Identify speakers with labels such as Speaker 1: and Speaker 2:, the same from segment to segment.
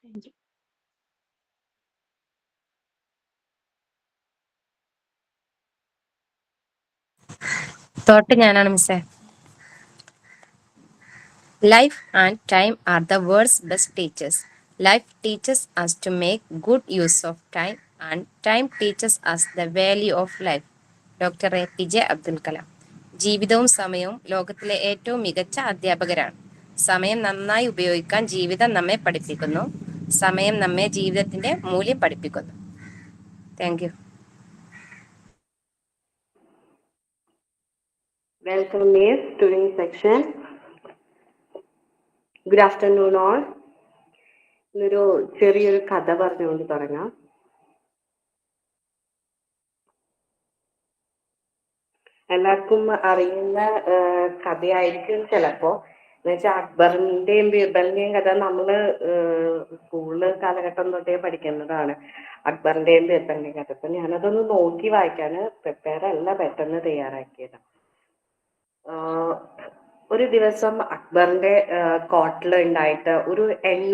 Speaker 1: Thank you.
Speaker 2: Thought ഞാനാണ് മിസ്സേ. Life and time are the world's best teachers. Life teaches us to make good use of time, and time teaches us the value of life. Doctor APJ Abdul Kalam. ജീവിതവും സമയവും ലോകത്തിലെ ഏറ്റവും മികച്ച അധ്യാപകരാണ്. സമയം നന്നായി ഉപയോഗിക്കാൻ ജീവിതം നമ്മെ പഠിപ്പിക്കുന്നു. സമയം നമ്മെ ജീവിതത്തിന്റെ മൂല്യം പഠിപ്പിക്കുന്നു. Thank you.
Speaker 3: Welcome, Miss, student section. Good afternoon, all. ഇന്നൊരു ചെറിയൊരു കഥ പറഞ്ഞുകൊണ്ട് തുടങ്ങാം. എല്ലാവർക്കും അറിയുന്ന കഥയായിരിക്കും ചിലപ്പോ. എന്നുവെച്ചാൽ അക്ബറിന്റെയും ബീർബലിന്റെയും കഥ നമ്മള് സ്കൂളില് കാലഘട്ടം തൊട്ടേ പഠിക്കുന്നതാണ്. അക്ബറിന്റെയും ബീർബലിന്റെയും കഥ. അപ്പൊ ഞാനതൊന്ന് നോക്കി വായിക്കാന് പ്രിപ്പയർ അല്ല, പെട്ടെന്ന് തയ്യാറാക്കിയത്. ഒരു ദിവസം അക്ബറിന്റെ കോട്ടിൽ ഉണ്ടായിട്ട് ഒരു എണ്ണ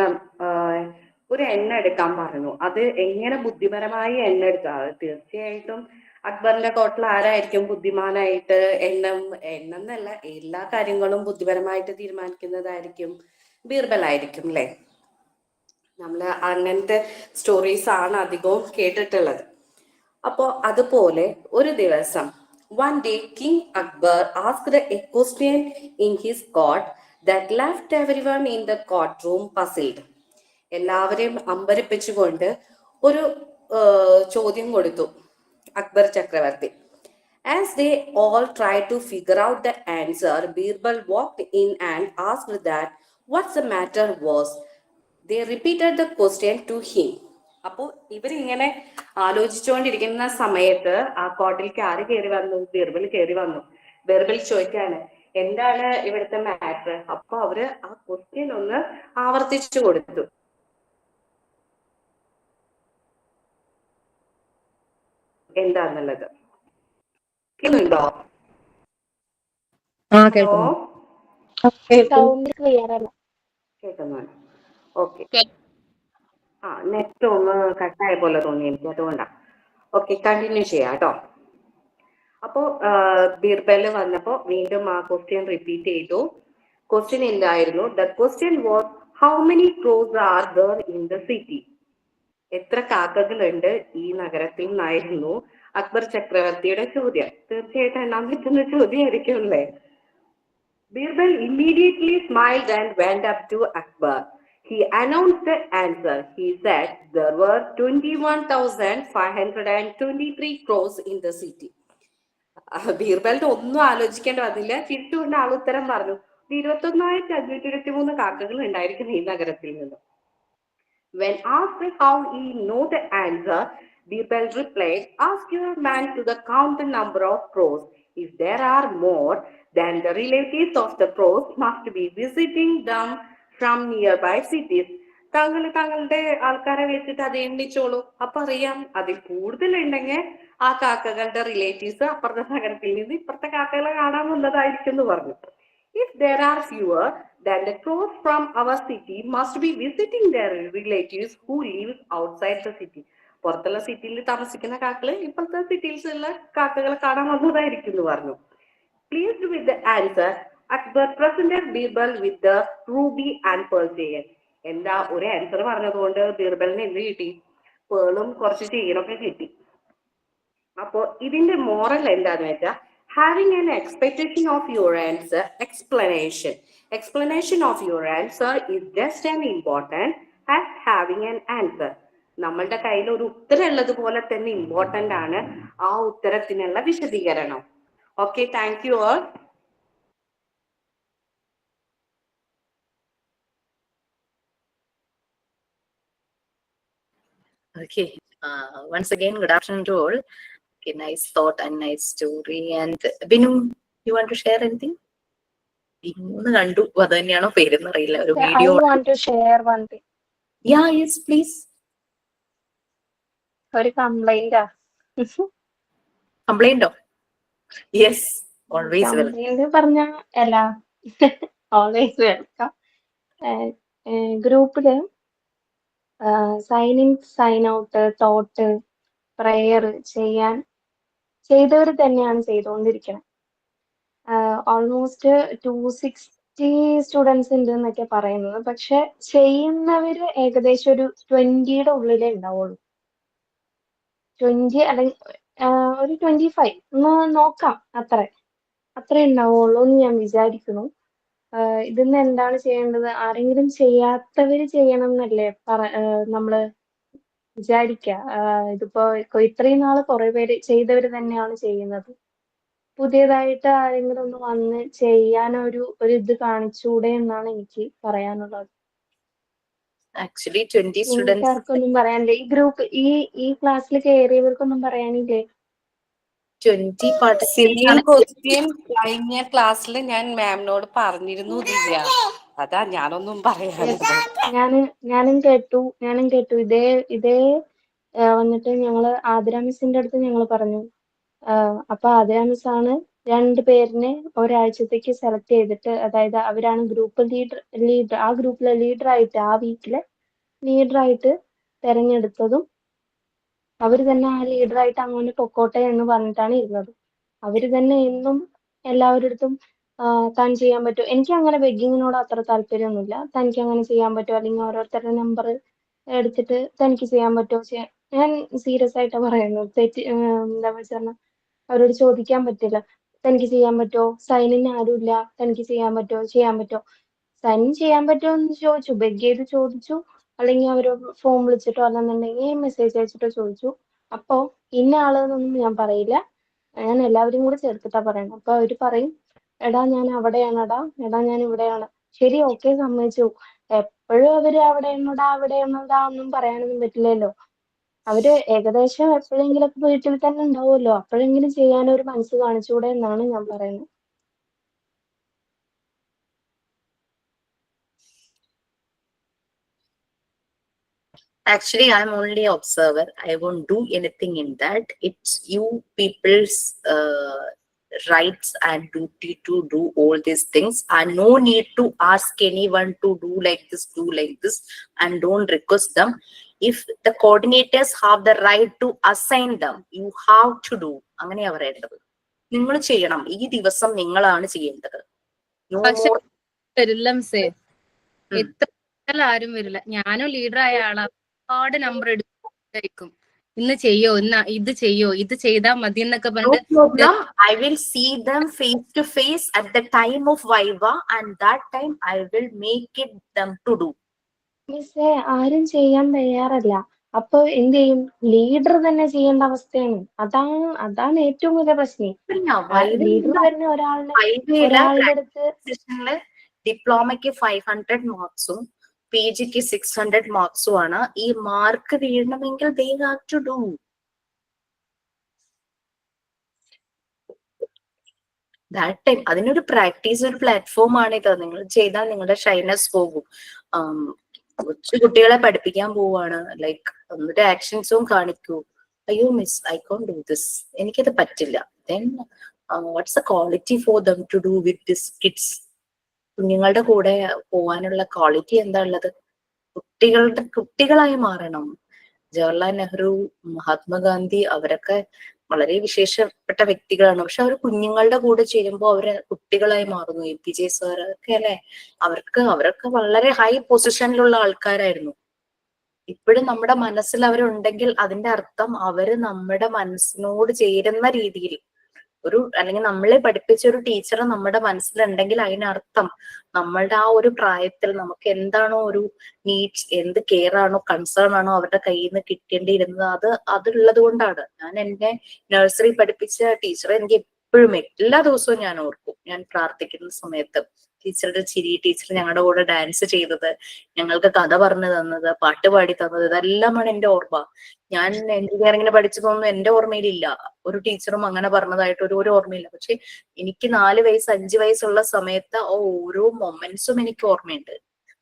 Speaker 3: എടുക്കാൻ പറഞ്ഞു. അത് എങ്ങനെ ബുദ്ധിപരമായി എണ്ണ എടുക്കുക? തീർച്ചയായിട്ടും അക്ബറിന്റെ കോട്ടിൽ ആരായിരിക്കും ബുദ്ധിമാനായിട്ട് എന്നല്ല, എല്ലാ കാര്യങ്ങളും ബുദ്ധിപരമായിട്ട് തീരുമാനിക്കുന്നതായിരിക്കും ബീർബൽ ആയിരിക്കും അല്ലെ. നമ്മള് അങ്ങനത്തെ സ്റ്റോറീസ് ആണ് അധികവും കേട്ടിട്ടുള്ളത്. അപ്പോ അതുപോലെ ഒരു ദിവസം one day King Akbar asked a question in his court that left everyone in the courtroom puzzled. എല്ലാവരെയും അമ്പരപ്പിച്ചുകൊണ്ട് ഒരു ചോദ്യം കൊടുത്തു അക്ബർ ചക്രവർത്തി. As they all tried to figure out the answer, Birbal walked in and asked that what the matter was. They repeated the question to him. അപ്പോൾ ഇവരിങ്ങനെ ആലോചിച്ചുകൊണ്ടിരിക്കുന്ന സമയത്ത് ആ കോട്ടിലേക്ക് ആര് കയറി വന്നു? ബീർബൽ കയറി വന്നു. ബീർബൽ ചോദിക്കാണ്, എന്താണ് ഇവിടുത്തെ മാറ്റർ? അപ്പൊ അവര് ആ ക്വസ്റ്റ്യൻ ഒന്ന് ആവർത്തിച്ചു കൊടുത്തു. എന്താന്നുള്ളത് കേൾക്കുന്നുണ്ടോ? ഹലോ,
Speaker 1: സൗണ്ട് ക്ലിയർ അല്ല.
Speaker 3: കേൾക്കുന്നുണ്ട്. ഓക്കെ. നെക്സ്റ്റ് ഒന്ന് കട്ടായ പോലെ തോന്നി എനിക്ക്, അതുകൊണ്ടാണ്. ഓക്കെ, കണ്ടിന്യൂ ചെയ്യാം കേട്ടോ. അപ്പോ ബീർബല് വന്നപ്പോ വീണ്ടും ആ ക്വസ്റ്റ്യൻ റിപ്പീറ്റ് ചെയ്തു. ക്വസ്റ്റ്യൻ എന്തായിരുന്നു? The question was how many cross are there in the city? എത്ര കാക്കകളുണ്ട് ഈ നഗരത്തിൽ എന്നായിരുന്നു അക്ബർ ചക്രവർത്തിയുടെ ചോദ്യം. തീർച്ചയായിട്ടും എണ്ണാൻ പറ്റുന്ന ചോദ്യമായിരിക്കും അല്ലേ? Birbal immediately smiled and went up to Akbar. He announced the answer. He said there were 21,523 crores in the city. ബീർബലിന് ഒന്നും ആലോചിക്കേണ്ടി വന്നില്ല, തിരിച്ചുകൊണ്ട് ആൾ ഉത്തരം പറഞ്ഞു. 21,523 കാക്കകൾ ഉണ്ടായിരിക്കും ഈ നഗരത്തിൽ നിന്ന്. When asked how he know the answer, Birbal replied, ask your man to the count the number of crows. If there are more, then the relatives of the crows must be visiting them from nearby cities. താങ്കളുടെ ആൾക്കാരെ വെച്ചിട്ട് അത് എണ്ണിച്ചോളൂ. അപ്പൊ അറിയാം, അതിൽ കൂടുതൽ ഉണ്ടെങ്കിൽ ആ കാക്കകളുടെ റിലേറ്റീവ്സ് അപ്പുറത്തെ നഗരത്തിൽ നിന്ന് ഇപ്പുറത്തെ കാക്കകളെ കാണാമെന്നതായിരിക്കും എന്ന് പറഞ്ഞു. If there are fewer, then the crows from our city must be visiting their relatives who live outside the city. പുറത്തുള്ള സിറ്റിയിൽ താമസിക്കുന്ന കാക്കകള് ഇപ്പോഴത്തെ സിറ്റീസിലുള്ള കാക്കകളെ കാണാൻ വന്നതായിരിക്കും എന്ന് പറഞ്ഞു. Pleased with the answer, Akbar presented Birbal with the ruby and pearl chain. എന്താ, ഒരു answer പറഞ്ഞതുകൊണ്ട് ബീർബലിന് എന്ത് കിട്ടി? പേളും കുറച്ച് ചെയിനൊക്കെ കിട്ടി. അപ്പോ ഇതിന്റെ മോറൽ എന്താന്ന് വെച്ചാൽ, having an expectation of your answer, explanation of your answer is just as important as having an answer. നമ്മളുടെ കയ്യിൽ ഒരു ഉത്തരം ഉള്ളത് പോലെ തന്നെ ഇമ്പോർട്ടന്റ് ആണ് ആ ഉത്തരത്തിനുള്ള വിശദീകരണം. Okay, thank you all.
Speaker 4: Okay. Once again, good afternoon to all. Okay, nice thought and nice story. And Binu, you want to share anything? ഇന്ന് കണ്ടു, അത് തന്നെയാണോ പേരെന്ന് അറിയില്ല, ഒരു video.
Speaker 1: I want to share one thing.
Speaker 4: Yeah, yes, please.
Speaker 1: ഒരു complaint.
Speaker 4: കംപ്ലൈന്റോ? Yes, always welcome.
Speaker 1: Complaint പറഞ്ഞ അല്ല, ഓൾവേസ് വെൽക്കം. ഗ്രൂപ്പില് sign in, sign out, thought, prayer ചെയ്തവർ തന്നെയാണ് ചെയ്തുകൊണ്ടിരിക്കുന്നത്. ഓൾമോസ്റ്റ് 260 സ്റ്റുഡൻസ് ഉണ്ട് എന്നൊക്കെ പറയുന്നത്. പക്ഷെ ചെയ്യുന്നവര് ഏകദേശം ഒരു 20യുടെ ഉള്ളിലേ ഉണ്ടാവുള്ളൂ. 20 അല്ലെങ്കിൽ ഒരു 25 ഒന്ന് നോക്കാം. അത്രേ ഉണ്ടാവുള്ളൂ എന്ന് ഞാൻ വിചാരിക്കുന്നു. ഇതിന്ന് എന്താണ് ചെയ്യേണ്ടത്? ആരെങ്കിലും ചെയ്യാത്തവര് ചെയ്യണം എന്നല്ലേ നമ്മള് വിചാരിക്കുക. ഇതിപ്പോ ഇത്രയും നാള് കുറെ പേര് ചെയ്തവര് തന്നെയാണ് ചെയ്യുന്നത്. പുതിയതായിട്ട് ആരെങ്കിലും ഒന്ന് വന്ന് ചെയ്യാൻ ഒരു ഇത് കാണിച്ചൂടെ എന്നാണ് എനിക്ക് പറയാനുള്ളത്.
Speaker 4: ആക്ച്വലി 20
Speaker 1: നിങ്ങൾക്ക്
Speaker 4: സ്റ്റുഡൻസ്
Speaker 1: ആർക്കൊന്നും പറയാനില്ലേ? ഈ ഗ്രൂപ്പ് ഈ ക്ലാസ്സിൽ കയറിയവർക്കൊന്നും പറയാനില്ലേ?
Speaker 4: 20 പാർട്ടിസിപ്പൻസ്
Speaker 3: സെയിം
Speaker 4: ആണ്.
Speaker 3: ക്വസ്റ്റ്യൻ കഴിഞ്ഞ ക്ലാസ്സിൽ ഞാൻ മാമിനോട് പറഞ്ഞിരുന്നു ദിവ്യ. അതാ ഞാനൊന്നും പറയാനില്ല.
Speaker 1: ഞാനും കേട്ടു. ഇതേ വന്നിട്ട് ഞങ്ങള് ആതിര മിസ്സിന്റെ അടുത്ത് ഞങ്ങൾ പറഞ്ഞു. അപ്പൊ ആതിര മിസ്സാണ് 2 പേരിനെ ഒരാഴ്ചത്തേക്ക് സെലക്ട് ചെയ്തിട്ട്, അതായത് അവരാണ് ഗ്രൂപ്പ് ലീഡർ ആ ഗ്രൂപ്പിലെ ലീഡറായിട്ട്, ആ വീക്കിലെ ലീഡറായിട്ട് തെരഞ്ഞെടുത്തതും അവര് തന്നെ ആ ലീഡറായിട്ട് അങ്ങനെ പൊക്കോട്ടെ എന്ന് പറഞ്ഞിട്ടാണ് ഇരുന്നത്. അവര് തന്നെ എന്നും എല്ലാവരുടെ താൻ ചെയ്യാൻ പറ്റും, എനിക്ക് അങ്ങനെ ബെഗ്ഗിങ്ങിനോട് അത്ര താല്പര്യമൊന്നുമില്ല, തനിക്ക് അങ്ങനെ ചെയ്യാൻ പറ്റുമോ, അല്ലെങ്കിൽ ഓരോരുത്തരുടെ നമ്പർ എടുത്തിട്ട് തനിക്ക് ചെയ്യാൻ പറ്റുമോ, ഞാൻ സീരിയസ് ആയിട്ട് പറയുന്നു. എന്താ വെച്ചാൽ അവരോട് ചോദിക്കാൻ പറ്റില്ല, തനിക്ക് ചെയ്യാൻ പറ്റുമോ, സൈനിന് ആരുമില്ല, തനിക്ക് ചെയ്യാൻ പറ്റുമോ. സൈൻ ചെയ്യാൻ പറ്റുമോ എന്ന് ചോദിച്ചു, ബെഗ് ചെയ്ത് ചോദിച്ചു, അല്ലെങ്കിൽ അവര് ഫോൺ വിളിച്ചിട്ടോ അല്ലെന്നുണ്ടെങ്കിൽ മെസ്സേജ് അയച്ചിട്ടോ ചോദിച്ചു. അപ്പോ ഇന്ന ആളെന്നൊന്നും ഞാൻ പറയില്ല, ഞാൻ എല്ലാവരും കൂടെ ചേർത്തിട്ടാ പറയുന്നത്. അപ്പൊ അവര് പറയും, എടാ ഞാൻ അവിടെയാണെടാ, എടാ ഞാൻ ഇവിടെയാണ്. ശരി, ഓക്കെ, സമ്മതിച്ചു. എപ്പോഴും അവര് അവിടെയാണെടാ ഒന്നും പറയാനൊന്നും പറ്റില്ലല്ലോ. അവര് ഏകദേശം എപ്പോഴെങ്കിലൊക്കെ വീട്ടിൽ തന്നെ ഉണ്ടാവുമല്ലോ, അപ്പോഴെങ്കിലും ചെയ്യാനൊരു മനസ്സ് കാണിച്ചുകൂടെ എന്നാണ് ഞാൻ പറയുന്നത്.
Speaker 4: Actually, I'm only observer. I won't do anything in that. It's you people's rights and duty to do all these things, and no need to ask anyone to do like this, and don't request them. If the coordinators have the right to assign them, you have to do. അങ്ങനെയാ പറയേണ്ടത്. നിങ്ങൾ ചെയ്യണം, ഈ ദിവസം നിങ്ങളാണ് ചെയ്യേണ്ടത്. No
Speaker 2: പക്ഷെ
Speaker 4: more.
Speaker 2: വരില്ല മിസ്സേ,
Speaker 4: ഉം.
Speaker 2: എത്ര ആരും വരില്ല. ഞാനും ലീഡറായ ആളാ, ഒരുപാട് നമ്പർ എടുക്കും. ഇന്ന് ചെയ്യോ, ഇത് ചെയ്യോ, ഇത് ചെയ്താൽ മതി എന്നൊക്കെ
Speaker 4: No
Speaker 2: പറഞ്ഞിട്ട്
Speaker 4: problem. I will see them face to face at the time of Viva, and that time I will make it them to do.
Speaker 1: മിസ്സേ, ആരും ചെയ്യാൻ തയ്യാറല്ല. അപ്പൊ എന്ത് ചെയ്യും? ലീഡർ തന്നെ ചെയ്യേണ്ട അവസ്ഥയാണ്. അതാണ് ഏറ്റവും വലിയ പ്രശ്നം. ലീഡർ തന്നെ ഒരാളുടെ അടുത്ത്
Speaker 4: ഡിപ്ലോമയ്ക്ക് 500 മാർക്സും PGക്ക് 600 മാർക്സും ആണ്. ഈ മാർക്ക് വീഴണമെങ്കിൽ they have to do. That time അതിനൊരു പ്രാക്ടീസ്, ഒരു പ്ലാറ്റ്ഫോം ആണ് ഇത്. നിങ്ങൾ ചെയ്താൽ നിങ്ങളുടെ ഷൈനസ് പോകും. കൊച്ചു കുട്ടികളെ പഠിപ്പിക്കാൻ പോവാണ്, ലൈക്ക് എന്നിട്ട് ആക്ഷൻസും കാണിക്കൂ. അയ്യോ miss, I can't do this, എനിക്കത് പറ്റില്ല. Then what's a quality for them to do with this kids? കുഞ്ഞുങ്ങളുടെ കൂടെ പോവാനുള്ള ക്വാളിറ്റി എന്താ ഉള്ളത്? കുട്ടികളായി മാറണം. ജവഹർലാൽ നെഹ്റു, മഹാത്മാഗാന്ധി അവരൊക്കെ വളരെ വിശേഷപ്പെട്ട വ്യക്തികളാണ്. പക്ഷെ അവർ കുഞ്ഞുങ്ങളുടെ കൂടെ ചേരുമ്പോൾ അവര് കുട്ടികളായി മാറുന്നു. APJ സാർ ഒക്കെ അല്ലെ, അവരൊക്കെ വളരെ ഹൈ പൊസിഷനിലുള്ള ആൾക്കാരായിരുന്നു. ഇപ്പോഴും നമ്മുടെ മനസ്സിൽ അവരുണ്ടെങ്കിൽ അതിന്റെ അർത്ഥം അവര് നമ്മുടെ മനസ്സിനോട് ചേരുന്ന രീതിയിൽ അല്ലെങ്കിൽ നമ്മളെ പഠിപ്പിച്ച ഒരു ടീച്ചർ നമ്മുടെ മനസ്സിലുണ്ടെങ്കിൽ അതിനർത്ഥം നമ്മളുടെ ആ ഒരു പ്രായത്തിൽ നമുക്ക് എന്താണോ ഒരു നീഡ്സ്, എന്ത് കെയർ ആണോ കൺസേൺ ആണോ അവരുടെ കയ്യിൽ നിന്ന് കിട്ടേണ്ടിയിരുന്നത് അതുള്ളത് കൊണ്ടാണ്. ഞാൻ എന്നെ നഴ്സറി പഠിപ്പിച്ച ടീച്ചറെ എനിക്ക് എപ്പോഴും എല്ലാ ദിവസവും ഞാൻ ഓർക്കും. ഞാൻ പ്രാർത്ഥിക്കുന്ന സമയത്ത് ടീച്ചറുടെ ചിരി, ടീച്ചർ ഞങ്ങളുടെ കൂടെ ഡാൻസ് ചെയ്തത്, ഞങ്ങൾക്ക് കഥ പറഞ്ഞു തന്നത്, പാട്ട് പാടി തന്നത്, ഇതെല്ലാമാണ് എന്റെ ഓർമ്മ. ഞാൻ എഞ്ചിനീയറിംഗിന് പഠിച്ചതൊന്നും എന്റെ ഓർമ്മയിലില്ല. ഒരു ടീച്ചറും അങ്ങനെ പറഞ്ഞതായിട്ട് ഒരു ഓർമ്മയില്ല. പക്ഷെ എനിക്ക് 4 വയസ്സ് 5 വയസ്സുള്ള സമയത്ത് ഓരോ മൊമെന്റ്സും എനിക്ക് ഓർമ്മയുണ്ട്.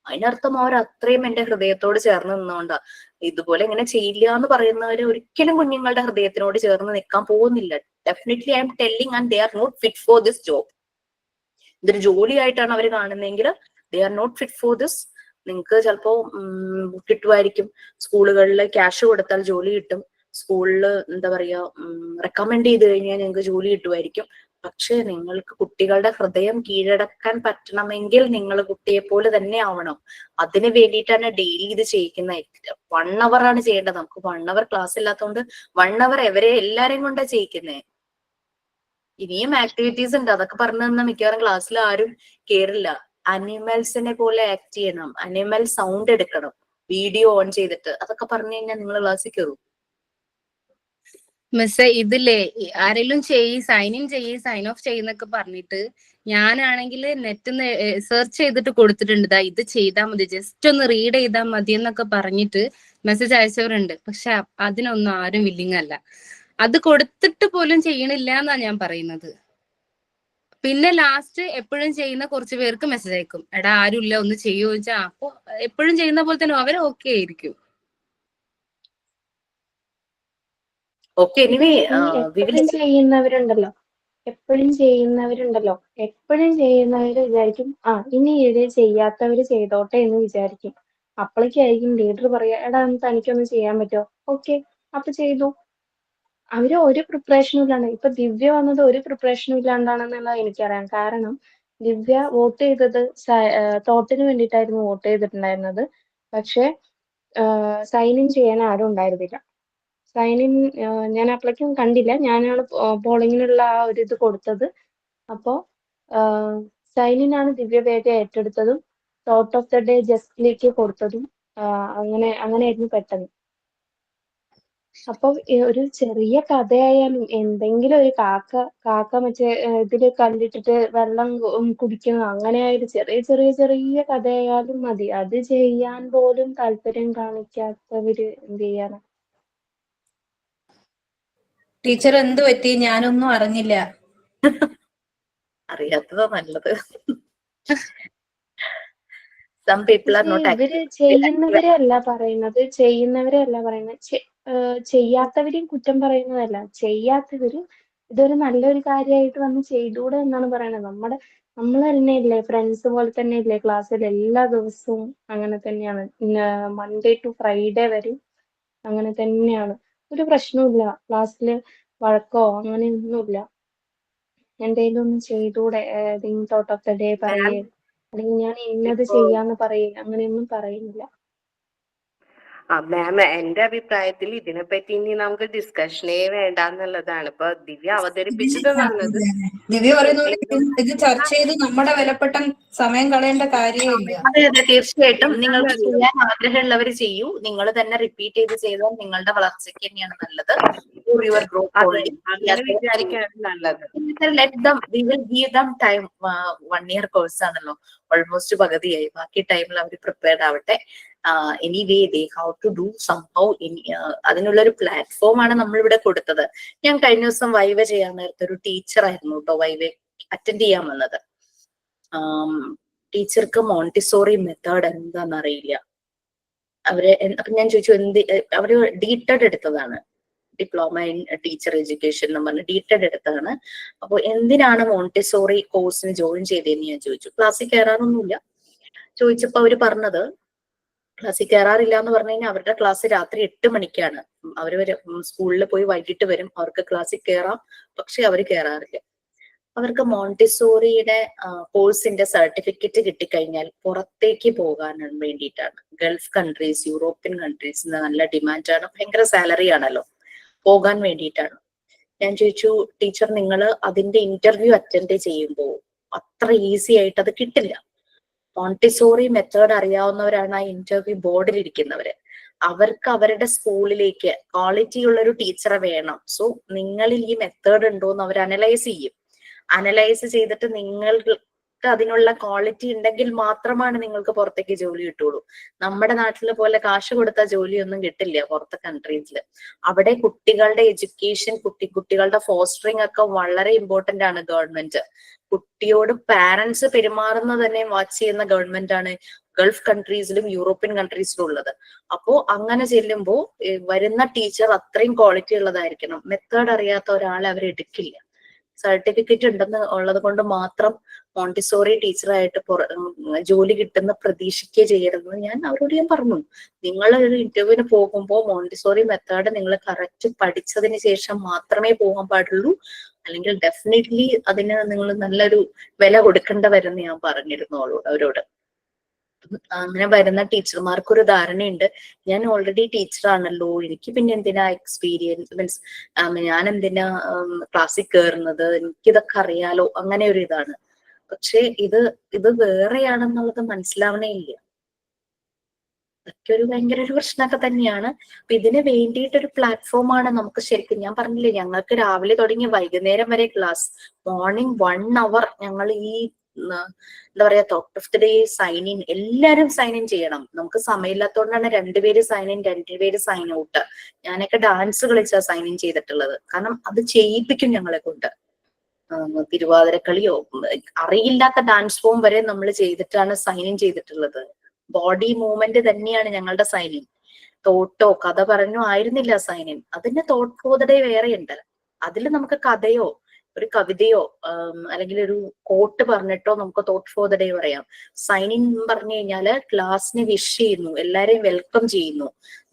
Speaker 4: അതിനർത്ഥം അവർ അത്രയും എന്റെ ഹൃദയത്തോട് ചേർന്ന് നിന്നുകൊണ്ടാ. ഇതുപോലെ ഇങ്ങനെ ചെയ്യില്ല എന്ന് പറയുന്നവര് ഒരിക്കലും കുഞ്ഞുങ്ങളുടെ ഹൃദയത്തിനോട് ചേർന്ന് നിൽക്കാൻ പോകുന്നില്ല. Definitely I'm telling, and they are not fit for this job. ഇതൊരു ജോലിയായിട്ടാണ് അവർ കാണുന്നതെങ്കിൽ they are not fit for this. നിങ്ങൾക്ക് ചിലപ്പോ കിട്ടുമായിരിക്കും. സ്കൂളുകളിൽ ക്യാഷ് കൊടുത്താൽ ജോലി കിട്ടും, സ്കൂളിൽ എന്താ പറയാ റെക്കമെൻഡ് ചെയ്ത് കഴിഞ്ഞാൽ നിങ്ങൾക്ക് ജോലി കിട്ടുമായിരിക്കും. പക്ഷെ നിങ്ങൾക്ക് കുട്ടികളുടെ ഹൃദയം കീഴടക്കാൻ പറ്റണമെങ്കിൽ നിങ്ങൾ കുട്ടിയെ പോലെ തന്നെ ആവണം. അതിന് വേണ്ടിയിട്ടാണ് ഡെയിലി ഇത് ചെയ്യിക്കുന്നത്. 1 hour ആണ് ചെയ്യേണ്ടത്. നമുക്ക് 1 hour ക്ലാസ് ഇല്ലാത്തതുകൊണ്ട് 1 hour എവരെ എല്ലാരെയും കൊണ്ടാ ചെയ്യിക്കുന്നേ. ഇനിയും ആക്ടിവിറ്റീസ് ഉണ്ട്, അതൊക്കെ പറഞ്ഞു തന്നാൽ മിക്കവാറും ക്ലാസ്സിൽ ആരും കേറില്ല. അനിമൽസിനെ പോലെ ആക്ട് ചെയ്യണം, അനിമൽ സൗണ്ട് എടുക്കണം, വീഡിയോ ഓൺ ചെയ്തിട്ട്, അതൊക്കെ പറഞ്ഞു കഴിഞ്ഞാൽ നിങ്ങൾ ക്ലാസ്സിൽ കയറും.
Speaker 5: മിസ്സേ ഇതില്ലേ ആരെങ്കിലും സൈൻ ഇൻ സൈൻ ഓഫ് ചെയ്യുന്നൊക്കെ പറഞ്ഞിട്ട് ഞാനാണെങ്കിൽ നെറ്റിന്ന് സെർച്ച് ചെയ്തിട്ട് കൊടുത്തിട്ടുണ്ട്, ഇത് ചെയ്താൽ മതി, ജസ്റ്റ് ഒന്ന് റീഡ് ചെയ്താൽ മതി എന്നൊക്കെ പറഞ്ഞിട്ട് മെസ്സേജ് അയച്ചവരുണ്ട്. പക്ഷെ അതിനൊന്നും ആരും വില്ലിങ് അല്ല. അത് കൊടുത്തിട്ട് പോലും ചെയ്യണില്ല എന്നാ ഞാൻ പറയുന്നത്. പിന്നെ ലാസ്റ്റ് എപ്പോഴും ചെയ്യുന്ന കുറച്ച് പേർക്ക് മെസ്സേജ് അയക്കും, എടാ ആരും ഇല്ല ഒന്ന് ചെയ്യുമോ ചോദിച്ചാ, അപ്പൊ എപ്പോഴും ചെയ്യുന്ന പോലെ തന്നെ അവര് ഓക്കെ ആയിരിക്കും.
Speaker 4: ഓക്കെ, എനിവേ
Speaker 1: എപ്പോഴും ചെയ്യുന്നവരുണ്ടല്ലോ, എപ്പോഴും ചെയ്യുന്നവര് വിചാരിക്കും ഇനി ഇത് ചെയ്യാത്തവര് ചെയ്തോട്ടെ എന്ന് വിചാരിക്കും. അപ്പോഴേക്കായിരിക്കും ലീഡർ പറയാ, എടാ തനിക്കൊന്ന് ചെയ്യാൻ പറ്റുമോ? ഓക്കെ, അപ്പൊ ചെയ്തു. അവര് ഒരു പ്രിപ്പറേഷനും ഇല്ലാണ്ട്, ഇപ്പൊ ദിവ്യ വന്നത് ഒരു പ്രിപ്പറേഷനും ഇല്ലാണ്ടാണെന്നുള്ളത് എനിക്കറിയാം. കാരണം ദിവ്യ വോട്ട് ചെയ്തത് തോട്ടിന് വേണ്ടിയിട്ടായിരുന്നു വോട്ട് ചെയ്തിട്ടുണ്ടായിരുന്നത്. പക്ഷെ സൈൻ ഇൻ ചെയ്യാൻ ആരും ഉണ്ടായിരുന്നില്ല. സൈൻ ഇൻ ഞാൻ അപ്പോഴേക്കും കണ്ടില്ല, ഞാനാണ് പോളിങ്ങിനുള്ള ആ ഒരു ഇത് കൊടുത്തത്. അപ്പോ സൈൻ ഇൻ ആണ് ദിവ്യ വേഗം ഏറ്റെടുത്തതും തോട്ട് ഓഫ് ദ ഡേ ജസ്റ്റിലേക്ക് കൊടുത്തതും. അങ്ങനെയായിരുന്നു പെട്ടെന്ന്. അപ്പൊ ഒരു ചെറിയ കഥയായാലും, എന്തെങ്കിലും ഒരു കാക്ക മറ്റേ ഇതില് കല്ലിട്ടിട്ട് വെള്ളം കുടിക്കുന്നു, അങ്ങനെ ഒരു ചെറിയ കഥയായാലും മതി. അത് ചെയ്യാൻ പോലും താല്പര്യം കാണിക്കാത്തവര് എന്ത് ചെയ്യാനാ?
Speaker 6: ടീച്ചർ എന്ത് പറ്റി? ഞാനൊന്നും അറിഞ്ഞില്ല.
Speaker 4: അറിയാത്തതാ നല്ലത്. Some people are not
Speaker 1: ഇവര് ചെയ്യുന്നവരെ അല്ല പറയുന്നത്, ചെയ്യാത്തവരെയും കുറ്റം പറയുന്നതല്ല. ചെയ്യാത്തവര് ഇതൊരു നല്ലൊരു കാര്യമായിട്ട് വന്ന് ചെയ്തൂടെ എന്നാണ് പറയണത്. നമ്മൾ തന്നെയല്ലേ, ഫ്രണ്ട്സ് പോലെ തന്നെയല്ലേ ക്ലാസ്സിൽ എല്ലാ ദിവസവും അങ്ങനെ തന്നെയാണ്. മൺഡേ ടു ഫ്രൈഡേ വരെ അങ്ങനെ തന്നെയാണ്. ഒരു പ്രശ്നവുമില്ല, ക്ലാസ്സിൽ വഴക്കോ അങ്ങനെയൊന്നുമില്ല. എന്തേലും ഒന്ന് ചെയ്തൂടെ, തോട്ട് ഓഫ് ദ ഡേ പറയേ, അല്ലെങ്കിൽ ഞാൻ ഇന്നത് ചെയ്യാന്ന് പറയേ, അങ്ങനെയൊന്നും പറയുന്നില്ല.
Speaker 3: മാം, എന്റെ അഭിപ്രായത്തിൽ ഇതിനെപ്പറ്റി ഇനി നമുക്ക് ഡിസ്കഷനേ വേണ്ട എന്നുള്ളതാണ്. ഇപ്പൊ ദിവ്യ അവതരിപ്പിച്ചത് നല്ലത്.
Speaker 6: ദിവ്യ പറയുന്ന പോലെ ഇത് ചർച്ച ചെയ്ത് നമ്മുടെ വിലപ്പെട്ട സമയം കളയേണ്ട കാര്യമില്ല.
Speaker 4: അതെ, തീർച്ചയായിട്ടും നിങ്ങൾക്ക് ചെയ്യാൻ ആഗ്രഹമുള്ളവർ ചെയ്യൂ. നിങ്ങൾ തന്നെ റിപ്പീറ്റ് ചെയ്താൽ നിങ്ങളുടെ വളർച്ചയ്ക്ക് തന്നെയാണ് നല്ലത്. Your growth.
Speaker 3: അങ്ങനെ വിചാരിക്കാണ് നല്ലത്.
Speaker 4: Let them, we will give them time. 1 year course ആണല്ലോ, ഓൾമോസ്റ്റ് പകുതിയായി. ബാക്കി ടൈമിൽ അവർ പ്രിപ്പയർഡ് ആവട്ടെ. Anyway they how to do somehow. അതിനുള്ളൊരു പ്ലാറ്റ്ഫോം ആണ് നമ്മൾ ഇവിടെ കൊടുത്തത്. ഞാൻ കഴിഞ്ഞ ദിവസം വൈവ ചെയ്യാൻ നേരത്തെ ഒരു ടീച്ചറായിരുന്നു കേട്ടോ വൈവ അറ്റൻഡ് ചെയ്യാൻ വന്നത്. ടീച്ചർക്ക് മോണ്ടിസോറി മെത്തേഡ് എന്താണെന്നറിയില്ല. അപ്പൊ ഞാൻ ചോദിച്ചു അവര് DTED എടുത്തതാണ്, ഡിപ്ലോമ ഇൻ ടീച്ചർ എഡ്യൂക്കേഷൻ എന്ന് പറഞ്ഞ് DTED എടുത്തതാണ്. അപ്പൊ എന്തിനാണ് മോണ്ടിസോറി കോഴ്സിന് ജോയിൻ ചെയ്തതെന്ന് ഞാൻ ചോദിച്ചു. ക്ലാസ്സിൽ കയറാനൊന്നുമില്ല. ചോദിച്ചപ്പോ അവര് പറഞ്ഞത്, ക്ലാസ്സിൽ കയറാറില്ല എന്ന് പറഞ്ഞു കഴിഞ്ഞാൽ അവരുടെ ക്ലാസ് രാത്രി 8 മണിക്കാണ്. അവര് സ്കൂളിൽ പോയി വൈകിട്ട് വരും, അവർക്ക് ക്ലാസ്സിൽ കയറാം, പക്ഷെ അവര് കയറാറില്ല. അവർക്ക് മോണ്ടിസോറിയുടെ കോഴ്സിന്റെ സർട്ടിഫിക്കറ്റ് കിട്ടിക്കഴിഞ്ഞാൽ പുറത്തേക്ക് പോകാൻ വേണ്ടിയിട്ടാണ്. ഗൾഫ് കൺട്രീസ്, യൂറോപ്യൻ കൺട്രീസിന് നല്ല ഡിമാൻഡാണ്, ഭയങ്കര സാലറി ആണല്ലോ, പോകാൻ വേണ്ടിയിട്ടാണ്. ഞാൻ ചോദിച്ചു, ടീച്ചർ നിങ്ങൾ അതിന്റെ ഇന്റർവ്യൂ അറ്റൻഡ് ചെയ്യുമ്പോൾ അത്ര ഈസി ആയിട്ട് അത് കിട്ടില്ല. മോണ്ടിസോറി മെത്തേഡ് അറിയാവുന്നവരാണ് ആ ഇന്റർവ്യൂ ബോർഡിൽ ഇരിക്കുന്നവര്. അവർക്ക് അവരുടെ സ്കൂളിലേക്ക് ക്വാളിറ്റി ഉള്ള ഒരു ടീച്ചറെ വേണം. സോ നിങ്ങളിൽ ഈ മെത്തേഡ് ഉണ്ടോ എന്ന് അവർ അനലൈസ് ചെയ്യും. അനലൈസ് ചെയ്തിട്ട് നിങ്ങൾക്ക് അതിനുള്ള ക്വാളിറ്റി ഉണ്ടെങ്കിൽ മാത്രമാണ് നിങ്ങൾക്ക് പുറത്തേക്ക് ജോലി കിട്ടുള്ളൂ. നമ്മുടെ നാട്ടിലെ പോലെ കാശ് കൊടുത്താൽ ജോലിയൊന്നും കിട്ടില്ല പുറത്തെ കൺട്രീസിൽ. അവിടെ കുട്ടികളുടെ എഡ്യൂക്കേഷൻ, കുട്ടികളുടെ ഫോസ്റ്ററിങ് ഒക്കെ വളരെ ഇമ്പോർട്ടന്റ് ആണ്. ഗവൺമെന്റ് കുട്ടിയോട് പാരന്റ്സ് പെരുമാറുന്നത് തന്നെ വാച്ച് ചെയ്യുന്ന ഗവൺമെന്റ് ആണ് ഗൾഫ് കൺട്രീസിലും യൂറോപ്യൻ കൺട്രീസിലും ഉള്ളത്. അപ്പോ അങ്ങനെ ചെല്ലുമ്പോ വരുന്ന ടീച്ചർ അത്രയും ക്വാളിറ്റി ഉള്ളതായിരിക്കണം. മെത്തേഡ് അറിയാത്ത ഒരാളെ അവർ എടുക്കില്ല. സർട്ടിഫിക്കറ്റ് ഉണ്ടെന്ന് ഉള്ളത് കൊണ്ട് മാത്രം മോണ്ടിസോറി ടീച്ചറായിട്ട് ജോലി കിട്ടുന്ന പ്രതീക്ഷിക്കുക ചെയ്യരുതെന്ന് ഞാൻ അവരോട് പറഞ്ഞു. നിങ്ങൾ ഒരു ഇന്റർവ്യൂവിന് പോകുമ്പോൾ മോണ്ടിസോറി മെത്തേഡ് നിങ്ങൾ കറക്റ്റ് പഠിച്ചതിന് ശേഷം മാത്രമേ പോകാൻ പാടുള്ളൂ, അല്ലെങ്കിൽ ഡെഫിനറ്റ്ലി അതിന് നിങ്ങൾ നല്ലൊരു വില കൊടുക്കേണ്ട വരുമെന്ന് ഞാൻ പറഞ്ഞിരുന്നു അവരോട്. അങ്ങനെ വരുന്ന ടീച്ചർമാർക്ക് ഒരു ധാരണയുണ്ട്, ഞാൻ ഓൾറെഡി ടീച്ചറാണല്ലോ, എനിക്ക് പിന്നെ എന്തിനാ എക്സ്പീരിയൻസ്, മീൻസ് ഞാൻ എന്തിനാ ക്ലാസ്സിൽ കയറുന്നത്, എനിക്കിതൊക്കെ അറിയാലോ, അങ്ങനെ ഒരു ഇതാണ്. പക്ഷെ ഇത് വേറെയാണെന്നുള്ളത് മനസ്സിലാവണേ ഇല്ല. അതൊക്കെ ഒരു ഭയങ്കര ഒരു പ്രശ്നമൊക്കെ തന്നെയാണ്. അപ്പൊ ഇതിന് വേണ്ടിയിട്ടൊരു പ്ലാറ്റ്ഫോമാണ് നമുക്ക് ശരിക്കും. ഞാൻ പറഞ്ഞില്ലേ, ഞങ്ങൾക്ക് രാവിലെ തുടങ്ങി വൈകുന്നേരം വരെ ക്ലാസ്, മോർണിംഗ് 1 hour ഞങ്ങൾ ഈ എന്താ പറയാ thought of the day sign in, എല്ലാരും സൈൻ ഇൻ ചെയ്യണം. നമുക്ക് സമയമില്ലാത്തതുകൊണ്ടാണ് 2 പേര് സൈൻ ഇൻ 2 പേര് സൈൻ ഔട്ട്. ഞാനൊക്കെ ഡാൻസ് കളിച്ചാ സൈൻ ഇൻ ചെയ്തിട്ടുള്ളത്, കാരണം അത് ചെയ്യിപ്പിക്കും ഞങ്ങളെ കൊണ്ട്. തിരുവാതിരക്കളിയോ അറിയില്ലാത്ത ഡാൻസ് ഫോം വരെ നമ്മൾ ചെയ്തിട്ടാണ് സൈൻ ഇൻ ചെയ്തിട്ടുള്ളത്. ബോഡി മൂവ്മെന്റ് തന്നെയാണ് ഞങ്ങളുടെ സൈൻ ഇൻ. തോട്ടോ കഥ പറഞ്ഞോ ആയിരുന്നില്ല സൈൻ ഇൻ. അതിന്റെ തോട്ട് ഫോർ ദ ഡേ വേറെയുണ്ട്. അതിൽ നമുക്ക് കഥയോ ഒരു കവിതയോ അല്ലെങ്കിൽ ഒരു കോട്ട് പറഞ്ഞിട്ടോ നമുക്ക് തോട്ട് ഫോർ ദ ഡേ പറയാം. സൈൻ ഇൻ പറഞ്ഞു കഴിഞ്ഞാല് ക്ലാസ്സിനെ വിഷ് ചെയ്യുന്നു, എല്ലാരെയും വെൽക്കം ചെയ്യുന്നു,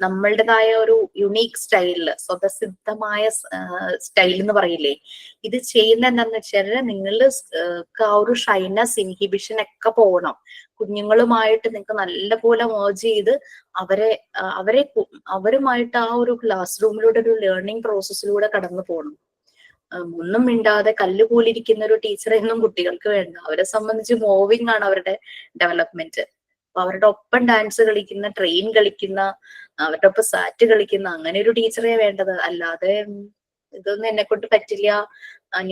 Speaker 4: നമ്മളുടേതായ ഒരു യുണീക്ക് സ്റ്റൈലില്, സ്വതസിദ്ധമായ സ്റ്റൈൽ എന്ന് പറയില്ലേ. ഇത് ചെയ്യുന്ന എന്താന്ന് വെച്ചാല് നിങ്ങളുടെ ആ ഒരു ഷൈനസ് ഇൻഹിബിഷൻ ഒക്കെ പോകണം. കുഞ്ഞുങ്ങളുമായിട്ട് നിങ്ങൾക്ക് നല്ലപോലെ മേർജ് ചെയ്ത് അവരുമായിട്ട് ആ ഒരു ക്ലാസ് റൂമിലൂടെ ഒരു ലേണിംഗ് പ്രോസസ്സിലൂടെ കടന്നു പോകണം. ഒന്നും മിണ്ടാതെ കല്ലുപോലിരിക്കുന്ന ഒരു ടീച്ചറെയൊന്നും കുട്ടികൾക്ക് വേണ്ട. അവരെ സംബന്ധിച്ച് മൂവിങ് ആണ് അവരുടെ ഡെവലപ്മെന്റ്. അപ്പൊ അവരുടെ ഒപ്പം ഡാൻസ് കളിക്കുന്ന, ട്രെയിൻ കളിക്കുന്ന, അവരുടെ ഒപ്പം സാറ്റ് കളിക്കുന്ന അങ്ങനെ ഒരു ടീച്ചറെ വേണ്ടത്. അല്ലാതെ ഇതൊന്നും എന്നെ കൊണ്ട് പറ്റില്ല,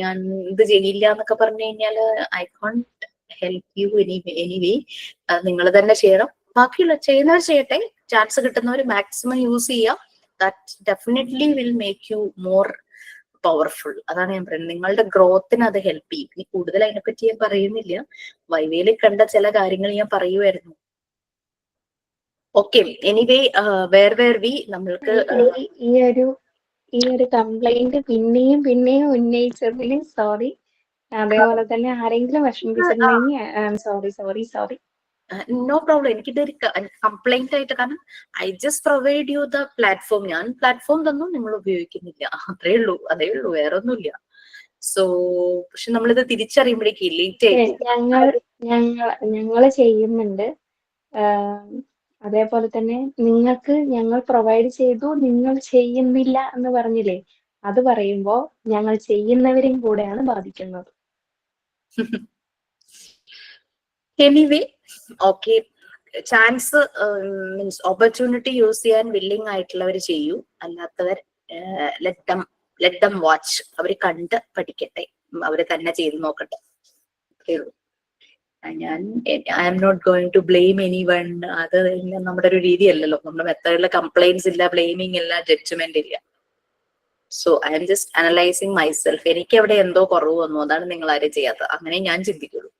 Speaker 4: ഞാൻ ഇത് ചെയ്യില്ല എന്നൊക്കെ പറഞ്ഞു കഴിഞ്ഞാല് ഐ കോണ്ട് ഹെൽപ്പ് യു എനിവേ. നിങ്ങൾ തന്നെ ചെയ്യണം. ബാക്കിയുള്ള ചെയ്യുന്നവർ ചെയ്യട്ടെ, ചാൻസ് കിട്ടുന്നവർ മാക്സിമം യൂസ് ചെയ്യുക. That definitely will make you more powerful. അതാണ് ഞാൻ പറയുന്നത്, നിങ്ങളുടെ ഗ്രോത്തിന് അത് ഹെൽപ്പ് ചെയ്യും. ഇനി കൂടുതൽ അതിനെപ്പറ്റി ഞാൻ പറയുന്നില്ല, വൈവേയിൽ കണ്ട ചില കാര്യങ്ങൾ ഞാൻ പറയുമായിരുന്നു. ഓക്കെ, എനിവേ വേർ വി നമ്മൾക്ക്
Speaker 1: ഈ ഒരു കംപ്ലൈന്റ് പിന്നെയും ഉന്നയിച്ചതിൽ സോറി. അതേപോലെ തന്നെ ആരെങ്കിലും വിഷമിപ്പിച്ചിട്ടുണ്ടെങ്കിൽ സോറി.
Speaker 4: No problem. എനിക്കിതൊരു കംപ്ലൈന്റ് ആയിട്ട്, കാരണം I just provide you the platform. ഞാൻ പ്ലാറ്റ്ഫോം തന്നു, നിങ്ങൾ ഉപയോഗിക്കുന്നില്ല, അതേ ഉള്ളൂ, വേറെ ഒന്നുമില്ല. സോ പക്ഷെ നമ്മളിത് തിരിച്ചറിയുമ്പോഴേക്ക് ലേറ്റ് ആയി.
Speaker 1: ഞങ്ങള് ചെയ്യുന്നുണ്ട്. അതേപോലെ തന്നെ നിങ്ങൾക്ക് ഞങ്ങൾ പ്രൊവൈഡ് ചെയ്തു, നിങ്ങൾ ചെയ്യുന്നില്ല എന്ന് പറഞ്ഞില്ലേ, അത് പറയുമ്പോ ഞങ്ങൾ ചെയ്യുന്നവരെയും കൂടെയാണ് ബാധിക്കുന്നത്.
Speaker 4: Anyway okay, chance means opportunity use ചെയ്യാൻ വില്ലിങ് ആയിട്ടുള്ളവർ ചെയ്യൂ, അല്ലാത്തവർ ലെറ്റ് ദം വാച്ച്. അവർ കണ്ട് പഠിക്കട്ടെ, അവര് തന്നെ ചെയ്ത് നോക്കട്ടെ. ഞാൻ I am not going to blame anyone. അത് നമ്മുടെ ഒരു രീതിയല്ലല്ലോ. നമ്മുടെ മെത്തേഡില് കംപ്ലൈന്റ്സ് ഇല്ല, ബ്ലെയിമിങ് ഇല്ല, ജഡ്ജ്മെന്റ് ഇല്ല. So I'm just analysing myself. എനിക്ക് അവിടെ എന്തോ കുറവ് വന്നു, അതാണ് നിങ്ങൾ ആരും ചെയ്യാത്തത്, അങ്ങനെ ഞാൻ ചിന്തിക്കുള്ളൂ.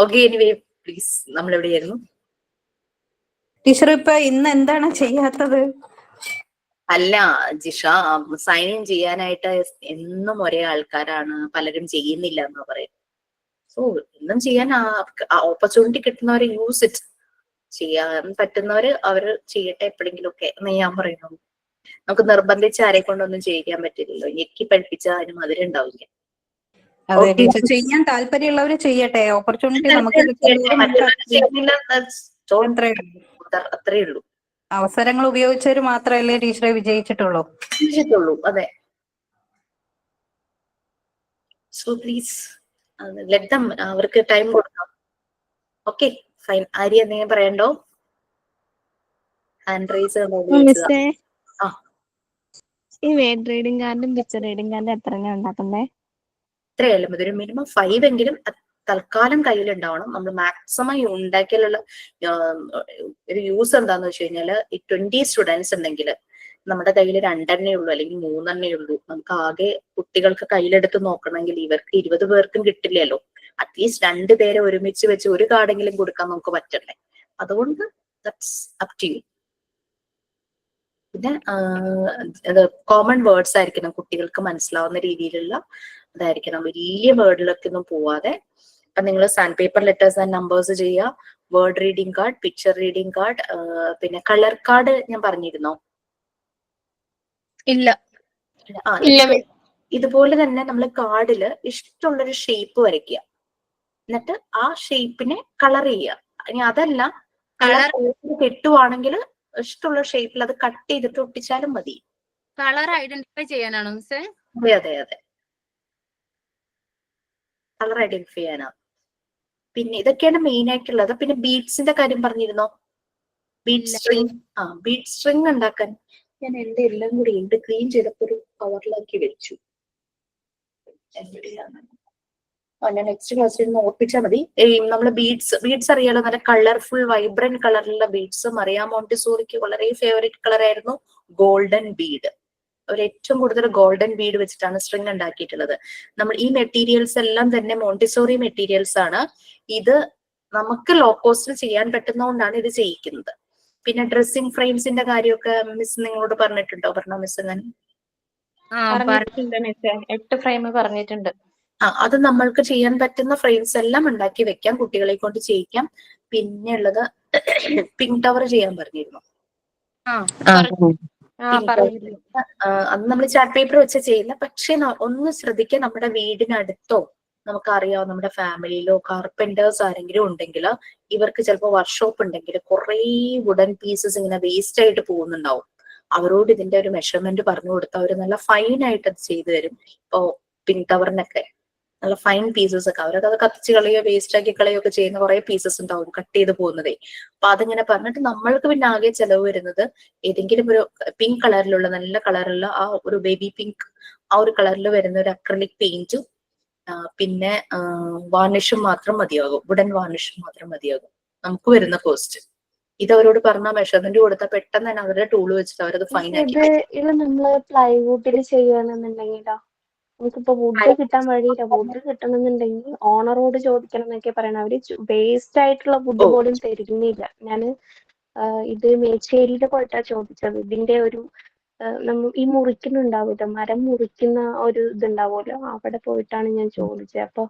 Speaker 4: ഓക്കെ, എനിവേ പ്ലീസ്, നമ്മൾ എവിടെയായിരുന്നു?
Speaker 6: ടീച്ചർ ഇപ്പൊ ഇന്ന് എന്താണ് ചെയ്യാത്തത്?
Speaker 4: അല്ല ജിഷ, സൈൻ ഇൻ ചെയ്യാനായിട്ട് എന്നും ഒരേ ആൾക്കാരാണ്, പലരും ചെയ്യുന്നില്ല എന്ന് പറയും. സോ എന്നും ചെയ്യാൻ ഓപ്പർച്യൂണിറ്റി കിട്ടുന്നവരെ യൂസ് ഇറ്റ്. ചെയ്യാൻ പറ്റുന്നവര് അവര് ചെയ്യട്ടെ എപ്പോഴെങ്കിലും ഒക്കെ എന്ന് ഞാൻ പറയുന്നു. നമുക്ക് നിർബന്ധിച്ച് ആരെ കൊണ്ടൊന്നും ചെയ്യിക്കാൻ പറ്റില്ലല്ലോ. ഞെക്കി പഠിപ്പിച്ചാൽ അതിന് മധുരം ഉണ്ടാവില്ല.
Speaker 6: അതെ ടീച്ചർ, ചെയ്യാൻ താല്പര്യമുള്ളവര് ചെയ്യട്ടെ. ഓപ്പർച്യൂണിറ്റി നമുക്ക്
Speaker 4: അത്രേ ഉള്ളൂ.
Speaker 6: അവസരങ്ങൾ ഉപയോഗിച്ചവര് മാത്രമല്ലേ ടീച്ചറെ വിജയിച്ചിട്ടുള്ളൂ.
Speaker 4: അതെ. സോ പ്ലീസ് ലെറ്റ് ദം, അവർക്ക് ടൈം കൊടുക്കാം. Okay fine. ആര്യ എന്തെങ്കിലും പറയണ്ടോ? ഹാൻഡ് റൈസ്
Speaker 7: ഈ വേഡ് റീഡിംഗ് കാർഡും പിക്ചർ റീഡിംഗ് കാർഡും എത്ര ഉണ്ടാക്കുന്നേ?
Speaker 4: ഇത്രയല്ല, ഇതൊരു മിനിമം 5 എങ്കിലും തൽക്കാലം കയ്യിലുണ്ടാവണം. നമ്മൾ മാക്സിമം ഉണ്ടാക്കിയാലുള്ള ഒരു യൂസ് എന്താന്ന് വെച്ച് കഴിഞ്ഞാല്, ഈ 20 സ്റ്റുഡൻസ് ഉണ്ടെങ്കിൽ നമ്മുടെ കയ്യിൽ 2 ഉള്ളൂ അല്ലെങ്കിൽ 3 ഉള്ളൂ. നമുക്ക് ആകെ കുട്ടികൾക്ക് കയ്യിലെടുത്ത് നോക്കണമെങ്കിൽ ഇവർക്ക് 20 പേർക്കും കിട്ടില്ലല്ലോ. അറ്റ്ലീസ്റ്റ് 2 പേരെ ഒരുമിച്ച് വെച്ച് ഒരു കാർഡെങ്കിലും കൊടുക്കാൻ നമുക്ക് പറ്റണ്ടേ. അതുകൊണ്ട് ദാറ്റ്സ് അപ് ടു യു. പിന്നെ കോമൺ വേർഡ്സ് ആയിരിക്കണം, കുട്ടികൾക്ക് മനസ്സിലാവുന്ന രീതിയിലുള്ള അതായിരിക്കണം. വലിയ വേർഡിലൊക്കെ ഒന്നും പോവാതെ അപ്പൊ നിങ്ങൾ sand paper letters and numbers ചെയ്യുക, word reading card, picture reading card, പിന്നെ കളർ കാർഡ് ഞാൻ പറഞ്ഞിരുന്നോ?
Speaker 5: ഇല്ല.
Speaker 4: ഇതുപോലെ തന്നെ നമ്മൾ കാർഡില് ഇഷ്ടമുള്ളൊരു ഷേപ്പ് വരയ്ക്കുക, എന്നിട്ട് ആ ഷേപ്പിനെ കളർ ചെയ്യുക. ഇനി അതല്ല കളർ കെട്ടുവാണെങ്കിൽ ഇഷ്ടമുള്ള ഷേപ്പിൽ അത് കട്ട് ചെയ്തിട്ട് ഒട്ടിച്ചാലും മതി.
Speaker 5: കളർ ഐഡന്റിഫൈ ചെയ്യാനാണോ മിസ്സേ?
Speaker 4: അതെ അതെ അതെ, കളർ ഐഡന്റിഫൈ ചെയ്യാനാ. പിന്നെ ഇതൊക്കെയാണ് മെയിൻ ആയിട്ടുള്ളത്. പിന്നെ ബീഡ്സിന്റെ കാര്യം പറഞ്ഞിരുന്നോ? Bead string. ബീഡ് സ്ട്രിങ് ഉണ്ടാക്കാൻ ഞാൻ എന്റെ എല്ലാം കൂടി ഇത് ക്ലീൻ ചെയ്തപ്പോ ഒരു കവറിലാക്കി വെച്ചു. ഞാൻ നെക്സ്റ്റ് ക്ലാസ്സിൽ നിന്ന് ഓർപ്പിച്ചാൽ മതി. നമ്മള് ബീഡ്സ് അറിയാലോ, നല്ല കളർഫുൾ വൈബ്രന്റ് കളറിലുള്ള ബീഡ്സ്. മറിയാ മോണ്ടിസോറിക്ക് വളരെ ഫേവറേറ്റ് കളർ ആയിരുന്നു ഗോൾഡൻ ബീഡ്. അവർ ഏറ്റവും കൂടുതൽ ഗോൾഡൻ ബീഡ് വെച്ചിട്ടാണ് സ്ട്രിങ് ഉണ്ടാക്കിയിട്ടുള്ളത്. നമ്മൾ ഈ മെറ്റീരിയൽസ് എല്ലാം തന്നെ മോണ്ടിസോറി മെറ്റീരിയൽസ് ആണ്. ഇത് നമുക്ക് ലോ കോസ്റ്റിൽ ചെയ്യാൻ പറ്റുന്നതുകൊണ്ടാണ് ഇത് ചെയ്യിക്കുന്നത്. പിന്നെ ഡ്രസ്സിംഗ് ഫ്രെയിംസിന്റെ കാര്യമൊക്കെ മിസ് നിങ്ങളോട് പറഞ്ഞിട്ടുണ്ടോ? പറഞ്ഞോ മിസ്? അങ്ങനെ
Speaker 1: പറഞ്ഞിട്ടുണ്ട് മിസ്സേ, 8 ഫ്രെയിം പറഞ്ഞിട്ടുണ്ട്.
Speaker 4: അത് നമ്മൾക്ക് ചെയ്യാൻ പറ്റുന്ന ഫ്രെയിംസ് എല്ലാം ഉണ്ടാക്കി വെക്കാം, കുട്ടികളെ കൊണ്ട് ചെയ്യിക്കാം. പിന്നെ ഉള്ളത് പിങ്ക് ടവർ ചെയ്യാൻ പറഞ്ഞിരുന്നു. അത് നമ്മൾ ചാർട്ട് പേപ്പർ വെച്ച് ചെയ്യുന്ന. പക്ഷെ ഒന്ന് ശ്രദ്ധിക്കുക, നമ്മുടെ വീടിനടുത്തോ നമുക്കറിയാം നമ്മുടെ ഫാമിലിയിലോ കാർപ്പന്റേഴ്സ് ആരെങ്കിലും ഉണ്ടെങ്കിൽ ഇവർക്ക് ചിലപ്പോൾ വർക്ക്ഷോപ്പ് ഉണ്ടെങ്കിൽ കുറെ വുഡൻ പീസസ് ഇങ്ങനെ വേസ്റ്റ് ആയിട്ട് പോകുന്നുണ്ടാവും. അവരോട് ഇതിന്റെ ഒരു മെഷർമെന്റ് പറഞ്ഞു കൊടുത്താൽ അവർ നല്ല ഫൈൻ ആയിട്ട് അത് ചെയ്തു തരും. ഇപ്പോ പിങ്ക് ടവറിനൊക്കെ നല്ല ഫൈൻ പീസസ് ഒക്കെ അവരൊക്കെ അത് കത്തിച്ച് കളയോ വേസ്റ്റ് ആക്കി കളയോ ഒക്കെ ചെയ്യുന്ന കുറെ പീസസ് ഉണ്ടാവും കട്ട് ചെയ്ത് പോകുന്നതേ. അപ്പൊ അതിങ്ങനെ പറഞ്ഞിട്ട് നമ്മൾക്ക് പിന്നെ ആകെ ചെലവ് വരുന്നത് ഏതെങ്കിലും ഒരു പിങ്ക് കളറിലുള്ള നല്ല കളറുള്ള ആ ഒരു ബേബി പിങ്ക് ആ ഒരു കളറിൽ വരുന്ന ഒരു അക്രലിക് പെയിന്റും പിന്നെ വാർണിഷും മാത്രം മതിയാകും. വുഡൻ വാർണിഷും മാത്രം മതിയാകും നമുക്ക് വരുന്ന കോസ്റ്റ്. ഇത് അവരോട് പറഞ്ഞ മെഷർമെന്റ് കൊടുത്താൽ പെട്ടെന്ന് തന്നെ അവരുടെ ടൂള് വെച്ചിട്ട് അവരത് ഫൈൻ ആക്കി.
Speaker 1: ഇത് നമ്മള് പ്ലൈവുഡിൽ ചെയ്യുകയാണെന്നുണ്ടെങ്കിലോ, നമുക്കിപ്പോ വുഡ് കിട്ടാൻ വഴിയില്ല. വുഡ് കിട്ടണമെന്നുണ്ടെങ്കിൽ ഓണറോട് ചോദിക്കണം എന്നൊക്കെ പറയണം. അവര് വേസ്റ്റ് ആയിട്ടുള്ള വുഡ് പോലും തരുന്നില്ല. ഞാന് ഇത് മേച്ചേരിയിൽ പോയിട്ടാ ചോദിച്ചത്. ഇതിന്റെ ഒരു ഈ മുറിക്കുന്നുണ്ടാവില്ല, മരം മുറിക്കുന്ന ഒരു ഇതുണ്ടാവുമല്ലോ, അവിടെ പോയിട്ടാണ് ഞാൻ ചോദിച്ചത്. അപ്പൊ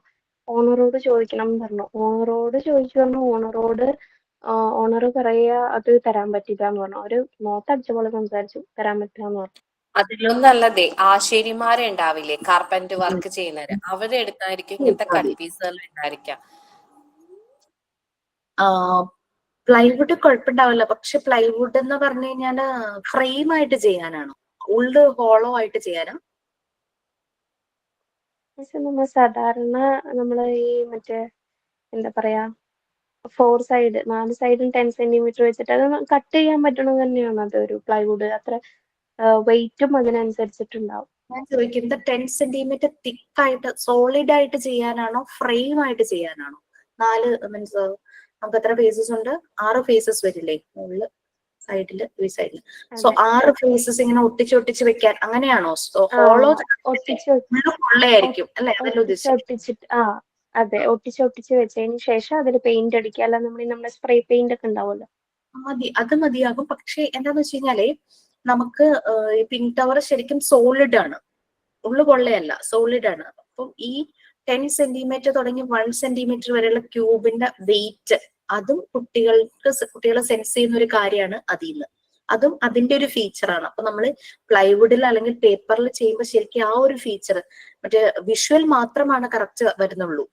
Speaker 1: ഓണറോട് ചോദിക്കണം എന്ന് പറഞ്ഞു. ഓണറോട് ചോദിച്ചു പറഞ്ഞു. ഓണർ പറയാ അത് തരാൻ പറ്റില്ല എന്ന് പറഞ്ഞു. അവര് മോത്തടിച്ച പോലെ സംസാരിച്ചു, തരാൻ പറ്റില്ല എന്ന് പറഞ്ഞു.
Speaker 3: അതിലൊന്നല്ലതേ, ആശാരിമാരെ ഉണ്ടാവില്ലേ കാർപ്പന്റ് വർക്ക് ചെയ്യുന്നവര്, അവരുടെ അടുത്തായിരിക്കും ഇങ്ങനത്തെ കട്ട് പീസുകൾ ഉണ്ടായിരിക്കാം.
Speaker 4: പ്ലൈവുഡ് കുഴപ്പമുണ്ടാവില്ല. പക്ഷെ പ്ലൈവുഡ് എന്ന് പറഞ്ഞു കഴിഞ്ഞാല് ഫ്രെയിം ആയിട്ട് ചെയ്യാനാണോ, ഉള്ള് ഹോളോ ആയിട്ട് ചെയ്യാനോ?
Speaker 1: നമ്മൾ സാധാരണ നമ്മള് ഈ മറ്റേ എന്താ പറയാ 4 സൈഡ് 4 സൈഡും 10 സെന്റിമീറ്റർ വെച്ചിട്ട് അത് കട്ട് ചെയ്യാൻ പറ്റണത് തന്നെയാണ്. അതൊരു പ്ലൈവുഡ് അത്ര വെയിറ്റും അതിനനുസരിച്ചിട്ടുണ്ടാവും.
Speaker 4: ഞാൻ ചോദിക്കുന്നത് 10 സെന്റിമീറ്റർ തിക്കായിട്ട് സോളിഡ് ആയിട്ട് ചെയ്യാനാണോ ഫ്രെയിം ആയിട്ട് ചെയ്യാനാണോ? 4 മീൻസ് നമുക്ക് എത്ര ഫേസസ് ഉണ്ട്? 6 ഫേസസ് വരില്ലേ മുകളില് സൈഡില് ഈ സൈഡില്. സോ 6 ഫേസസ് ഇങ്ങനെ ഒട്ടിച്ച് വെക്കാൻ അങ്ങനെയാണോ? ഹോളോ പൊള്ളയായിരിക്കും അല്ലെ? അതല്ല
Speaker 1: ഒട്ടിച്ചിട്ട് അതെ, ഒട്ടിച്ച് വെച്ചതിന് ശേഷം അതിൽ പെയിന്റ് അടിക്കുക. അല്ല നമ്മുടെ സ്പ്രേ പെയിന്റ് ഒക്കെ ഉണ്ടാവുമല്ലോ,
Speaker 4: അത് മതിയാകും. പക്ഷെ എന്താന്ന് വെച്ച് കഴിഞ്ഞാല് നമുക്ക് പിങ്ക് ടവർ ശരിക്കും സോളിഡ് ആണ്, ഉള്ളു പൊള്ളയല്ല, സോളിഡ് ആണ്. അപ്പം ഈ 10 സെന്റിമീറ്റർ തുടങ്ങി 1 സെന്റിമീറ്റർ വരെയുള്ള ക്യൂബിന്റെ വെയിറ്റ് അതും കുട്ടികളെ സെൻസ് ചെയ്യുന്ന ഒരു കാര്യമാണ് അതിന്ന്. അതും അതിന്റെ ഒരു ഫീച്ചറാണ്. അപ്പൊ നമ്മൾ പ്ലൈവുഡിൽ അല്ലെങ്കിൽ പേപ്പറിൽ ചെയ്യുമ്പോൾ ശരിക്കും ആ ഒരു ഫീച്ചർ മറ്റേ വിഷ്വൽ മാത്രമാണ് കറക്റ്റ് വരുന്നുള്ളൂ.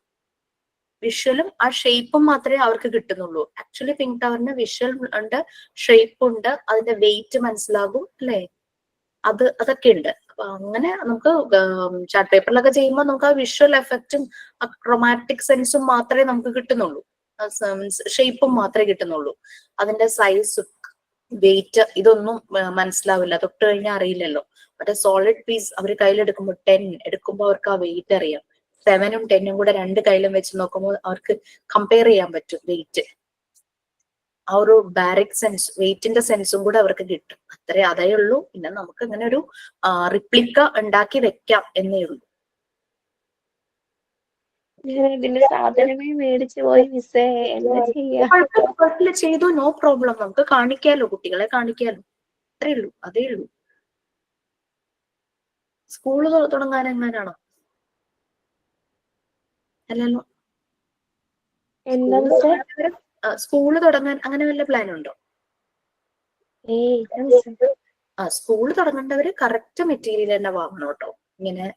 Speaker 4: വിഷ്വലും ആ ഷേപ്പും മാത്രമേ അവർക്ക് കിട്ടുന്നുള്ളൂ. ആക്ച്വലി പിങ്ക് ടവറിന് വിഷ്വൽ ഉണ്ട്, ഷേപ്പ് ഉണ്ട്, അതിന്റെ വെയിറ്റ് മനസ്സിലാകും അല്ലെ? അതൊക്കെ ഉണ്ട്. അപ്പൊ അങ്ങനെ നമുക്ക് ചാർട്ട് പേപ്പറിലൊക്കെ ചെയ്യുമ്പോൾ നമുക്ക് ആ വിഷ്വൽ എഫക്റ്റും ആ ക്രൊമാറ്റിക് സെൻസും മാത്രമേ നമുക്ക് കിട്ടുന്നുള്ളൂ, ഷേപ്പും മാത്രമേ കിട്ടുന്നുള്ളൂ. അതിന്റെ സൈസും വെയിറ്റ് ഇതൊന്നും മനസ്സിലാവില്ല, തൊട്ട് കഴിഞ്ഞാൽ അറിയില്ലല്ലോ. മറ്റേ സോളിഡ് പീസ് അവർ കയ്യിലെടുക്കുമ്പോൾ 10 എടുക്കുമ്പോൾ അവർക്ക് ആ വെയിറ്റ് അറിയാം. 7ഉം 10ഉം കൂടെ 2 കയ്യിലും വെച്ച് നോക്കുമ്പോൾ അവർക്ക് കമ്പയർ ചെയ്യാൻ പറ്റും വെയിറ്റ്. ആ ഒരു ബാരിക് സെൻസ്, വെയിറ്റിന്റെ സെൻസും കൂടെ അവർക്ക് കിട്ടും. അതേ ഉള്ളൂ. പിന്നെ നമുക്ക് അങ്ങനെ ഒരു റിപ്ലിക്ക ഉണ്ടാക്കി വെക്കാം എന്നേ ഉള്ളൂ.
Speaker 1: ഇതിന്റെ സാധനമേ മേടിച്ചു പോയി മിസ്സേ, എന്താ ചെയ്യാ?
Speaker 4: ചെയ്തു, നോ പ്രോബ്ലം. നമുക്ക് കാണിക്കാലോ, കുട്ടികളെ കാണിക്കാലോ, അതേ ഉള്ളൂ. സ്കൂള് തുടങ്ങാൻ എങ്ങനെയാണോ? അല്ലല്ലോ.
Speaker 1: എന്താ മിസ്സേ?
Speaker 4: സ്കൂള് തുടങ്ങാൻ അങ്ങനെ വല്ല പ്ലാൻ ഉണ്ടോ?
Speaker 1: ഏയ് ഇല്ല മിസ്സേ.
Speaker 4: സ്കൂള് തുടങ്ങേണ്ടവര് കറക്റ്റ് മെറ്റീരിയൽ തന്നെ വാങ്ങണം കേട്ടോ. ഇങ്ങനെ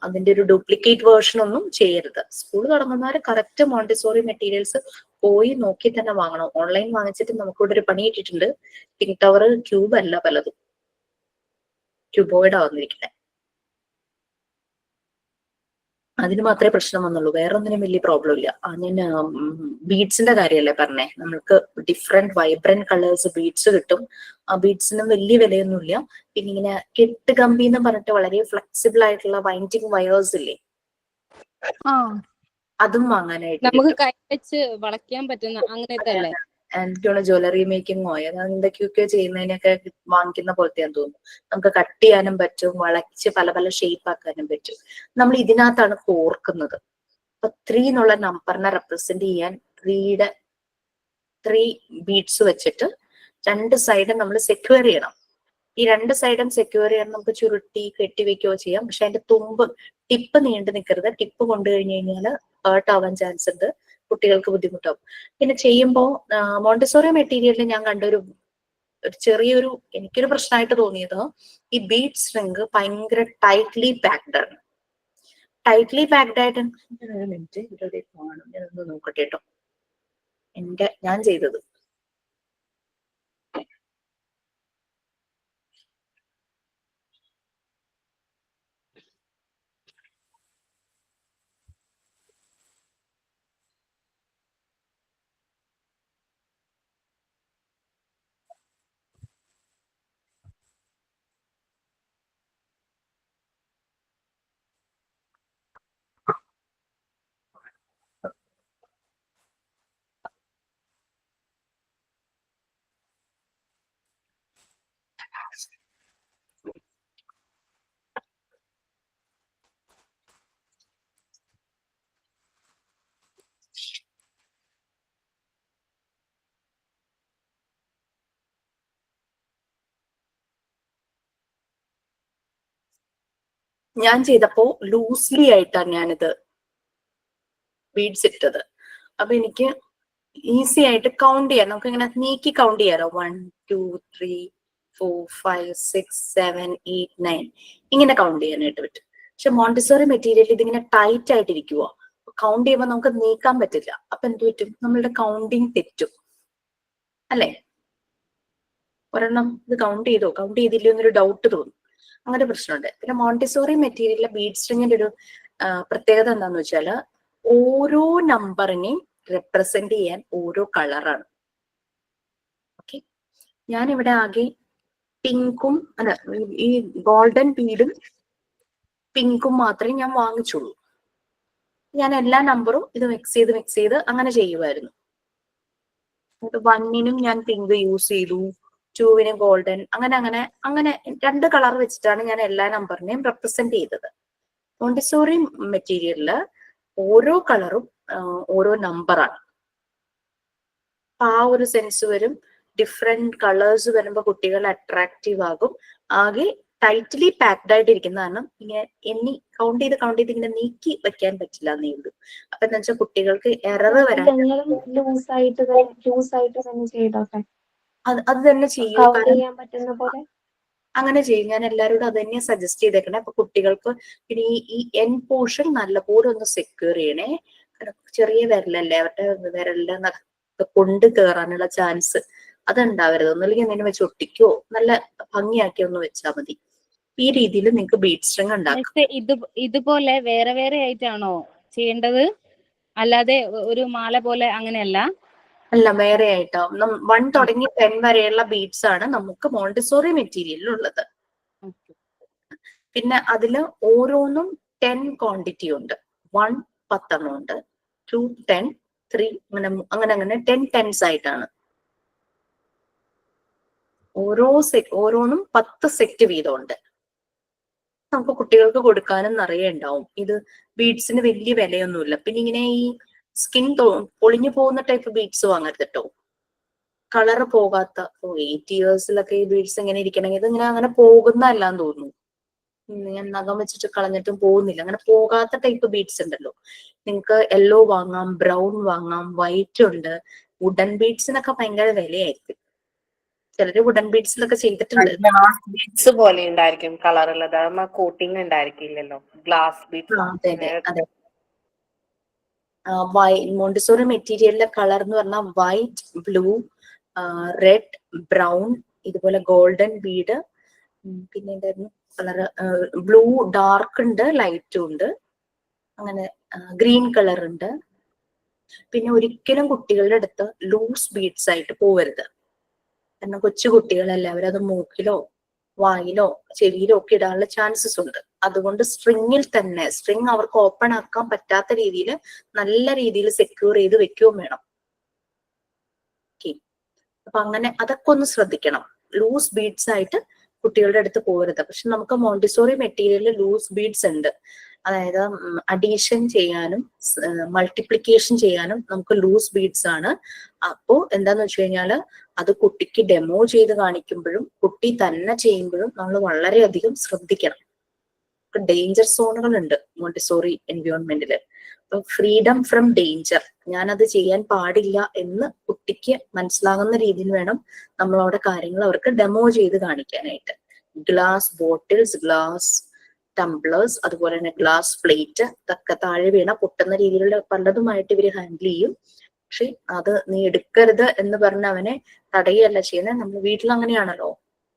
Speaker 4: അതിന്റെ ഒരു ഡ്യൂപ്ലിക്കേറ്റ് വേർഷൻ ഒന്നും ചെയ്യരുത്. സ്കൂൾ തുടങ്ങുന്നവര് കറക്റ്റ് മോണ്ടിസോറി മെറ്റീരിയൽസ് പോയി നോക്കി തന്നെ വാങ്ങണം. ഓൺലൈൻ വാങ്ങിച്ചിട്ട് നമുക്കിവിടെ ഒരു പണി കിട്ടിയിട്ടുണ്ട്. പിങ്ക് ടവർ ക്യൂബ് അല്ല പലതും ക്യൂബോയിഡ് വന്നിരിക്കുന്നത്. അതിന് മാത്രമേ പ്രശ്നം വന്നുള്ളൂ, വേറെ ഒന്നിനും വലിയ പ്രോബ്ലം ഇല്ല. ഞാൻ ബീഡ്സിന്റെ കാര്യമല്ലേ പറഞ്ഞേ, നമുക്ക് ഡിഫറെന്റ് വൈബ്രന്റ് കളേഴ്സ് ബീഡ്സ് കിട്ടും. ആ ബീഡ്സിനും വലിയ വിലയൊന്നുമില്ല. പിന്നെ ഇങ്ങനെ കെട്ട് കമ്പി എന്ന് പറഞ്ഞിട്ട് വളരെ ഫ്ലെക്സിബിൾ ആയിട്ടുള്ള വൈൻഡിങ് വയേഴ്സ് ഇല്ലേ, അതും വാങ്ങാനായിട്ട്
Speaker 5: നമുക്ക്
Speaker 4: കിട്ടും.
Speaker 5: കൈ വെച്ച് വളയ്ക്കാൻ പറ്റുന്ന അങ്ങനത്തെ അല്ലേ?
Speaker 4: എനിക്കുള്ള ജ്വല്ലറി മേക്കിങ്ങോ എന്തൊക്കെയൊക്കെ ചെയ്യുന്നതിനൊക്കെ വാങ്ങിക്കുന്ന പോലത്തെയാന്ന് തോന്നുന്നു. നമുക്ക് കട്ട് ചെയ്യാനും പറ്റും, വളച്ച് പല പല ഷേപ്പ് ആക്കാനും പറ്റും. നമ്മൾ ഇതിനകത്താണ് കോർക്കുന്നത്. അപ്പൊ 3 എന്നുള്ള നമ്പറിനെ റെപ്രസെന്റ് ചെയ്യാൻ 3 ബീഡ്സ് വെച്ചിട്ട് 2 സൈഡും നമ്മൾ സെക്യൂർ ചെയ്യണം. ഈ 2 സൈഡും സെക്യൂർ ചെയ്യാൻ നമുക്ക് ചുരുട്ടി കെട്ടിവെക്കുകയോ ചെയ്യാം. പക്ഷെ അതിന്റെ തുമ്പ് ടിപ്പ് നീണ്ടു നിൽക്കരുത്. ടിപ്പ് കൊണ്ടു കഴിഞ്ഞു കഴിഞ്ഞാൽ ഹേർട്ട് ആവാൻ ചാൻസ് ഉണ്ട്, കുട്ടികൾക്ക് ബുദ്ധിമുട്ടാവും. പിന്നെ ചെയ്യുമ്പോൾ മോണ്ടിസോറി മെറ്റീരിയലിൽ ഞാൻ കണ്ടൊരു ചെറിയൊരു എനിക്കൊരു പ്രശ്നമായിട്ട് തോന്നിയത്, ഈ ബീഡ് സ്ട്രിങ് ഭയങ്കര ടൈറ്റ്ലി പാക്ഡ് ആണ്. ടൈറ്റ്ലി പാക്ഡ് ആയിട്ട് ഒരു മിനിറ്റ് ഇവിടെ കാണും, ഞാനൊന്ന് നോക്കട്ടെ കേട്ടോ. ഞാൻ ചെയ്തത് ഞാൻ ചെയ്തപ്പോ ലൂസ്ലി ആയിട്ടാണ് ഞാനിത് ബീഡ്സ് ഇട്ടത്. അപ്പൊ എനിക്ക് ഈസി ആയിട്ട് കൗണ്ട് ചെയ്യാം. നമുക്ക് ഇങ്ങനെ നീക്കി കൗണ്ട് ചെയ്യാലോ. 1 2 3 4 5 6 7 8 9 ഇങ്ങനെ കൗണ്ട് ചെയ്യാനായിട്ട് പറ്റും. പക്ഷെ മോണ്ടിസോറി മെറ്റീരിയൽ ഇതിങ്ങനെ ടൈറ്റ് ആയിട്ടിരിക്കുവോ, കൗണ്ട് ചെയ്യുമ്പോൾ നമുക്ക് നീക്കാൻ പറ്റില്ല. അപ്പൊ എന്ത് പറ്റും, നമ്മളുടെ കൗണ്ടിങ് തെറ്റും അല്ലെ. ഒരെണ്ണം ഇത് കൗണ്ട് ചെയ്തില്ലയോ എന്നൊരു ഡൗട്ട് തോന്നും. അങ്ങനെ പ്രശ്നമുണ്ട്. പിന്നെ മോണ്ടിസോറി മെറ്റീരിയലിലെ ബീഡ് സ്ട്രിങ്ങിന്റെ ഒരു പ്രത്യേകത എന്താന്ന് വെച്ചാൽ ഓരോ നമ്പറിനെയും റെപ്രസെന്റ് ചെയ്യാൻ ഓരോ കളറാണ്. ഓക്കെ, ഞാനിവിടെ ആകെ പിങ്കും അല്ല ഈ ഗോൾഡൻ ബീഡും പിങ്കും മാത്രമേ ഞാൻ വാങ്ങിച്ചുള്ളൂ. ഞാൻ എല്ലാ നമ്പറും ഇത് മിക്സ് ചെയ്ത് അങ്ങനെ ചെയ്യുമായിരുന്നു. 1നും ഞാൻ പിങ്ക് യൂസ് ചെയ്തു, 2വിന് ഗോൾഡൻ, അങ്ങനെ 2 കളർ വെച്ചിട്ടാണ് ഞാൻ എല്ലാ നമ്പറിനെയും റെപ്രസെന്റ് ചെയ്തത്. മോണ്ടിസോറി മെറ്റീരിയലില് ഓരോ കളറും ഓരോ നമ്പറാണ്. ആ ഒരു സെൻസ് വരും. ഡിഫറെന്റ് കളേഴ്സ് വരുമ്പോൾ കുട്ടികൾ അട്രാക്റ്റീവ് ആകും. ആകെ ടൈറ്റ്ലി പാക്ഡ് ആയിട്ട് ഇരിക്കുന്ന കാരണം ഇങ്ങനെ കൗണ്ട് ചെയ്ത് ഇങ്ങനെ നീക്കി വെക്കാൻ പറ്റില്ല എന്നേ ഉള്ളൂ. അപ്പൊ എന്താ വെച്ചാൽ കുട്ടികൾക്ക് എറർ വരാൻ
Speaker 1: ലൂസായിട്ട് തന്നെ ചെയ്തോട്ടെ,
Speaker 4: അത് തന്നെ ചെയ്യൂ.
Speaker 1: കൗണ്ട് ചെയ്യാൻ പറ്റുന്ന പോലെ
Speaker 4: അങ്ങനെ ചെയ്യും. ഞാൻ എല്ലാവരോടും അത് തന്നെ സജസ്റ്റ് ചെയ്തേക്കണേ. അപ്പൊ കുട്ടികൾക്ക് പിന്നെ ഈ എൻ പോർഷൻ നല്ലപോലെ ഒന്ന് സെക്യൂർ ചെയ്യണേ. ചെറിയ വിരലല്ലേ, അവരുടെ വിരലിന്റെ കൊണ്ട് കയറാനുള്ള ചാൻസ് അതുണ്ടാവരുത്. ഒന്നുമില്ലെങ്കിൽ എന്തെങ്കിലും വെച്ച് ഒട്ടിക്കോ നല്ല ഭംഗിയാക്കി ഒന്ന് വെച്ചാൽ മതി. ഈ രീതിയിൽ നിങ്ങൾക്ക് ബീഡ് സ്ട്രിങ് ഉണ്ടാക്കാം.
Speaker 5: ഇതുപോലെ വേറെ വേറെ ആയിട്ടാണോ ചെയ്യേണ്ടത്, അല്ലാതെ ഒരു മാല പോലെ അങ്ങനെയല്ല?
Speaker 4: അല്ല, വേറെ ആയിട്ടോ. 1 തുടങ്ങി 10 വരെയുള്ള ബീഡ്സ് ആണ് നമുക്ക് മോണ്ടിസോറി മെറ്റീരിയലിൽ ഉള്ളത്. പിന്നെ അതില് ഓരോന്നും 10 ക്വാണ്ടിറ്റി ഉണ്ട്. 1 10 ഉണ്ട്, 2 10 3 അങ്ങനെ 10 10s ആയിട്ടാണ്. ഓരോന്നും 10 സെറ്റ് വീതമുണ്ട്. നമുക്ക് കുട്ടികൾക്ക് കൊടുക്കാനും നിറയെ ഉണ്ടാവും. ഇത് ബീഡ്സിന് വലിയ വിലയൊന്നുമില്ല. പിന്നെ ഇങ്ങനെ ഈ സ്കിൻ പൊളിഞ്ഞു പോകുന്ന ടൈപ്പ് ബീഡ്സ് വാങ്ങരുത് കേട്ടോ. കളർ പോകാത്ത 8 ഇയേഴ്സിലൊക്കെ ഈ ബീഡ്സ് എങ്ങനെ ഇരിക്കണമെങ്കിൽ ഇത് ഇങ്ങനെ അങ്ങനെ പോകുന്നതല്ലാന്ന് തോന്നുന്നു. ഞാൻ നഖം വെച്ചിട്ട് കളഞ്ഞിട്ടും പോകുന്നില്ല. അങ്ങനെ പോകാത്ത ടൈപ്പ് ബീഡ്സ് ഉണ്ടല്ലോ. നിങ്ങൾക്ക് യെല്ലോ വാങ്ങാം, ബ്രൗൺ വാങ്ങാം, വൈറ്റ് ഉണ്ട്. വുഡൻ ബീഡ്സിനൊക്കെ ഭയങ്കര വിലയായിരിക്കും. ചിലര് വുഡൻ ബീഡ്സിലൊക്കെ ചെയ്തിട്ടുണ്ട്.
Speaker 3: ഗ്ലാസ് ബീഡ്സ് പോലെ ഉണ്ടായിരിക്കും കളർ ഉള്ളത്, കോട്ടിങ് ഉണ്ടായിരിക്കില്ലല്ലോ ഗ്ലാസ് ബീഡ്സ്.
Speaker 4: അതെ അതെ അതെ. മോണ്ടിസോറി മെറ്റീരിയലിന്റെ കളർ എന്ന് പറഞ്ഞാൽ വൈറ്റ്, ബ്ലൂ, റെഡ്, ബ്രൗൺ, ഇതുപോലെ ഗോൾഡൻ ബീഡ്. പിന്നെ എന്തായിരുന്നു കളർ? ബ്ലൂ ഡാർക്ക് ഉണ്ട്, ലൈറ്റും ഉണ്ട്. അങ്ങനെ ഗ്രീൻ കളർ ഉണ്ട്. പിന്നെ ഒരിക്കലും കുട്ടികളുടെ അടുത്ത് ലൂസ് ബീഡ്സ് ആയിട്ട് പോവരുത്. കാരണം കൊച്ചു കുട്ടികളല്ലേ, അവരത് മൂക്കിലോ വായിലോ ചെവിയിലോ ഒക്കെ ഇടാനുള്ള ചാൻസസ് ഉണ്ട്. അതുകൊണ്ട് സ്ട്രിങ്ങിൽ തന്നെ, സ്ട്രിങ് അവർക്ക് ഓപ്പൺ ആക്കാൻ പറ്റാത്ത രീതിയിൽ നല്ല രീതിയിൽ സെക്യൂർ ചെയ്ത് വെക്കുകയും വേണം. ഓക്കെ, അപ്പൊ അങ്ങനെ അതൊക്കെ ഒന്ന് ശ്രദ്ധിക്കണം. ലൂസ് ബീഡ്സ് ആയിട്ട് കുട്ടികളുടെ അടുത്ത് പോകരുത്. പക്ഷെ നമുക്ക് മോണ്ടിസോറി മെറ്റീരിയലിൽ ലൂസ് ബീഡ്സ് ഉണ്ട്. അതായത് അഡീഷൻ ചെയ്യാനും മൾട്ടിപ്ലിക്കേഷൻ ചെയ്യാനും നമുക്ക് ലൂസ് ബീഡ്സ് ആണ്. അപ്പോ എന്താന്ന് വെച്ച് കഴിഞ്ഞാല് അത് കുട്ടിക്ക് ഡെമോ ചെയ്ത് കാണിക്കുമ്പോഴും കുട്ടി തന്നെ ചെയ്യുമ്പോഴും നമ്മൾ വളരെയധികം ശ്രദ്ധിക്കണം. ഡേഞ്ചർ സോണുകൾ ഉണ്ട് മോണ്ടിസോറി എൻവയോൺമെന്റില്. ഫ്രീഡം ഫ്രം ഡേഞ്ചർ, ഞാനത് ചെയ്യാൻ പാടില്ല എന്ന് കുട്ടിക്ക് മനസ്സിലാകുന്ന രീതിയിൽ വേണം നമ്മളവിടെ കാര്യങ്ങൾ അവർക്ക് ഡെമോ ചെയ്ത് കാണിക്കാനായിട്ട്. ഗ്ലാസ് ബോട്ടിൽസ്, ഗ്ലാസ് ടംബ്ലേഴ്സ്, അതുപോലെ തന്നെ ഗ്ലാസ് പ്ലേറ്റ്, ഇതൊക്കെ താഴെ വീണ പൊട്ടുന്ന രീതിയിലുള്ള പലതുമായിട്ട് ഇവര് ഹാൻഡിൽ ചെയ്യും. പക്ഷെ അത് നീ എടുക്കരുത് എന്ന് പറഞ്ഞ് അവനെ തടയുകയല്ല ചെയ്യുന്നത്. നമ്മൾ വീട്ടിൽ അങ്ങനെയാണല്ലോ,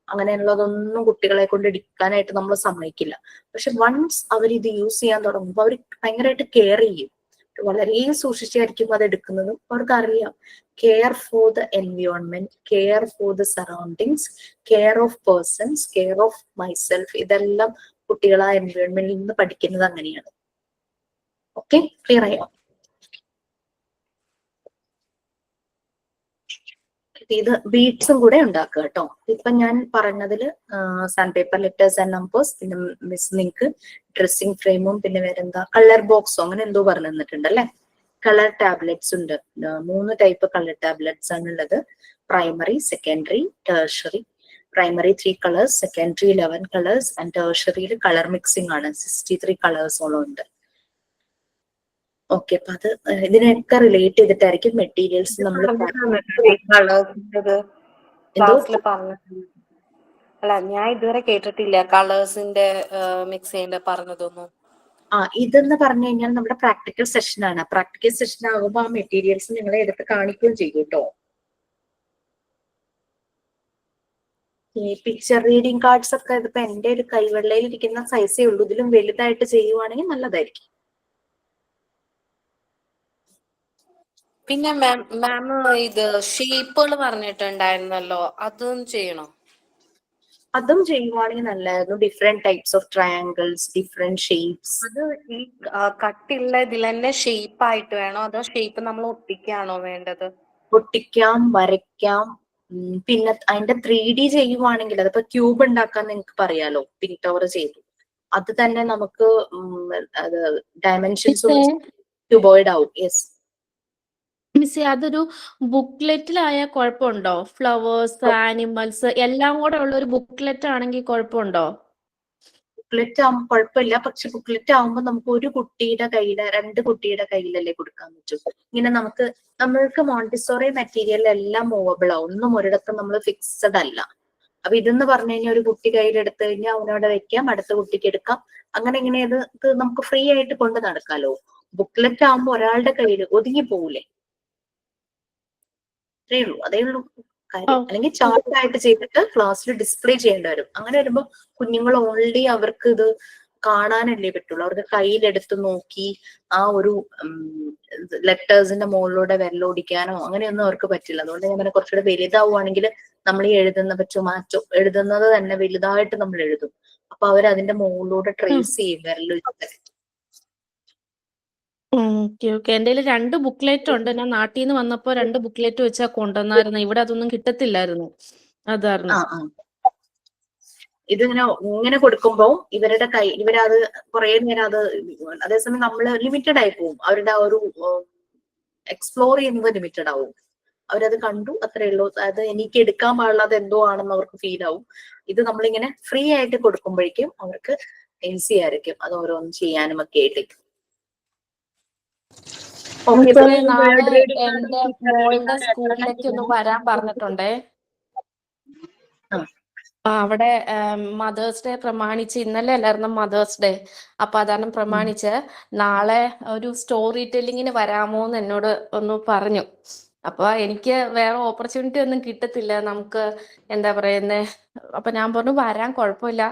Speaker 4: അങ്ങനെയുള്ളതൊന്നും കുട്ടികളെ കൊണ്ട് എടുക്കാനായിട്ട് നമ്മൾ സമ്മതിക്കില്ല. പക്ഷെ വൺസ് അവർ ഇത് യൂസ് ചെയ്യാൻ തുടങ്ങുമ്പോൾ അവർ ഭയങ്കരമായിട്ട് കെയർ ചെയ്യും. വളരെ സൂക്ഷിച്ചായിരിക്കും അത് എടുക്കുന്നതും. അവർക്ക് അറിയാം care for the environment, care for the surroundings, care of persons, care of myself. ഇതെല്ലാം കുട്ടികൾ ആ എൻവയോൺമെന്റിൽ നിന്ന് പഠിക്കുന്നത് അങ്ങനെയാണ്. ഓക്കെ, ക്ലിയർ ആയോ? ഇത് ബീഡ്സും കൂടെ ഉണ്ടാക്കുക കേട്ടോ. ഇപ്പൊ ഞാൻ പറഞ്ഞതില് sand paper, letters and numbers, പിന്നെ മിസ് നിങ്ങൾക്ക് ഡ്രസ്സിംഗ് ഫ്രെയിമും പിന്നെ വേറെന്താ കളർ ബോക്സോ അങ്ങനെ എന്തോ പറഞ്ഞു തന്നിട്ടുണ്ട് അല്ലെ. കളർ ടാബ്ലറ്റ്സ് ഉണ്ട്. 3 ടൈപ്പ് കളർ ടാബ്ലറ്റ്സ് ആണുള്ളത്. Primary, secondary, tertiary. Primary 3 colours, secondary 11 colours and ടേർഷറിയിൽ കളർ മിക്സിംഗ് ആണ്. 63 കളേഴ്സോളം ഉണ്ട്. ഓക്കെ, അപ്പൊ അത് ഇതിനൊക്കെ റിലേറ്റ് ചെയ്തിട്ടായിരിക്കും മെറ്റീരിയൽസ് നമ്മൾ
Speaker 3: അല്ല, ഞാൻ ഇതുവരെ കേട്ടിട്ടില്ല കളേഴ്സിന്റെ മിക്സിന്റെ പറഞ്ഞതൊന്നും.
Speaker 4: ഇതെന്ന് പറഞ്ഞു കഴിഞ്ഞാൽ നമ്മുടെ പ്രാക്ടിക്കൽ സെഷൻ ആണ്. പ്രാക്ടിക്കൽ സെഷൻ ആകുമ്പോൾ ആ മെറ്റീരിയൽസ് നിങ്ങളെ എടുത്ത് കാണിക്കുകയും ചെയ്യും കേട്ടോ. ഈ പിക്ചർ റീഡിങ് കാർഡ്സ് ഒക്കെ ഇതിപ്പോ എന്റെ ഒരു കൈവെള്ളയിൽ ഇരിക്കുന്ന സൈസേ ഉള്ളൂ. ഇതിലും വലുതായിട്ട് ചെയ്യുവാണെങ്കിൽ നല്ലതായിരിക്കും.
Speaker 3: പിന്നെ മാം ഇത് ഷേപ്പുകൾ പറഞ്ഞിട്ടുണ്ടായിരുന്നല്ലോ, അതും ചെയ്യണോ?
Speaker 4: അതും ചെയ്യുവാണെങ്കിൽ നല്ലതായിരുന്നു. Different types of triangles, different shapes.
Speaker 3: അത് ഈ കട്ടിയുള്ള ഇതിൽ തന്നെ ഷേപ്പ് ആയിട്ട് വേണോ, അതോ ഷേപ്പ് നമ്മൾ ഒട്ടിക്കാണോ വേണ്ടത്?
Speaker 4: ഒട്ടിക്കാം, വരയ്ക്കാം. പിന്നെ അതിന്റെ 3D ചെയ്യുവാണെങ്കിൽ അതിപ്പോ ക്യൂബ് ഉണ്ടാക്കാൻ നിങ്ങൾക്ക് പറയാലോ, പിങ്ക് ടവർ ചെയ്തു. അത് തന്നെ നമുക്ക് അത് ഡയമെൻഷൻസ് ക്യൂബോയിഡ് ആവും. യെസ്
Speaker 8: മിസ്സേ, അതൊരു ബുക്ക്ലെറ്റിലായ കുഴപ്പമുണ്ടോ? ഫ്ലവേഴ്സ്, ആനിമൽസ് എല്ലാം കൂടെ ഉള്ള ഒരു ബുക്ക്ലെറ്റ് ആണെങ്കിൽ കുഴപ്പമുണ്ടോ?
Speaker 4: ബുക്ക്ലെറ്റ് ആവുമ്പോൾ കുഴപ്പമില്ല. പക്ഷെ ബുക്ക്ലെറ്റ് ആവുമ്പോൾ നമുക്ക് ഒരു കുട്ടിയുടെ കയ്യില് 2 കുട്ടിയുടെ കയ്യിലല്ലേ കൊടുക്കാൻ പറ്റും. ഇങ്ങനെ നമ്മൾക്ക് മോണ്ടിസോറി മെറ്റീരിയൽ എല്ലാം മൂവബിൾ ആവും. ഒന്നും ഒരിടത്തും നമ്മൾ ഫിക്സഡ് അല്ല. അപ്പൊ ഇതെന്ന് പറഞ്ഞു കഴിഞ്ഞാൽ ഒരു കുട്ടി കയ്യിൽ എടുത്തു കഴിഞ്ഞാൽ അവനവിടെ വെക്കാം, അടുത്ത കുട്ടിക്ക് എടുക്കാം. അങ്ങനെ ഇങ്ങനെ ഇത് നമുക്ക് ഫ്രീ ആയിട്ട് കൊണ്ട് നടക്കാലോ. ബുക്ക്ലെറ്റ് ആവുമ്പോൾ ഒരാളുടെ കയ്യിൽ ഒതുങ്ങി പോകൂലേ, അതേ ഉള്ളൂ കാര്യം. അല്ലെങ്കിൽ ചാർട്ട് ആയിട്ട് ചെയ്തിട്ട് ക്ലാസ്സിൽ ഡിസ്പ്ലേ ചെയ്യേണ്ടി വരും. അങ്ങനെ വരുമ്പോൾ കുഞ്ഞുങ്ങൾ ഓൾറെഡി അവർക്ക് ഇത് കാണാനല്ലേ പറ്റുള്ളൂ. അവർക്ക് കയ്യിലെടുത്ത് നോക്കി ആ ഒരു ലെറ്റേഴ്സിന്റെ മുകളിലൂടെ വിരലോടിക്കാനോ അങ്ങനെയൊന്നും അവർക്ക് പറ്റില്ല. അതുകൊണ്ട് ഞാൻ പറഞ്ഞ കുറച്ചുകൂടെ വലുതാവുകയാണെങ്കിൽ നമ്മൾ ഈ എഴുതുന്നത് തന്നെ വലുതായിട്ട് നമ്മൾ എഴുതും. അപ്പൊ അവർ അതിന്റെ മുകളിലൂടെ ട്രേസ് ചെയ്യും വിരൽ.
Speaker 8: ഓക്കെ. എന്റെ 2 ബുക്ക്ലെറ്റ് ഉണ്ട്. ഞാൻ നാട്ടിൽ നിന്ന് വന്നപ്പോ 2 ബുക്ക്ലെറ്റ് വെച്ചാ കൊണ്ടുവന്നായിരുന്നു. ഇവിടെ അതൊന്നും കിട്ടത്തില്ലായിരുന്നു. അതായിരുന്നു.
Speaker 4: ഇങ്ങനെ കൊടുക്കുമ്പോ ഇവരത് കുറെ നേരം അതേസമയം നമ്മള് ലിമിറ്റഡ് ആയി പോകും. അവരുടെ ആ ഒരു എക്സ്പ്ലോർ ചെയ്യുന്നത് ലിമിറ്റഡ് ആവും. അവരത് കണ്ടു, അത്രേ ഉള്ളൂ. അത് എനിക്ക് എടുക്കാൻ പാടില്ലാതെ എന്തോ ആണെന്ന് അവർക്ക് ഫീൽ ആവും. ഇത് നമ്മളിങ്ങനെ ഫ്രീ ആയിട്ട് കൊടുക്കുമ്പോഴേക്കും അവർക്ക് ഈസി ആയിരിക്കും അത് ഓരോന്നും ചെയ്യാനും ഒക്കെ ആയിട്ട്.
Speaker 8: മിസ്സേ, നാളെ എന്റെ മോളുടെ സ്കൂളിലേക്ക് ഒന്ന് വരാൻ പറഞ്ഞിട്ടുണ്ടേ. അവിടെ മദേഴ്സ് ഡേ പ്രമാണിച്ച്, ഇന്നലെ അല്ലായിരുന്നു മദേഴ്സ് ഡേ, അപ്പൊ അതാണ് പ്രമാണിച്ച് നാളെ ഒരു സ്റ്റോറി ടെല്ലിങ്ങിന് വരാമോ എന്ന് എന്നോട് ഒന്ന് പറഞ്ഞു. അപ്പൊ എനിക്ക് വേറെ ഓപ്പർച്യൂണിറ്റി ഒന്നും കിട്ടത്തില്ല, നമുക്ക് എന്താ പറയുന്നേ. അപ്പൊ ഞാൻ പറഞ്ഞു വരാൻ കുഴപ്പമില്ല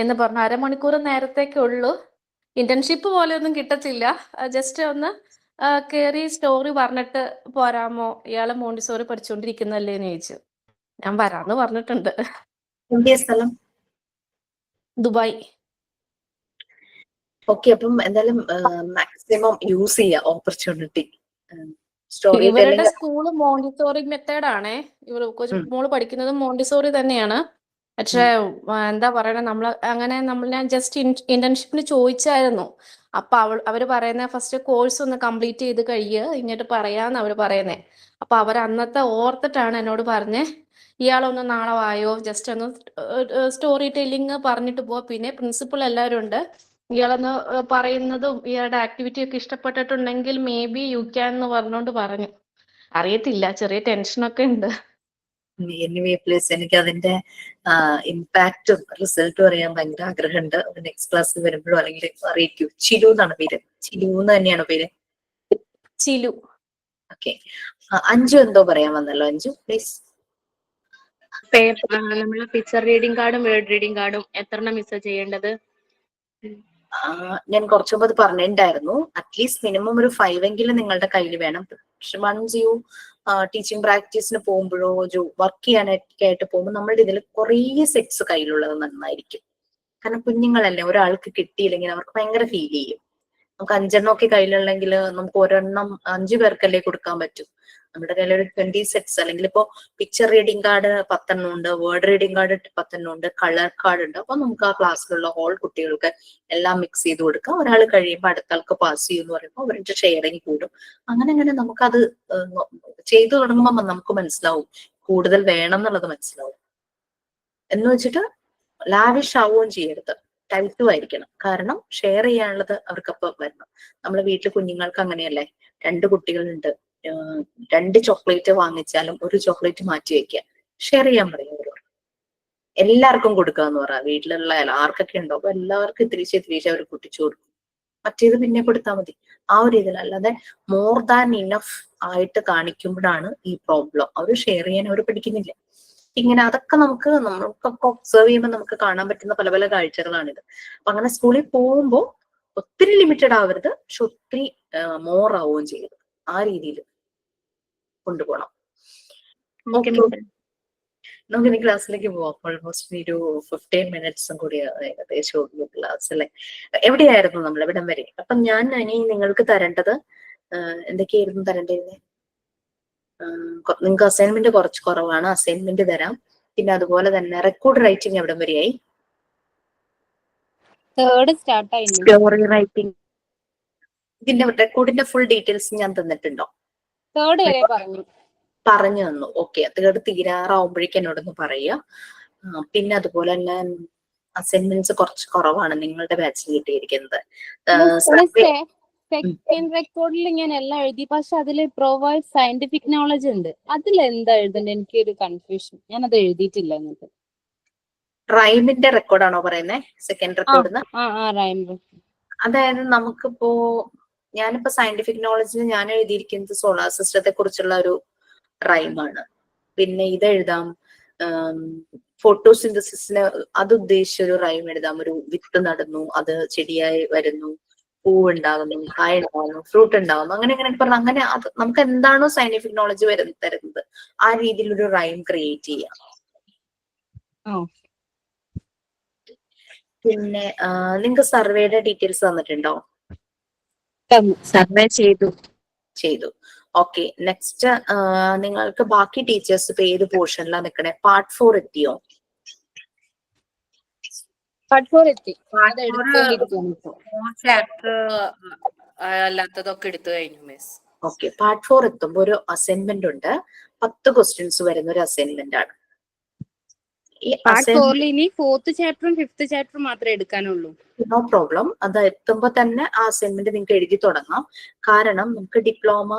Speaker 8: എന്ന് പറഞ്ഞു. 1/2 മണിക്കൂർ നേരത്തേക്കേ ഉള്ളൂ, ഇന്റേൺഷിപ്പ് പോലെ ഒന്നും കിട്ടത്തില്ല. ജസ്റ്റ് ഒന്ന് കേറി സ്റ്റോറി പറഞ്ഞിട്ട് പോരാമോ, ഇയാള് മോണ്ടിസോറി പഠിച്ചുകൊണ്ടിരിക്കുന്നല്ലേന്ന് ചോദിച്ചു. ഞാൻ വരാന്ന് പറഞ്ഞിട്ടുണ്ട്.
Speaker 4: ഇന്ത്യ സ്ഥലം
Speaker 8: ദുബായ്.
Speaker 4: ഓക്കെ. അപ്പം എന്തായാലും മാക്സിമം യൂസ് ചെയ്യുക ഓപ്പർച്യൂണിറ്റി. സ്റ്റോറി
Speaker 8: ഇവരുടെ
Speaker 4: ടെല്ലിംഗ്.
Speaker 8: സ്കൂള് മോണ്ടിസോറി മെത്തേഡ് ആണേ. മോള് പഠിക്കുന്നത് മോണ്ടിസോറി തന്നെയാണ്. പക്ഷെ എന്താ പറയണേ, ഞാൻ ജസ്റ്റ് ഇന്റേൺഷിപ്പിന് ചോദിച്ചായിരുന്നു. അപ്പൊ അവര് പറയുന്ന ഫസ്റ്റ് കോഴ്സ് ഒന്ന് കംപ്ലീറ്റ് ചെയ്ത് എന്നിട്ട് പറയാന്ന് അവര് പറയുന്നേ. അപ്പൊ അവർ അന്നത്തെ ഓർത്തിട്ടാണ് എന്നോട് പറഞ്ഞേ, ഇയാളൊന്ന് നാളെ വായോ, ജസ്റ്റ് ഒന്ന് സ്റ്റോറി ടെല്ലിങ് പറഞ്ഞിട്ട് പോവാ. പിന്നെ പ്രിൻസിപ്പൾ എല്ലാവരും ഉണ്ട്. ഇയാളൊന്ന് പറയുന്നതും ഇയാളുടെ ആക്ടിവിറ്റി ഒക്കെ ഇഷ്ടപ്പെട്ടിട്ടുണ്ടെങ്കിൽ മേ ബി യു ക്യാൻ എന്ന് പറഞ്ഞോണ്ട് പറഞ്ഞു. അറിയത്തില്ല, ചെറിയ ടെൻഷനൊക്കെ ഉണ്ട്.
Speaker 4: എനിവേ പ്ലീസ്, എനിക്ക് അതിന്റെ ഇമ്പാക്റ്റും റിസൾട്ടും അറിയാൻ ഭയങ്കര ആഗ്രഹമുണ്ട്. നെക്സ്റ്റ് ക്ലാസ്സിൽ വരുമ്പോഴോ അല്ലെങ്കിൽ അറിയിക്കൂ. ചിലു എന്നാണ് പേര്, ചിലു എന്ന് തന്നെയാണോ പേര്?
Speaker 8: ചിലു.
Speaker 4: ഓക്കെ. അഞ്ജു എന്തോ പറയാൻ വന്നല്ലോ, അഞ്ജു പ്ലീസ്.
Speaker 7: നമ്മള് പിക്ചർ റീഡിംഗ് കാർഡും വേർഡ് റീഡിംഗ് കാർഡും എത്രണ്ണം മിസ് ചെയ്യേണ്ടത്?
Speaker 4: ഞാൻ കുറച്ചു മുമ്പ് പറഞ്ഞിട്ടുണ്ടായിരുന്നു, അറ്റ്ലീസ്റ്റ് മിനിമം ഒരു 5 എങ്കിലും നിങ്ങളുടെ കയ്യിൽ വേണം. വൺസ് യു ടീച്ചിങ് പ്രാക്ടീസിന് പോകുമ്പോഴോ വർക്ക് ചെയ്യാനൊക്കെ ആയിട്ട് പോകുമ്പോൾ നമ്മളുടെ ഇതിൽ കുറേ സെറ്റ്സ് കയ്യിലുള്ളത് നന്നായിരിക്കും. കാരണം കുഞ്ഞുങ്ങളല്ലേ, ഒരാൾക്ക് കിട്ടിയില്ലെങ്കിൽ അവർക്ക് ഭയങ്കര ഫീൽ ചെയ്യും. നമുക്ക് 5 ഒക്കെ കയ്യിലുണ്ടെങ്കിൽ നമുക്ക് ഒരെണ്ണം 5 പേർക്കല്ലേ കൊടുക്കാൻ പറ്റും. നമ്മുടെ കയ്യിൽ ഒരു 20 സെറ്റ്സ്, അല്ലെങ്കിൽ ഇപ്പോ പിക്ചർ റീഡിംഗ് കാർഡ് 10 ഉണ്ട്, വേർഡ് റീഡിംഗ് കാർഡ് 10 ഉണ്ട്, കളർ കാർഡ് ഉണ്ട്. അപ്പൊ നമുക്ക് ആ ക്ലാസ്സിലുള്ള ഹോൾ കുട്ടികൾക്ക് എല്ലാം മിക്സ് ചെയ്ത് കൊടുക്കാം. ഒരാൾ കഴിയുമ്പോൾ അടുത്ത ആൾക്ക് പാസ് ചെയ്യുമെന്ന് പറയുമ്പോൾ അവരുടെ ഷെയറിങ് കൂടും. അങ്ങനെ നമുക്കത് ചെയ്തു തുടങ്ങുമ്പോൾ നമുക്ക് മനസ്സിലാവും കൂടുതൽ വേണം എന്നുള്ളത് മനസ്സിലാവും. എന്ന് വെച്ചിട്ട് ലാവിഷ് ആവുകയും ചെയ്യരുത്, ടൈറ്റും ആയിരിക്കണം. കാരണം ഷെയർ ചെയ്യാനുള്ളത് അവർക്കപ്പം വരണം. നമ്മളെ വീട്ടിൽ കുഞ്ഞുങ്ങൾക്ക് അങ്ങനെയല്ലേ, 2 കുട്ടികളുണ്ട്, 2 ചോക്ലേറ്റ് വാങ്ങിച്ചാലും 1 ചോക്ലേറ്റ് മാറ്റി വെക്കുക, ഷെയർ ചെയ്യാൻ പറയും അവരോട്. എല്ലാവർക്കും കൊടുക്കുക എന്ന് പറയാം. വീട്ടിലുള്ള ആർക്കൊക്കെ ഉണ്ടോ അപ്പൊ എല്ലാവർക്കും തിരിച്ച് അവർ കുട്ടിച്ചു കൊടുക്കും. മറ്റേത് പിന്നെ കൊടുത്താൽ മതി. ആ ഒരു ഇതിൽ, അല്ലാതെ മോർ ദാൻ ഇനഫ് ആയിട്ട് കാണിക്കുമ്പോഴാണ് ഈ പ്രോബ്ലം. അവർ ഷെയർ ചെയ്യാൻ അവർ പഠിക്കുന്നില്ല. ഇങ്ങനെ അതൊക്കെ നമുക്കൊക്കെ ഒബ്സർവ് ചെയ്യുമ്പോൾ നമുക്ക് കാണാൻ പറ്റുന്ന പല പല കാഴ്ചകളാണിത്. അപ്പൊ അങ്ങനെ സ്കൂളിൽ പോകുമ്പോൾ ഒത്തിരി ലിമിറ്റഡ് ആവരുത്, പക്ഷെ ഒത്തിരി മോർ ആവുകയും ചെയ്യരുത്. ആ രീതിയിൽ കൊണ്ടുപോകണം. നമുക്ക് ഇനി ക്ലാസ്സിലേക്ക് പോവാം. ഓൾമോസ്റ്റ് ഒരു 15 മിനിറ്റ്സും കൂടി ഏകദേശം ഉള്ളൂ ക്ലാസ് അല്ലെ. എവിടെയായിരുന്നു നമ്മൾ, എവിടം വരെ? അപ്പൊ ഞാൻ ഇനി നിങ്ങൾക്ക് തരേണ്ടത് എന്തൊക്കെയായിരുന്നു തരേണ്ടിരുന്നത്? നിങ്ങൾക്ക് അസൈൻമെന്റ് കുറച്ച് കുറവാണ്, അസൈൻമെന്റ് തരാം. പിന്നെ അതുപോലെ തന്നെ റെക്കോർഡ് റൈറ്റിംഗ് എവിടം വരെയായി?
Speaker 5: തേർഡ് സ്റ്റാർട്ടായി.
Speaker 4: സ്റ്റോറി റൈറ്റിംഗ് ഇതിന്റെ റെക്കോർഡിന്റെ ഫുൾ ഡീറ്റെയിൽസ് ഞാൻ തന്നിട്ടുണ്ടോ?
Speaker 5: തേർഡ് വരെ
Speaker 4: പറഞ്ഞു തന്നു. ഓക്കെ. തേർഡ് തീരാറാവുമ്പോഴേക്കും എന്നോടൊന്ന് പറയുക. പിന്നെ അതുപോലെ തന്നെ അസൈൻമെന്റ്സ് കുറച്ച് കുറവാണ് നിങ്ങളുടെ ബാച്ചിൽ കിട്ടിയിരിക്കുന്നത്.
Speaker 5: സെക്കൻഡ് റെക്കോർഡിൽ ഞാൻ എല്ലാം എഴുതി, പക്ഷെ അതിൽ പ്രൊവൈഡ് സയന്റിഫിക് നോളജ് ഉണ്ട്. അതിൽ എന്താ എഴുതേണ്ടത്? എനിക്കൊരു കൺഫ്യൂഷൻ. ഞാൻ അത് എഴുതിയിട്ടില്ല. എന്നിട്ട്
Speaker 4: റൈമിന്റെ റെക്കോർഡാണോ പറയുന്നത്? സെക്കൻഡ് റെക്കോർഡിന് അതായത് നമുക്കിപ്പോ ഞാനിപ്പോ സയന്റിഫിക് നോളജിന് ഞാൻ എഴുതിയിരിക്കുന്നത് സോളാർ സിസ്റ്റത്തെ കുറിച്ചുള്ള ഒരു റൈമാണ്. പിന്നെ ഇത് എഴുതാം, ഫോട്ടോസിന്തസിസിന് അത് ഉദ്ദേശിച്ചൊരു റൈം എഴുതാം. ഒരു വിത്ത് നടുന്നു, അത് ചെടിയായി വരുന്നു, പൂവുണ്ടാകുന്നു, കായ ഉണ്ടാകുന്നു, ഫ്രൂട്ട് ഉണ്ടാകുന്നു, അങ്ങനെ പറഞ്ഞു. അങ്ങനെ അത് നമുക്ക് എന്താണോ സയന്റിഫിക് നോളജ് തരുന്നത് ആ രീതിയിലൊരു റൈം ക്രിയേറ്റ് ചെയ്യാം. പിന്നെ നിങ്ങൾക്ക് സർവേയുടെ ഡീറ്റെയിൽസ് തന്നിട്ടുണ്ടോ? സർവേ ചെയ്തു. ഓക്കെ. നെക്സ്റ്റ് നിങ്ങൾക്ക് ബാക്കി ടീച്ചേഴ്സ് ഇപ്പൊ ഏത് പോർഷനിലാണ് നിൽക്കണേ? പാർട്ട് 4 എത്തിയോ?
Speaker 2: ചാപ്റ്റർ അല്ലാത്തതൊക്കെ എടുത്തു കഴിഞ്ഞു മിസ്.
Speaker 4: ഓക്കെ, പാർട്ട് 4 എത്തുമ്പോൾ ഒരു അസൈൻമെന്റ് ഉണ്ട്. 10 ക്വസ്റ്റ്യൻസ് വരുന്ന ഒരു അസൈൻമെന്റ് ആണ്. ഈ
Speaker 5: പാർട്ട് 4 ഇനി 4th ചാപ്റ്ററും 5th ചാപ്റ്ററും മാത്രമേ എടുക്കാനുള്ളൂ.
Speaker 4: No problem. അത് എത്തുമ്പോൾ തന്നെ ആ അസൈൻമെന്റ് നിങ്ങൾക്ക് എഴുതി തുടങ്ങാം. കാരണം നമുക്ക് ഡിപ്ലോമ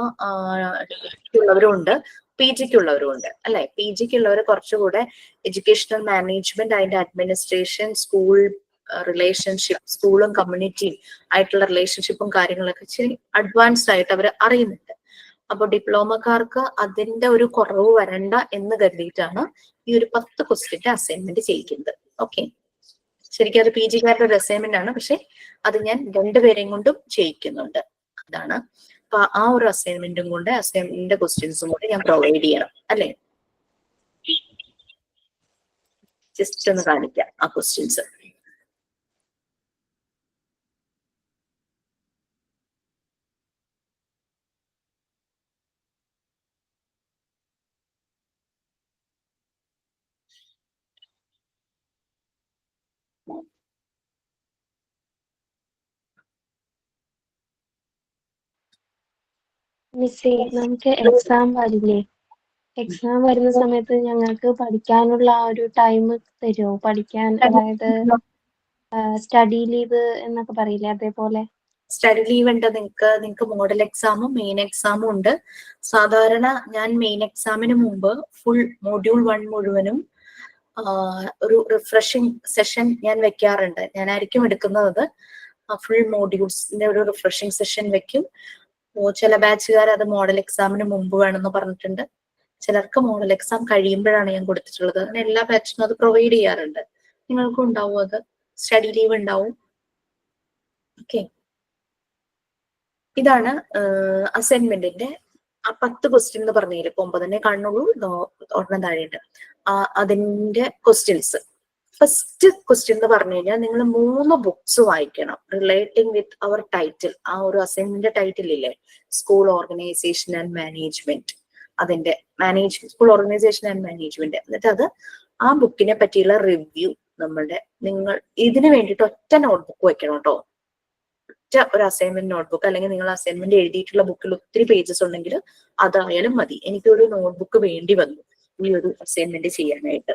Speaker 4: ഉള്ളവരും ഉണ്ട്, പി ജിക്ക് ഉള്ളവരും ഉണ്ട് അല്ലെ. പി ജിക്ക് ഉള്ളവർ കുറച്ചുകൂടെ എഡ്യൂക്കേഷണൽ മാനേജ്മെന്റ്, അതിന്റെ അഡ്മിനിസ്ട്രേഷൻ, സ്കൂൾ റിലേഷൻഷിപ്പ്, സ്കൂളും കമ്മ്യൂണിറ്റിയും ആയിട്ടുള്ള റിലേഷൻഷിപ്പും കാര്യങ്ങളൊക്കെ ഇച്ചിരി അഡ്വാൻസ്ഡ് ആയിട്ട് അവർ അറിയുന്നുണ്ട്. അപ്പൊ ഡിപ്ലോമക്കാർക്ക് അതിന്റെ ഒരു കുറവ് വരണ്ട എന്ന് കരുതിയിട്ടാണ് ഈ ഒരു 10 ക്വസ്റ്റ്യന്റെ അസൈൻമെന്റ് ചെയ്യിക്കുന്നത്. ഓക്കെ, ശരിക്കും അത് പി ജിക്കാരുടെ ഒരു അസൈൻമെന്റ് ആണ്, പക്ഷെ അത് ഞാൻ 2 പേരെയും കൊണ്ടും ചെയ്യിക്കുന്നുണ്ട്. അതാണ്. അപ്പൊ ആ ഒരു അസൈൻമെന്റും കൊണ്ട് അസൈൻമെന്റിന്റെ ക്വസ്റ്റ്യൻസും കൂടെ ഞാൻ പ്രൊവൈഡ് ചെയ്യണം അല്ലെ. ജസ്റ്റ് ഒന്ന് കാണിക്കാം ആ ക്വസ്റ്റ്യൻസ്.
Speaker 1: മിസ്സേ, നമുക്ക് എക്സാം വരില്ലേ? എക്സാം വരുന്ന സമയത്ത് ഞങ്ങൾക്ക് പഠിക്കാനുള്ള ആ ഒരു ടൈം തരുമോ? പഠിക്കാൻ, അതായത് സ്റ്റഡി ലീവ് എന്നൊക്കെ പറയില്ലേ, അതേപോലെ.
Speaker 4: സ്റ്റഡി ലീവ് ഉണ്ട് നിങ്ങൾക്ക് മോഡൽ എക്സാമും മെയിൻ എക്സാമും ഉണ്ട്. സാധാരണ ഞാൻ മെയിൻ എക്സാമിന് മുമ്പ് ഫുൾ മൊഡ്യൂൾ 1 മുഴുവനും ഒരു റിഫ്രഷിംഗ് സെഷൻ ഞാൻ വെക്കാറുണ്ട്. ഞാനായിരിക്കും എടുക്കുന്നത്. ഫുൾ മോഡ്യൂൾസിന്റെ ഒരു റിഫ്രഷിംഗ് സെഷൻ വെക്കും. ചില ബാച്ചുകാർ അത് മോഡൽ എക്സാമിന് മുമ്പ് വേണമെന്ന് പറഞ്ഞിട്ടുണ്ട്. ചിലർക്ക് മോഡൽ എക്സാം കഴിയുമ്പോഴാണ് ഞാൻ കൊടുത്തിട്ടുള്ളത്. അങ്ങനെ എല്ലാ ബാച്ചിനും അത് പ്രൊവൈഡ് ചെയ്യാറുണ്ട്. നിങ്ങൾക്കും ഉണ്ടാവും അത്. സ്റ്റഡി ലീവ് ഉണ്ടാവും. ഓക്കെ, ഇതാണ് അസൈൻമെന്റിന്റെ ആ 10 ക്വസ്റ്റ്യൻ എന്ന് പറഞ്ഞില്ല. ഇപ്പൊ 9 കാണുള്ളൂ, ഒരെണ്ണം താഴെയുണ്ട്. അതിന്റെ ക്വസ്റ്റ്യൻസ്. ഫസ്റ്റ് ക്വസ്റ്റ്യൻ എന്ന് പറഞ്ഞു കഴിഞ്ഞാൽ നിങ്ങൾ 3 ബുക്സ് വായിക്കണം റിലേറ്റിംഗ് വിത്ത് അവർ ടൈറ്റിൽ. ആ ഒരു അസൈൻമെന്റ് ടൈറ്റിൽ ഇല്ലേ, സ്കൂൾ ഓർഗനൈസേഷൻ ആൻഡ് മാനേജ്മെന്റ്. അതിന്റെ സ്കൂൾ ഓർഗനൈസേഷൻ ആൻഡ് മാനേജ്മെന്റ്. എന്നിട്ട് അത് ആ ബുക്കിനെ പറ്റിയുള്ള റിവ്യൂ നിങ്ങൾ ഇതിന് വേണ്ടിയിട്ട് ഒറ്റ നോട്ട്ബുക്ക് വെക്കണം കേട്ടോ. ഒറ്റ ഒരു അസൈൻമെന്റ് നോട്ട്ബുക്ക്, അല്ലെങ്കിൽ നിങ്ങൾ അസൈൻമെന്റ് എഴുതിയിട്ടുള്ള ബുക്കിൽ ഒത്തിരി പേജസ് ഉണ്ടെങ്കിൽ അതായാലും മതി. എനിക്കൊരു നോട്ട്ബുക്ക് വേണ്ടി വന്നു ഈ ഒരു അസൈൻമെന്റ് ചെയ്യാനായിട്ട്.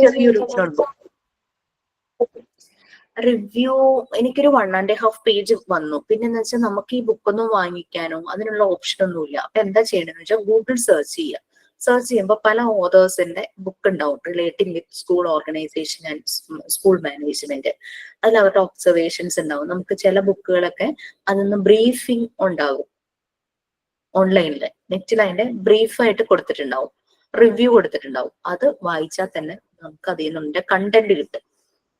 Speaker 4: ചെറിയൊരു നോട്ട്ബുക്ക് റിവ്യൂ എനിക്കൊരു 1.5 പേജ് വന്നു. പിന്നെ എന്ന് വെച്ചാൽ നമുക്ക് ഈ ബുക്കൊന്നും വാങ്ങിക്കാനോ അതിനുള്ള ഓപ്ഷൻ ഒന്നുമില്ല. അപ്പൊ എന്താ ചെയ്യണമെന്ന് വെച്ചാൽ ഗൂഗിൾ സെർച്ച് ചെയ്യുക. സെർച്ച് ചെയ്യുമ്പോൾ പല ഓതേഴ്സിന്റെ ബുക്ക് ഉണ്ടാവും relating with school organisation and school management. അതിൽ അവരുടെ ഒബ്സർവേഷൻസ് ഉണ്ടാവും. നമുക്ക് ചില ബുക്കുകളൊക്കെ അതിന്ന് ബ്രീഫിംഗ് ഉണ്ടാവും. ഓൺലൈനില് നെറ്റിൽ അതിന്റെ ബ്രീഫായിട്ട് കൊടുത്തിട്ടുണ്ടാവും, റിവ്യൂ കൊടുത്തിട്ടുണ്ടാവും. അത് വായിച്ചാൽ തന്നെ നമുക്ക് അതിൽ നിന്നുണ്ട് കണ്ടന്റ് കിട്ടും.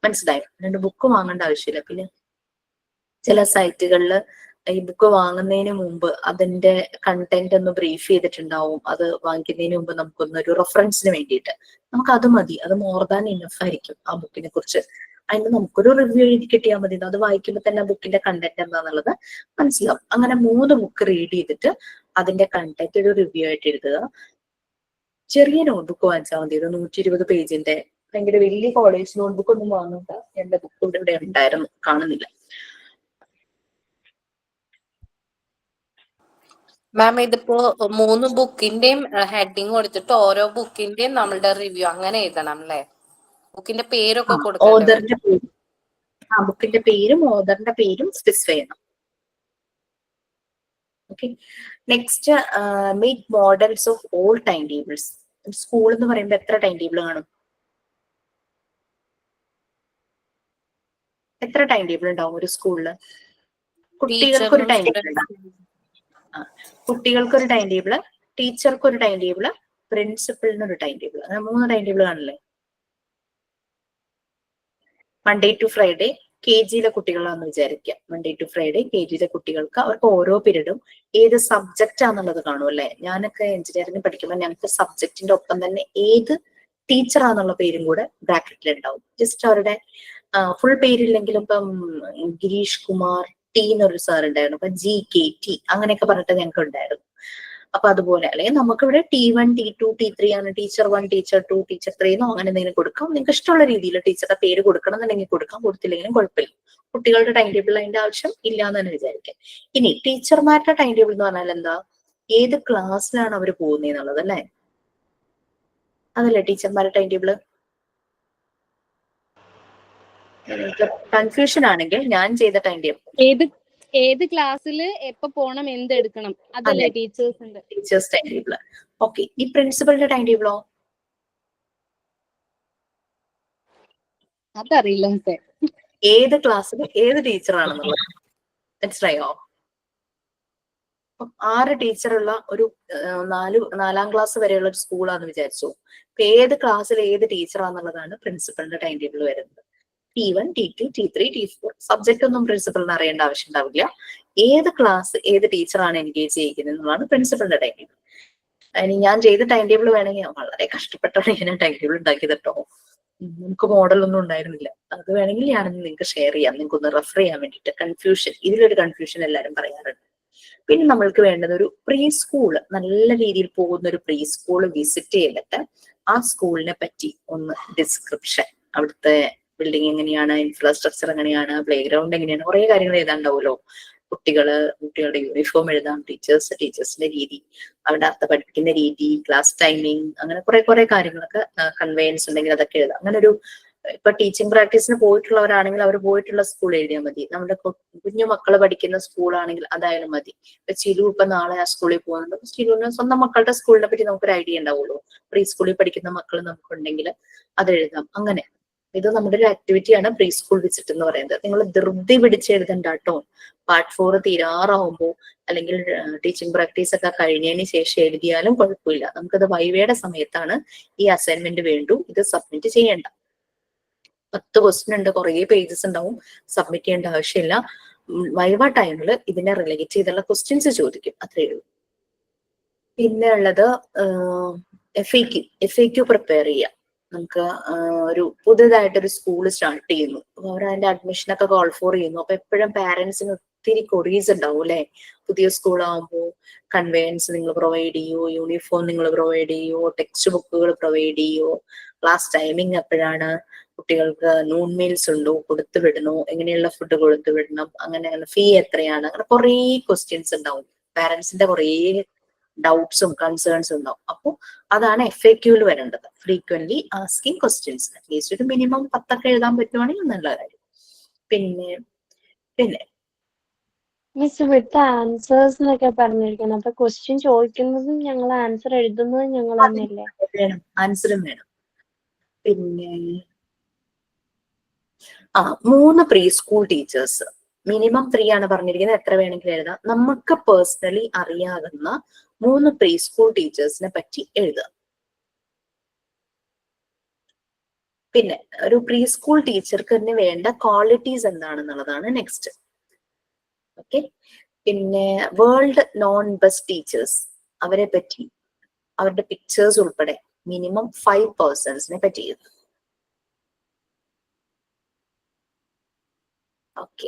Speaker 4: മനസ്സിലായോ? അതുകൊണ്ട് ബുക്ക് വാങ്ങേണ്ട ആവശ്യമില്ല. പിന്നെ ചില സൈറ്റുകളിൽ ഈ ബുക്ക് വാങ്ങുന്നതിന് മുമ്പ് അതിന്റെ കണ്ടന്റ് ഒന്ന് ബ്രീഫ് ചെയ്തിട്ടുണ്ടാവും. അത് വാങ്ങിക്കുന്നതിന് മുമ്പ് നമുക്കൊന്നൊരു റെഫറൻസിന് വേണ്ടിയിട്ട് നമുക്ക് അത് മതി. അത് മോർ ദാൻ ഇനഫ് ആയിരിക്കും ആ ബുക്കിനെ കുറിച്ച്. അതിന് നമുക്കൊരു റിവ്യൂ എഴുതി കിട്ടിയാൽ മതി. അത് വായിക്കുമ്പോൾ തന്നെ ആ ബുക്കിന്റെ കണ്ടന്റ് എന്താന്നുള്ളത് മനസ്സിലാവും. അങ്ങനെ 3 ബുക്ക് റീഡ് ചെയ്തിട്ട് അതിന്റെ കണ്ടന്റ് ഒരു റിവ്യൂ ആയിട്ട് എഴുതുക. ചെറിയ നോട്ട്ബുക്ക് വാങ്ങിച്ചാൽ മതി. ഒരു 120 പേജിന്റെ. ഭയങ്കര വലിയ കോളേജ് നോട്ട്ബുക്ക് ഒന്നും വാങ്ങണ്ട. എന്റെ ബുക്ക് ഇവിടെ ഉണ്ടായിരുന്നു, കാണുന്നില്ല.
Speaker 8: മാം, ഇതിപ്പോ 3 ബുക്കിന്റെയും ഹെഡിങ് കൊടുത്തിട്ട് ഓരോ ബുക്കിന്റെയും നമ്മളുടെ റിവ്യൂ അങ്ങനെ എഴുതണം അല്ലേ? ബുക്കിന്റെ പേരൊക്കെ കൊടുക്കണ്ടേ?
Speaker 4: ഓതറിന്റെ പേര്, ബുക്കിന്റെ പേരും ഓതറിന്റെ പേരും സ്പെസിഫൈ ചെയ്യണം. Okay, next make models of all time tables. School എന്ന് പറയുമ്പോൾ എത്ര ടൈം ടേബിൾ കാണും? എത്ര ടൈം ടേബിൾ ഉണ്ടാവും ഒരു സ്കൂളില്? കുട്ടികൾക്കൊരു ടൈം ടേബിൾ ഉണ്ടാവും. കുട്ടികൾക്കൊരു ടൈം ടേബിള്, ടീച്ചർക്കൊരു ടൈം ടേബിള്, പ്രിൻസിപ്പളിനൊരു ടൈം ടേബിൾ. അങ്ങനെ 3 ടൈം ടേബിൾ കാണില്ലേ? മൺഡേ ടു ഫ്രൈഡേ KG കുട്ടികളാണെന്ന് വിചാരിക്കുക. മൺഡേ ടു ഫ്രൈഡേ KG കുട്ടികൾക്ക് അവർക്ക് ഓരോ പീരീഡും ഏത് സബ്ജക്റ്റ് ആണെന്നുള്ളത് കാണും അല്ലെ. ഞാനൊക്കെ എഞ്ചിനീയറിംഗ് പഠിക്കുമ്പോൾ ഞങ്ങൾക്ക് സബ്ജക്റ്റിന്റെ ഒപ്പം തന്നെ ഏത് ടീച്ചറാന്നുള്ള പേരും കൂടെ ബ്രാക്കറ്റിൽ ഉണ്ടാവും. ജസ്റ്റ് അവരുടെ ഫുൾ പേരില്ലെങ്കിലും ഇപ്പം ഗിരീഷ് കുമാർ T എന്നൊരു സാർ ഉണ്ടായിരുന്നു. അപ്പൊ GKT അങ്ങനെയൊക്കെ പറഞ്ഞിട്ട് ഞങ്ങൾക്ക് ഉണ്ടായിരുന്നു. അപ്പൊ അതുപോലെ അല്ലെങ്കിൽ നമുക്കിവിടെ T1 T2 T3 ആണ്. ടീച്ചർ 1 ടീച്ചർ 2 ടീച്ചർ 3 എന്നോ അങ്ങനെ എന്തെങ്കിലും കൊടുക്കാം. നിങ്ങൾക്ക് ഇഷ്ടമുള്ള രീതിയിൽ ടീച്ചറുടെ പേര് കൊടുക്കണം എന്നുണ്ടെങ്കിൽ കൊടുക്കാം, കൊടുത്തില്ലെങ്കിലും കുഴപ്പമില്ല. കുട്ടികളുടെ ടൈം ടേബിൾ അതിന്റെ ആവശ്യം ഇല്ല എന്ന് തന്നെ വിചാരിക്കാം. ഇനി ടീച്ചർമാരുടെ ടൈം ടേബിൾ എന്ന് പറഞ്ഞാൽ എന്താ, ഏത് ക്ലാസ്സിലാണ് അവർ പോകുന്നത് എന്നുള്ളത് അല്ലേ, അതല്ലേ ടീച്ചർമാരുടെ ടൈം ടേബിള്. കൺഫ്യൂഷൻ ആണെങ്കിൽ ഞാൻ ചെയ്ത ടൈം ടേബിൾ
Speaker 5: ഏത് ക്ലാസ്സിൽ എപ്പോ പോണം, എന്തെടുക്കണം, അതല്ലേ ടീച്ചേഴ്സിന്റെ
Speaker 4: ടീച്ചേഴ്സ് ടൈം ടേബിള്. ഓക്കെ, ഈ പ്രിൻസിപ്പലിന്റെ ടൈം ടേബിളോ?
Speaker 5: അതറിയില്ല മിസ്സേ.
Speaker 4: ഏത് ക്ലാസ്സിൽ ഏത് ടീച്ചറാണെന്നുള്ളത് മനസ്സിലായോ? 6 ടീച്ചറുള്ള ഒരു 4ാം ക്ലാസ് വരെയുള്ള ഒരു സ്കൂളാന്ന് വിചാരിച്ചു. അപ്പൊ ഏത് ക്ലാസ്സിൽ ഏത് ടീച്ചറാന്നുള്ളതാണ് പ്രിൻസിപ്പലിന്റെ ടൈം ടേബിൾ വരുന്നത്. T1, T2, T3, T4 subject ഒന്നും പ്രിൻസിപ്പലിന് അറിയേണ്ട ആവശ്യം ഉണ്ടാവില്ല. ഏത് ക്ലാസ് ഏത് ടീച്ചറാണ് എൻഗേജ് ചെയ്യിക്കുന്നത് എന്നുള്ളതാണ് പ്രിൻസിപ്പലിന്റെ ടൈം ടേബിൾ. അതിന് ഞാൻ ചെയ്ത ടൈം ടേബിൾ വേണമെങ്കിൽ വളരെ കഷ്ടപ്പെട്ടാണ് ഇങ്ങനെ ടൈം ടേബിൾ ഉണ്ടാക്കിയത് കേട്ടോ. നമുക്ക് മോഡലൊന്നും ഉണ്ടായിരുന്നില്ല. അത് വേണമെങ്കിൽ ഞാനൊന്ന് നിങ്ങൾക്ക് ഷെയർ ചെയ്യാം, നിങ്ങൾക്ക് ഒന്ന് റെഫർ ചെയ്യാൻ വേണ്ടിയിട്ട്. കൺഫ്യൂഷൻ, ഇതിലൊരു കൺഫ്യൂഷൻ എല്ലാവരും പറയാറുണ്ട്. പിന്നെ നമ്മൾക്ക് വേണ്ടത് ഒരു പ്രീ സ്കൂൾ, നല്ല രീതിയിൽ പോകുന്ന ഒരു പ്രീ സ്കൂൾ വിസിറ്റ് ചെയ്തിട്ട് ആ സ്കൂളിനെ പറ്റി ഒന്ന് ഡിസ്ക്രിപ്ഷൻ, അവിടുത്തെ ബിൽഡിംഗ് എങ്ങനെയാണ്, ഇൻഫ്രാസ്ട്രക്ചർ എങ്ങനെയാണ്, പ്ലേ ഗ്രൗണ്ട് എങ്ങനെയാണ്, കുറെ കാര്യങ്ങൾ എഴുതാണ്ടാവുമല്ലോ. കുട്ടികളുടെ യൂണിഫോം എഴുതാം, ടീച്ചേഴ്സിന്റെ രീതി, അവിടെ പഠിപ്പിക്കുന്ന രീതി, ക്ലാസ് ടൈമിങ്, അങ്ങനെ കുറെ കാര്യങ്ങളൊക്കെ, കൺവെയൻസ് ഉണ്ടെങ്കിൽ അതൊക്കെ എഴുതാം. അങ്ങനെ ഒരു, ഇപ്പൊ ടീച്ചിങ് പ്രാക്ടീസിന് പോയിട്ടുള്ളവരാണെങ്കിൽ അവർ പോയിട്ടുള്ള സ്കൂൾ എഴുതിയാൽ മതി. നമ്മുടെ കുഞ്ഞു മക്കള് പഠിക്കുന്ന സ്കൂളാണെങ്കിൽ അതായാലും മതി. ഇപ്പൊ ചിലു ഇപ്പൊ നാളെ ആ സ്കൂളിൽ പോകുന്നുണ്ട്, ചിലുവിന് സ്വന്തം മക്കളുടെ സ്കൂളിനെ പറ്റി നമുക്കൊരു ഐഡിയ ഉണ്ടാവുള്ളൂ. പ്രീ സ്കൂളിൽ പഠിക്കുന്ന മക്കൾ നമുക്കുണ്ടെങ്കിൽ അത് എഴുതാം. അങ്ങനെ ഇത് നമ്മുടെ ഒരു ആക്ടിവിറ്റിയാണ് പ്രീ സ്കൂൾ വിസിറ്റ് എന്ന് പറയുന്നത്. നിങ്ങൾ ധൃതി പിടിച്ച് എഴുതണ്ട കേട്ടോ. പാർട്ട് 4 തീരാറാവുമ്പോൾ അല്ലെങ്കിൽ ടീച്ചിങ് പ്രാക്ടീസ് ഒക്കെ കഴിഞ്ഞതിന് ശേഷം എഴുതിയാലും കുഴപ്പമില്ല. നമുക്കത് വൈവയുടെ സമയത്താണ് ഈ അസൈൻമെന്റ് വേണ്ടു. ഇത് സബ്മിറ്റ് ചെയ്യേണ്ട. 10 ക്വസ്റ്റ്യൻ ഉണ്ട്, കുറെ പേജസ് ഉണ്ടാവും, സബ്മിറ്റ് ചെയ്യേണ്ട ആവശ്യമില്ല. വൈവ ടൈമിൽ ഇതിനെ റിലേറ്റ് ചെയ്തുള്ള ക്വസ്റ്റ്യൻസ് ചോദിക്കും, അത്രയേ ഉള്ളൂ. പിന്നെ ഉള്ളത് FAQ പ്രിപ്പയർ ചെയ്യാം. നമുക്ക് ഒരു പുതുതായിട്ടൊരു സ്കൂൾ സ്റ്റാർട്ട് ചെയ്യുന്നു, അവർ അതിന്റെ അഡ്മിഷനൊക്കെ കോൾ ഫോർ ചെയ്യുന്നു. അപ്പൊ എപ്പോഴും പാരന്റ്സിന് ഒത്തിരി കൊറീസ് ഉണ്ടാവും അല്ലെ. പുതിയ സ്കൂളാകുമ്പോൾ കൺവെയൻസ് നിങ്ങൾ പ്രൊവൈഡ് ചെയ്യോ, യൂണിഫോം നിങ്ങൾ പ്രൊവൈഡ് ചെയ്യോ, ടെക്സ്റ്റ് ബുക്കുകൾ പ്രൊവൈഡ് ചെയ്യോ, ക്ലാസ് ടൈമിങ് എപ്പോഴാണ്, കുട്ടികൾക്ക് നൂൺ മീൽസ് ഉണ്ടോ, കൊടുത്തു വിടണോ, എങ്ങനെയുള്ള ഫുഡ് കൊടുത്തു വിടണം, അങ്ങനെ ഫീ എത്രയാണ്, അങ്ങനെ കുറെ ക്വസ്റ്റ്യൻസ് ഉണ്ടാവും. പാരന്റ്സിന്റെ കുറെ ഡൗട്ട്സും കൺസേൺസും ഉണ്ടാവും. അപ്പോൾ അതാണ് FAQയിൽ വരേണ്ടത്, ഫ്രീക്വന്റ്ലി ആസ്കിങ് ക്വസ്റ്റ്യൻസ്. അറ്റ്ലീസ്റ്റ് ഒരു മിനിമം 10 എഴുതാൻ പറ്റുവാണെങ്കിൽ നല്ല കാര്യം. പിന്നെ
Speaker 1: മിസ് ഇവിടുത്തെ ആൻസേഴ്സ് എന്നൊക്കെ പറഞ്ഞിരിക്കുന്നത്, അപ്പൊ ക്വസ്റ്റ്യൻ ചോദിക്കുന്നതും ഞങ്ങൾ ആൻസർ എഴുതുന്നതും ഞങ്ങൾ തന്നെയല്ലേ?
Speaker 4: വേണം, ആൻസറും വേണം. പിന്നെ 3 പ്രീ സ്കൂൾ ടീച്ചേഴ്സ്, മിനിമം 3 ആണ് പറഞ്ഞിരിക്കുന്നത്, എത്ര വേണമെങ്കിലും എഴുതാം. നമുക്ക് പേഴ്സണലി അറിയാവുന്ന 3 പ്രീ സ്കൂൾ ടീച്ചേഴ്സിനെ പറ്റി എഴുതുക. പിന്നെ ഒരു പ്രീ സ്കൂൾ ടീച്ചർക്ക് തന്നെ വേണ്ട ക്വാളിറ്റീസ് എന്താണെന്നുള്ളതാണ് നെക്സ്റ്റ്. ഓക്കെ, പിന്നെ വേൾഡ് നോൺ ബെസ്റ്റ് ടീച്ചേഴ്സ്, അവരെ പറ്റി അവരുടെ പിക്ചേഴ്സ് ഉൾപ്പെടെ മിനിമം 5 പേഴ്സൺസിനെ പറ്റി എഴുതുക.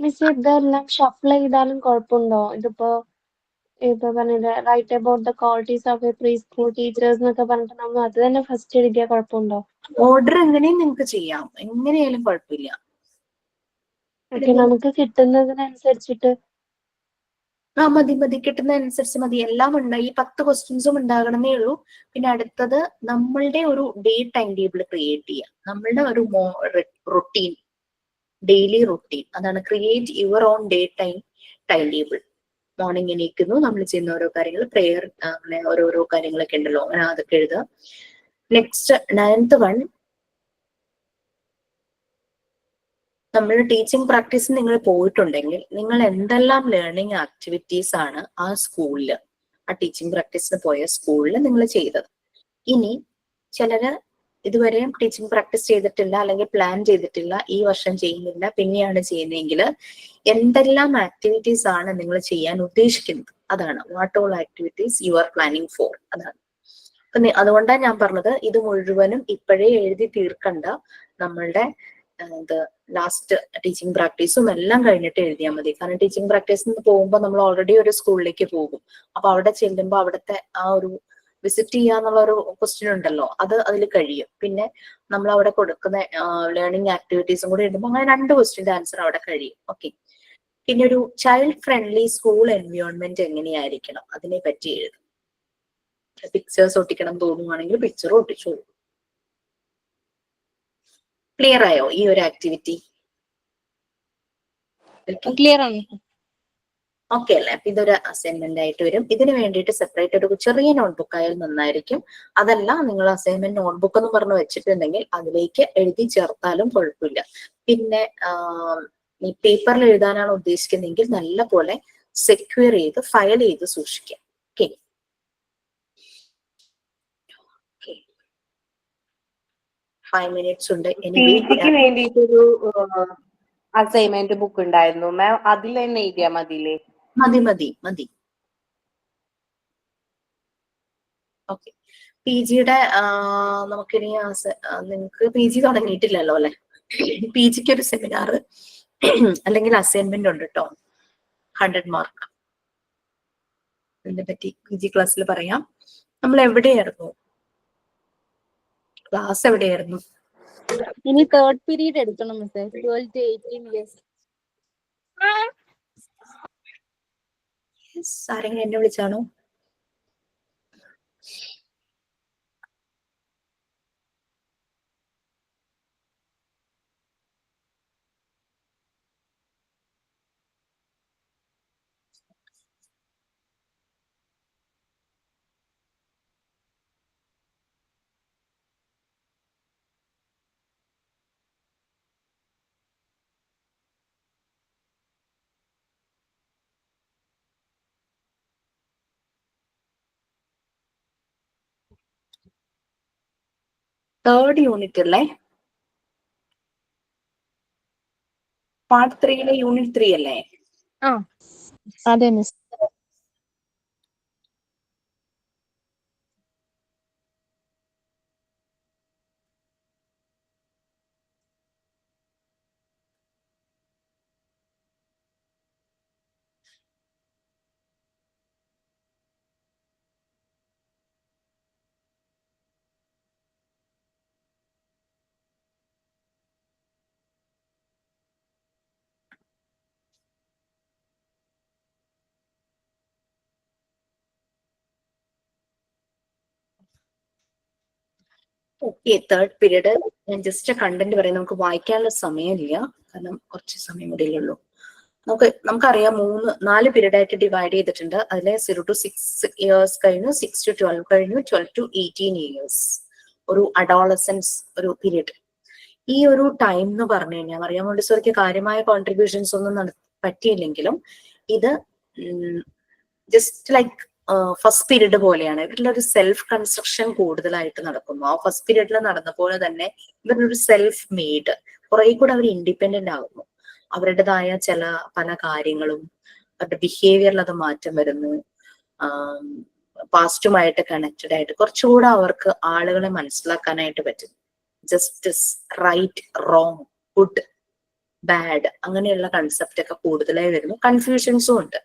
Speaker 1: മിസ് ഇതെല്ലാം ഷഫിൾ ചെയ്താലും കുഴപ്പമുണ്ടോ? ഇപ്പൊ പറഞ്ഞത് right about the qualities of a preschool teachers എന്നൊക്കെ പറഞ്ഞിട്ട് നമ്മൾ അത് തന്നെ ഫസ്റ്റ് എഴുതിയാൽ കുഴപ്പമുണ്ടോ?
Speaker 4: ഓർഡർ എങ്ങനെയും നിങ്ങൾക്ക് ചെയ്യാം, എങ്ങനെയായാലും കുഴപ്പമില്ല.
Speaker 1: നമുക്ക് കിട്ടുന്നതിനനുസരിച്ചിട്ട്
Speaker 4: മതി, കിട്ടുന്നതനുസരിച്ച് മതി. എല്ലാം ഉണ്ട്, ഈ 10 ക്വസ്റ്റ്യൻസും ഉണ്ടാകണമെന്നേ ഉള്ളൂ. പിന്നെ അടുത്തത് നമ്മളുടെ ഒരു ഡേ ടൈം ടേബിൾ ക്രിയേറ്റ് ചെയ്യാം. നമ്മളുടെ ഒരു റൊട്ടീൻ, ഡെയിലി റൊട്ടീൻ, അതാണ് create your own day time table. Morning എണീക്കുന്നു, നമ്മൾ ചെയ്യുന്ന ഓരോ കാര്യങ്ങൾ, പ്രെയർ, അങ്ങനെ ഓരോരോ കാര്യങ്ങളൊക്കെ ഉണ്ടല്ലോ, അങ്ങനെ അതൊക്കെ എഴുതുക. നെക്സ്റ്റ് 9th വൺ, നമ്മൾ ടീച്ചിങ് പ്രാക്ടീസിന് നിങ്ങൾ പോയിട്ടുണ്ടെങ്കിൽ നിങ്ങൾ എന്തെല്ലാം ലേണിംഗ് ആക്ടിവിറ്റീസ് ആണ് ആ സ്കൂളിൽ, ആ ടീച്ചിങ് പ്രാക്ടീസിന് പോയ സ്കൂളിൽ നിങ്ങൾ ചെയ്തത്. ഇനി ചിലര് ഇതുവരെയും ടീച്ചിങ് പ്രാക്ടീസ് ചെയ്തിട്ടില്ല, അല്ലെങ്കിൽ പ്ലാൻ ചെയ്തിട്ടില്ല, ഈ വർഷം ചെയ്യുന്നില്ല, പിന്നെയാണ് ചെയ്യുന്നതെങ്കിൽ എന്തെല്ലാം ആക്ടിവിറ്റീസ് ആണ് നിങ്ങൾ ചെയ്യാൻ ഉദ്ദേശിക്കുന്നത്, അതാണ് what all activities you are planning four, അതാണ്. അതുകൊണ്ടാണ് ഞാൻ പറഞ്ഞത് ഇത് മുഴുവനും ഇപ്പോഴേ എഴുതി തീർക്കണ്ട, നമ്മളുടെ ലാസ്റ്റ് ടീച്ചിങ് പ്രാക്ടീസും എല്ലാം കഴിഞ്ഞിട്ട് എഴുതിയാൽ മതി. കാരണം ടീച്ചിങ് പ്രാക്ടീസിന് പോകുമ്പോൾ നമ്മൾ ഓൾറെഡി ഒരു സ്കൂളിലേക്ക് പോകും. അപ്പൊ അവിടെ ചെല്ലുമ്പോൾ അവിടുത്തെ ആ ഒരു വിസിറ്റ് ചെയ്യാന്നുള്ള ഒരു ക്വസ്റ്റ്യൻ ഉണ്ടല്ലോ, അത് അതിൽ കഴിയും. പിന്നെ നമ്മൾ അവിടെ കൊടുക്കുന്ന ലേണിംഗ് ആക്ടിവിറ്റീസും കൂടി ഇടുമ്പോൾ അങ്ങനെ 2 ക്വസ്റ്റ്യന്റെ ആൻസർ അവിടെ കഴിയും. ഓക്കെ. പിന്നെ ഒരു ചൈൽഡ് ഫ്രണ്ട്ലി സ്കൂൾ എൻവയോൺമെന്റ് എങ്ങനെയായിരിക്കണം അതിനെ പറ്റി എഴുതും. പിക്ചേഴ്സ് ഒട്ടിക്കണം തോന്നുവാണെങ്കിൽ പിക്ചർ ഒട്ടിച്ചോളൂ. ക്ലിയർ ആയോ ഈ ഒരു ആക്ടിവിറ്റി?
Speaker 5: ക്ലിയർ ആണ്.
Speaker 4: ഓക്കെ അല്ലേ? അപ്പൊ ഇതൊരു അസൈൻമെന്റ് ആയിട്ട് വരും. ഇതിന് വേണ്ടിയിട്ട് സെപ്പറേറ്റ് ഒരു ചെറിയ നോട്ട്ബുക്ക് ആയാലും നന്നായിരിക്കും. അതല്ല, നിങ്ങൾ അസൈൻമെന്റ് നോട്ട്ബുക്ക് എന്ന് പറഞ്ഞ് വെച്ചിട്ടുണ്ടെങ്കിൽ അതിലേക്ക് എഴുതി ചേർത്താലും കുഴപ്പമില്ല. പിന്നെ ഈ പേപ്പറിൽ എഴുതാനാണ് ഉദ്ദേശിക്കുന്നതെങ്കിൽ നല്ല പോലെ സെക്യൂർ ചെയ്ത് ഫയൽ ചെയ്ത് സൂക്ഷിക്കാം. ഓക്കെ. 5 minutes ഉണ്ട്.
Speaker 3: പിജിക്ക് വേണ്ടിയിട്ടൊരു അസൈൻമെന്റ് ബുക്ക് ഉണ്ടായിരുന്നു മാം, അതിൽ തന്നെ എഴുതിയാ മതിയില്ലേ?
Speaker 4: മതി. ഓക്കെ. PGയുടെ നമുക്കിനി നിങ്ങൾക്ക് PG തുടങ്ങിയിട്ടില്ലല്ലോ അല്ലെ? PGക്ക് ഒരു സെമിനാർ അല്ലെങ്കിൽ അസൈൻമെന്റ് ഉണ്ട് കേട്ടോ, 100 മാർക്ക്. ഇതിനെ പറ്റി PG ക്ലാസ്സിൽ പറയാം. നമ്മൾ എവിടെയായിരുന്നു? ക്ലാസ് എവിടെയായിരുന്നു?
Speaker 5: ഇനി 3rd പീരീഡ് എടുക്കണം മിസ്സേ. 12 to 18 years.
Speaker 4: ആരെങ്കിലും എന്നെ വിളിച്ചാണോ? തേർഡ് യൂണിറ്റ് അല്ലേ? പാർട്ട് 3 യൂണിറ്റ് 3 അല്ലേ?
Speaker 7: അതെ മിസ്.
Speaker 4: ഓക്കെ. തേർഡ് പീരീഡ് ഞാൻ ജസ്റ്റ് കണ്ടന്റ് പറയും. നമുക്ക് വായിക്കാനുള്ള സമയമില്ല, കാരണം കുറച്ച് സമയം കൂടെ ഉള്ളൂ. നമുക്കറിയാം 4 പീരീഡ് ആയിട്ട് ഡിവൈഡ് ചെയ്തിട്ടുണ്ട്. അതിലെ 0 to 6 years കഴിഞ്ഞു, 6 to 12 കഴിഞ്ഞു, 12 to 18 years ഒരു അഡോളസൻസ് ഒരു പീരീഡ്. ഈ ഒരു ടൈം എന്ന് പറഞ്ഞു കഴിഞ്ഞാൽ മറിയാം മോണ്ടിസോറിക്ക് കാര്യമായ കോൺട്രിബ്യൂഷൻസ് ഒന്നും പറ്റിയില്ലെങ്കിലും ഇത് ജസ്റ്റ് ലൈക്ക് ഫസ്റ്റ് പീരീഡ് പോലെയാണ്. ഇവരിലൊരു സെൽഫ് കൺസ്ട്രക്ഷൻ കൂടുതലായിട്ട് നടക്കുന്നു. ആ ഫസ്റ്റ് പീരീഡിൽ നടന്ന പോലെ തന്നെ ഇവരൊരു സെൽഫ് മെയ്ഡ്, കുറെ കൂടെ അവർ ഇൻഡിപെൻഡന്റ് ആകുന്നു. അവരുടേതായ പല കാര്യങ്ങളും അവരുടെ ബിഹേവിയറിൽ അത് മാറ്റം വരുന്നു. പാസ്റ്റുമായിട്ട് കണക്റ്റഡ് ആയിട്ട് കുറച്ചുകൂടെ അവർക്ക് ആളുകളെ മനസ്സിലാക്കാനായിട്ട് പറ്റും. Justice, right, wrong, good, bad അങ്ങനെയുള്ള കൺസെപ്റ്റ് ഒക്കെ കൂടുതലായി വരുന്നു. കൺഫ്യൂഷൻസും ഉണ്ട്.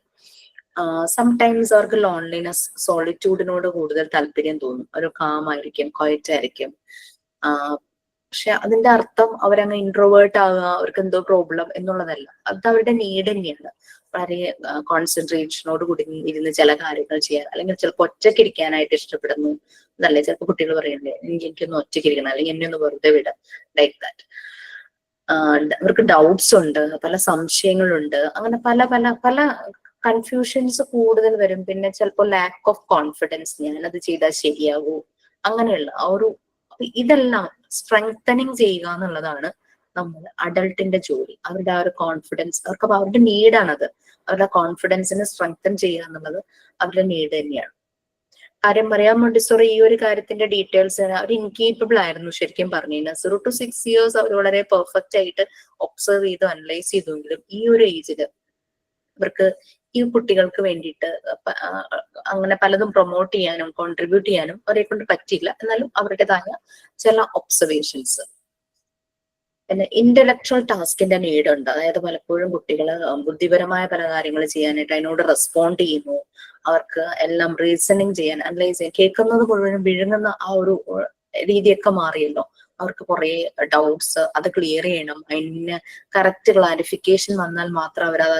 Speaker 4: സംടൈംസ് അവർക്ക് ലോൺലിനെസ്, സോളിറ്റ്യൂഡിനോട് കൂടുതൽ താല്പര്യം തോന്നും. ഒരു കാം ആയിരിക്കും, ക്വയറ്റ് ആയിരിക്കും. പക്ഷെ അതിന്റെ അർത്ഥം അവരങ്ങ് ഇൻട്രോവേർട്ട് ആവുക, അവർക്ക് എന്തോ പ്രോബ്ലം എന്നുള്ളതല്ല. അത് അവരുടെ നീഡ് തന്നെയാണ്. വളരെ കോൺസെൻട്രേഷനോട് കൂടി ഇരുന്ന് ചില കാര്യങ്ങൾ ചെയ്യാൻ, അല്ലെങ്കിൽ ചിലപ്പോൾ ഒറ്റയ്ക്ക് ഇരിക്കാനായിട്ട് ഇഷ്ടപ്പെടുന്നു എന്നല്ലേ ചിലപ്പോൾ കുട്ടികൾ പറയണ്ടേ, എനിക്കൊന്ന് ഒറ്റയ്ക്ക് ഇരിക്കണം, അല്ലെങ്കിൽ എന്നെ ഒന്ന് വെറുതെ വിടാം, ലൈക്ക് ദാറ്റ്. അവർക്ക് ഡൗട്ട്സ് ഉണ്ട്, പല സംശയങ്ങളുണ്ട്, അങ്ങനെ പല പല പല കൺഫ്യൂഷൻസ് കൂടുതൽ വരും. പിന്നെ ചിലപ്പോൾ ലാക്ക് ഓഫ് കോൺഫിഡൻസ്, ഞാനത് ചെയ്താൽ ശരിയാകൂ, അങ്ങനെയുള്ള ഇതെല്ലാം സ്ട്രെങ്തനിങ് ചെയ്യുക എന്നുള്ളതാണ് നമ്മൾ അഡൾട്ടിന്റെ ജോലി. അവരുടെ ആ ഒരു കോൺഫിഡൻസ്, അവരുടെ നീഡാണത്. അവരുടെ കോൺഫിഡൻസിനെ സ്ട്രെങ്തൻ ചെയ്യുക എന്നുള്ളത് അവരുടെ നീഡ് തന്നെയാണ്. കാര്യം മറിയാം മോണ്ടിസോറി ഈ ഒരു കാര്യത്തിന്റെ ഡീറ്റെയിൽസ് അവർ ഇൻകേപ്പബിൾ ആയിരുന്നു ശരിക്കും പറഞ്ഞു കഴിഞ്ഞാൽ. 0 to 6 years അവർ വളരെ പെർഫെക്റ്റ് ആയിട്ട് ഒബ്സർവ് ചെയ്തു അനലൈസ് ചെയ്തെങ്കിലും ഈ ഒരു ഏജില് ഇവർക്ക് ഈ കുട്ടികൾക്ക് വേണ്ടിയിട്ട് അങ്ങനെ പലതും പ്രൊമോട്ട് ചെയ്യാനും കോൺട്രിബ്യൂട്ട് ചെയ്യാനും അവരെ കൊണ്ട് പറ്റില്ല. എന്നാലും അവരുടേതായ ചില ഒബ്സർവേഷൻസ് പിന്നെ ഇന്റലക്ച്വൽ ടാസ്കിന്റെ നീഡ് ഉണ്ട്. അതായത് പലപ്പോഴും കുട്ടികൾ ബുദ്ധിപരമായ പല കാര്യങ്ങൾ ചെയ്യാനായിട്ട് അതിനോട് റെസ്പോണ്ട് ചെയ്യുന്നു. അവർക്ക് എല്ലാം റീസണിങ് ചെയ്യാൻ, അനലൈസ് ചെയ്യാൻ, കേൾക്കുന്നത് മുഴുവനും വിഴുങ്ങുന്ന ആ ഒരു രീതിയൊക്കെ മാറിയല്ലോ. അവർക്ക് കുറെ ഡൗട്ട്സ് അത് ക്ലിയർ ചെയ്യണം. അതിന് കറക്റ്റ് ക്ലാരിഫിക്കേഷൻ വന്നാൽ മാത്രം അവരത്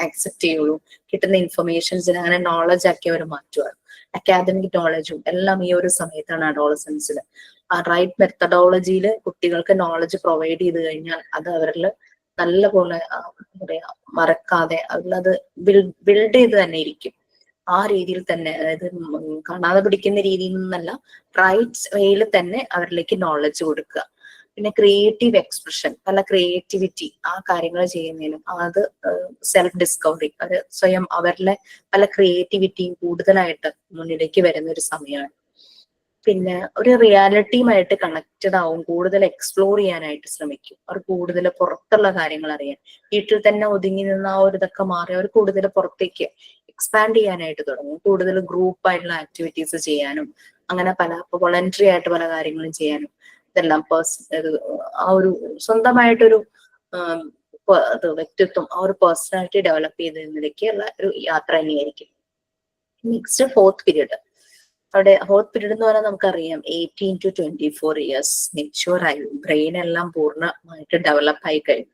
Speaker 4: അക്സെപ്റ്റ് ചെയ്യുള്ളൂ. കിട്ടുന്ന ഇൻഫർമേഷൻസിന് അങ്ങനെ നോളജ് ആക്കി അവർ മാറ്റുകയാണ്. അക്കാദമിക് നോളജും എല്ലാം ഈ ഒരു സമയത്താണ് അഡോളസൻസിൽ. ആ റൈറ്റ് മെത്തഡോളജിയിൽ കുട്ടികൾക്ക് നോളജ് പ്രൊവൈഡ് ചെയ്ത് കഴിഞ്ഞാൽ അത് അവരിൽ നല്ല പോലെ പറയാ മറക്കാതെ അവരിലത് ബിൽഡ് ചെയ്ത് തന്നെ ഇരിക്കും. ആ രീതിയിൽ തന്നെ, അതായത് കാണാതെ പിടിക്കുന്ന രീതിയിൽ നിന്നല്ല, റൈറ്റ് വേയിൽ തന്നെ അവരിലേക്ക് നോളജ് കൊടുക്കുക. പിന്നെ ക്രിയേറ്റീവ് എക്സ്പ്രഷൻ, പല ക്രിയേറ്റിവിറ്റി ആ കാര്യങ്ങൾ ചെയ്യുന്നതിനും അത് സെൽഫ് ഡിസ്കവറി, അത് സ്വയം അവരിലെ പല ക്രിയേറ്റിവിറ്റിയും കൂടുതലായിട്ട് മുന്നിലേക്ക് വരുന്ന ഒരു സമയമാണ്. പിന്നെ ഒരു റിയാലിറ്റിയുമായിട്ട് കണക്റ്റഡ് ആവും, കൂടുതൽ എക്സ്പ്ലോർ ചെയ്യാനായിട്ട് ശ്രമിക്കും. അവർ കൂടുതൽ പുറത്തുള്ള കാര്യങ്ങൾ അറിയാൻ, വീട്ടിൽ തന്നെ ഒതുങ്ങി നിന്ന് ആ ഒരു ഇതൊക്കെ മാറി അവർ കൂടുതൽ പുറത്തേക്ക് എക്സ്പാൻഡ് ചെയ്യാനായിട്ട് തുടങ്ങും. കൂടുതൽ ഗ്രൂപ്പായിട്ടുള്ള ആക്ടിവിറ്റീസ് ചെയ്യാനും അങ്ങനെ പല വോളണ്ടറി ആയിട്ട് പല കാര്യങ്ങളും ചെയ്യാനും ഇതെല്ലാം ആ ഒരു സ്വന്തമായിട്ടൊരു വ്യക്തിത്വം, ആ ഒരു പേഴ്സണാലിറ്റി ഡെവലപ്പ് ചെയ്തതിലേക്കുള്ള ഒരു യാത്ര തന്നെയായിരിക്കും. Next fourth period. അവിടെ ഫോർത്ത് പീരീഡ് എന്ന് പറഞ്ഞാൽ നമുക്കറിയാം 18 to 24 years മെച്യൂർ ആയി, ബ്രെയിൻ എല്ലാം പൂർണ്ണമായിട്ട് ഡെവലപ്പ് ആയി കഴിഞ്ഞു.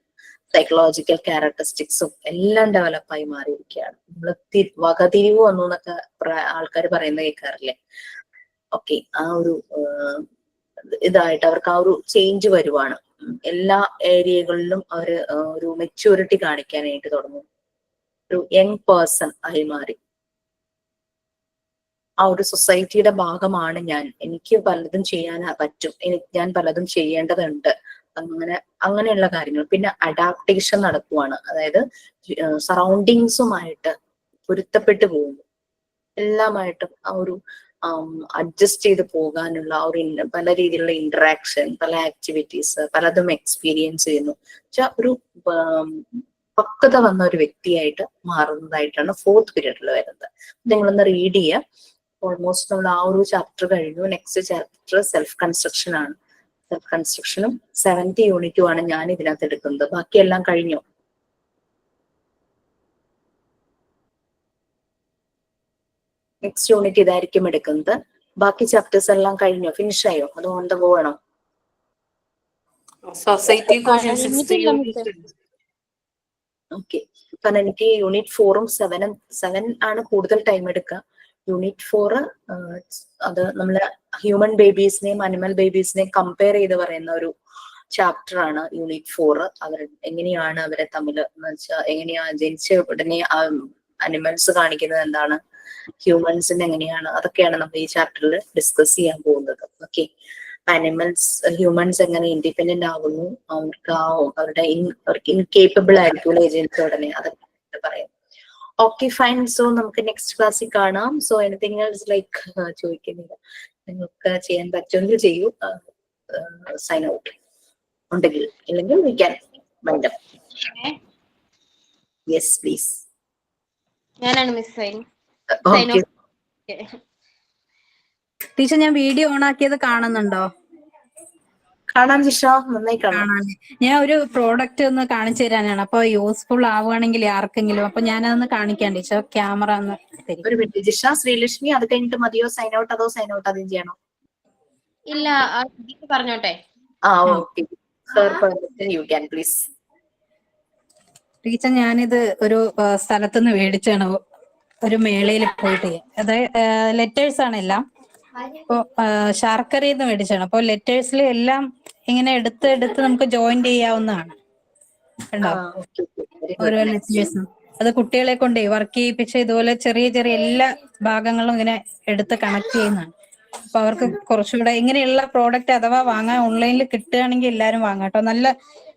Speaker 4: സൈക്കോളജിക്കൽ ക്യാരക്ടറിസ്റ്റിക്സും എല്ലാം ഡെവലപ്പായി മാറിയിരിക്കുകയാണ്. നമ്മള് വകതിരിവ് വന്നു എന്നൊക്കെ ആൾക്കാർ പറയുന്നത് കേൾക്കാറില്ലേ? ഓക്കെ, ആ ഒരു ഇതായിട്ട് അവർക്ക് ആ ഒരു ചേഞ്ച് വരുവാണ്. എല്ലാ ഏരിയകളിലും അവര് ഒരു മെച്യൂരിറ്റി കാണിക്കാനായിട്ട് തുടങ്ങും. ഒരു യങ് പേഴ്സൺ ആയി മാറി. ആ ഒരു സൊസൈറ്റിയുടെ ഭാഗമാണ് ഞാൻ, എനിക്ക് പലതും ചെയ്യാൻ പറ്റും, ഞാൻ പലതും ചെയ്യേണ്ടതുണ്ട്, അങ്ങനെയുള്ള കാര്യങ്ങൾ. പിന്നെ അഡാപ്റ്റേഷൻ നടക്കുവാണ്, അതായത് സറൗണ്ടിങ്സുമായിട്ട് പൊരുത്തപ്പെട്ടു പോകുന്നു. എല്ലാമായിട്ടും ആ ഒരു അഡ്ജസ്റ്റ് ചെയ്ത് പോകാനുള്ള ആ ഒരു പല രീതിയിലുള്ള ഇന്ററാക്ഷൻ, പല ആക്ടിവിറ്റീസ് പലതും എക്സ്പീരിയൻസ് ചെയ്യുന്നു. ഒരു പക്വത വന്ന ഒരു വ്യക്തിയായിട്ട് മാറുന്നതായിട്ടാണ് ഫോർത്ത് പീരീഡിൽ വരുന്നത്. നിങ്ങളൊന്ന് റീഡ് ചെയ്യുക. ഓൾമോസ്റ്റ് നമ്മൾ ആ ഒരു ചാപ്റ്റർ കഴിഞ്ഞു. നെക്സ്റ്റ് ചാപ്റ്റർ സെൽഫ് കൺസ്ട്രക്ഷൻ ആണ്. സെൽഫ് കൺസ്ട്രക്ഷനും 70 യൂണിറ്റും ആണ് ഞാൻ ഇതിനകത്ത് എടുക്കുന്നത്. ബാക്കിയെല്ലാം കഴിഞ്ഞു. നെക്സ്റ്റ് യൂണിറ്റ് ഇതായിരിക്കും എടുക്കുന്നത്. ബാക്കി ചാപ്റ്റേഴ്സ് എല്ലാം കഴിഞ്ഞോ, ഫിനിഷ് ആയോ, അത് ഓൺ ദ ഗോ ആണോ?
Speaker 3: Society question 60 unit.
Speaker 4: ഓക്കെ, കാരണം എനിക്ക് യൂണിറ്റ് 4ഉം 7 ആണ് കൂടുതൽ ടൈം എടുക്കുക. യൂണിറ്റ് 4 അത് നമ്മള് ഹ്യൂമൻ ബേബീസിനെയും അനിമൽ ബേബീസിനെയും കമ്പയർ ചെയ്ത് പറയുന്ന ഒരു ചാപ്റ്റർ ആണ് യൂണിറ്റ് 4. അവർ എങ്ങനെയാണ് അവരെ തമ്മിൽ എന്ന് വെച്ചാൽ എങ്ങനെയാ ജനിച്ച ഉടനെ അനിമൽസ് കാണിക്കുന്നത് എന്താണ്, ഹ്യൂമൻസിന് എങ്ങനെയാണ്, അതൊക്കെയാണ് നമ്മൾ ഈ ചാപ്റ്ററിൽ ഡിസ്കസ് ചെയ്യാൻ പോകുന്നത്. ഓക്കെ, ഹ്യൂമൻസ് എങ്ങനെ ഇൻഡിപെൻഡന്റ് ആകുന്നു, അവർക്ക് ഇൻകേപ്പബിൾ ആയിരിക്കും ഏജൻസി ഉടനെ, അതൊക്കെ പറയാം. Okay fine. സോ നമുക്ക് നെക്സ്റ്റ് ക്ലാസ്സിൽ കാണാം. സോ എനിത്തിങ് എൽസ് ലൈക്ക് ചോദിക്കുന്നില്ല, നിങ്ങൾക്ക് ചെയ്യാൻ പറ്റുമെങ്കിൽ ചെയ്യൂ. സൈൻ ഔട്ട് ഉണ്ടെങ്കിൽ, ഇല്ലെങ്കിൽ we can wind up. Yes please.
Speaker 7: ഞാനാണ് മിസ്
Speaker 4: ഓക്കെ
Speaker 6: ടീച്ചർ, ഞാൻ വീഡിയോ ഓൺ ആക്കിയത് കാണുന്നുണ്ടോ?
Speaker 4: കാണാം ജിഷ, നന്നായി കാണാം.
Speaker 6: ഞാൻ ഒരു പ്രോഡക്റ്റ് ഒന്ന് കാണിച്ചു തരാനാണ്, അപ്പൊ യൂസ്ഫുൾ ആവുകയാണെങ്കിൽ ആർക്കെങ്കിലും, അപ്പൊ ഞാനതൊന്ന് കാണിക്കാം ടീച്ചർ. ക്യാമറ ഒന്ന് തരും.
Speaker 4: ഒരു മിനിറ്റ് ജിഷ. ശ്രീലക്ഷ്മി, അത് കഴിഞ്ഞിട്ട് മതിയോ സൈൻ ഔട്ട്, അതോ സൈൻ ഔട്ട് ആദ്യം ചെയ്യണോ?
Speaker 7: ഇല്ല, പറഞ്ഞോട്ടെ.
Speaker 4: Okay sir, you can please.
Speaker 6: Teacher, ഞാനിത് ഒരു സ്ഥലത്തുനിന്ന് മേടിച്ചാണ്, ഒരു മേളയിൽ പോയിട്ട്. അതായത് ലെറ്റേഴ്സ് ആണ് എല്ലാം. അപ്പൊ ശർക്കരയിൽ നിന്ന് മേടിച്ചാണ്. അപ്പൊ ലെറ്റേഴ്സിൽ എല്ലാം ഇങ്ങനെ എടുത്ത് നമുക്ക് ജോയിൻ ചെയ്യാവുന്നതാണ്. കണ്ടോ, ഓരോ ലെറ്റേഴ്സും. അത് കുട്ടികളെ കൊണ്ട് വർക്ക് ചെയ്യിപ്പിച്ച് ഇതുപോലെ ചെറിയ ചെറിയ എല്ലാ ഭാഗങ്ങളും ഇങ്ങനെ എടുത്ത് കണക്ട് ചെയ്യുന്നതാണ്. അപ്പൊ അവർക്ക് കുറച്ചുകൂടെ ഇങ്ങനെയുള്ള പ്രോഡക്റ്റ് അഥവാ വാങ്ങാൻ ഓൺലൈനിൽ കിട്ടുകയാണെങ്കിൽ എല്ലാവരും വാങ്ങാം കേട്ടോ. നല്ല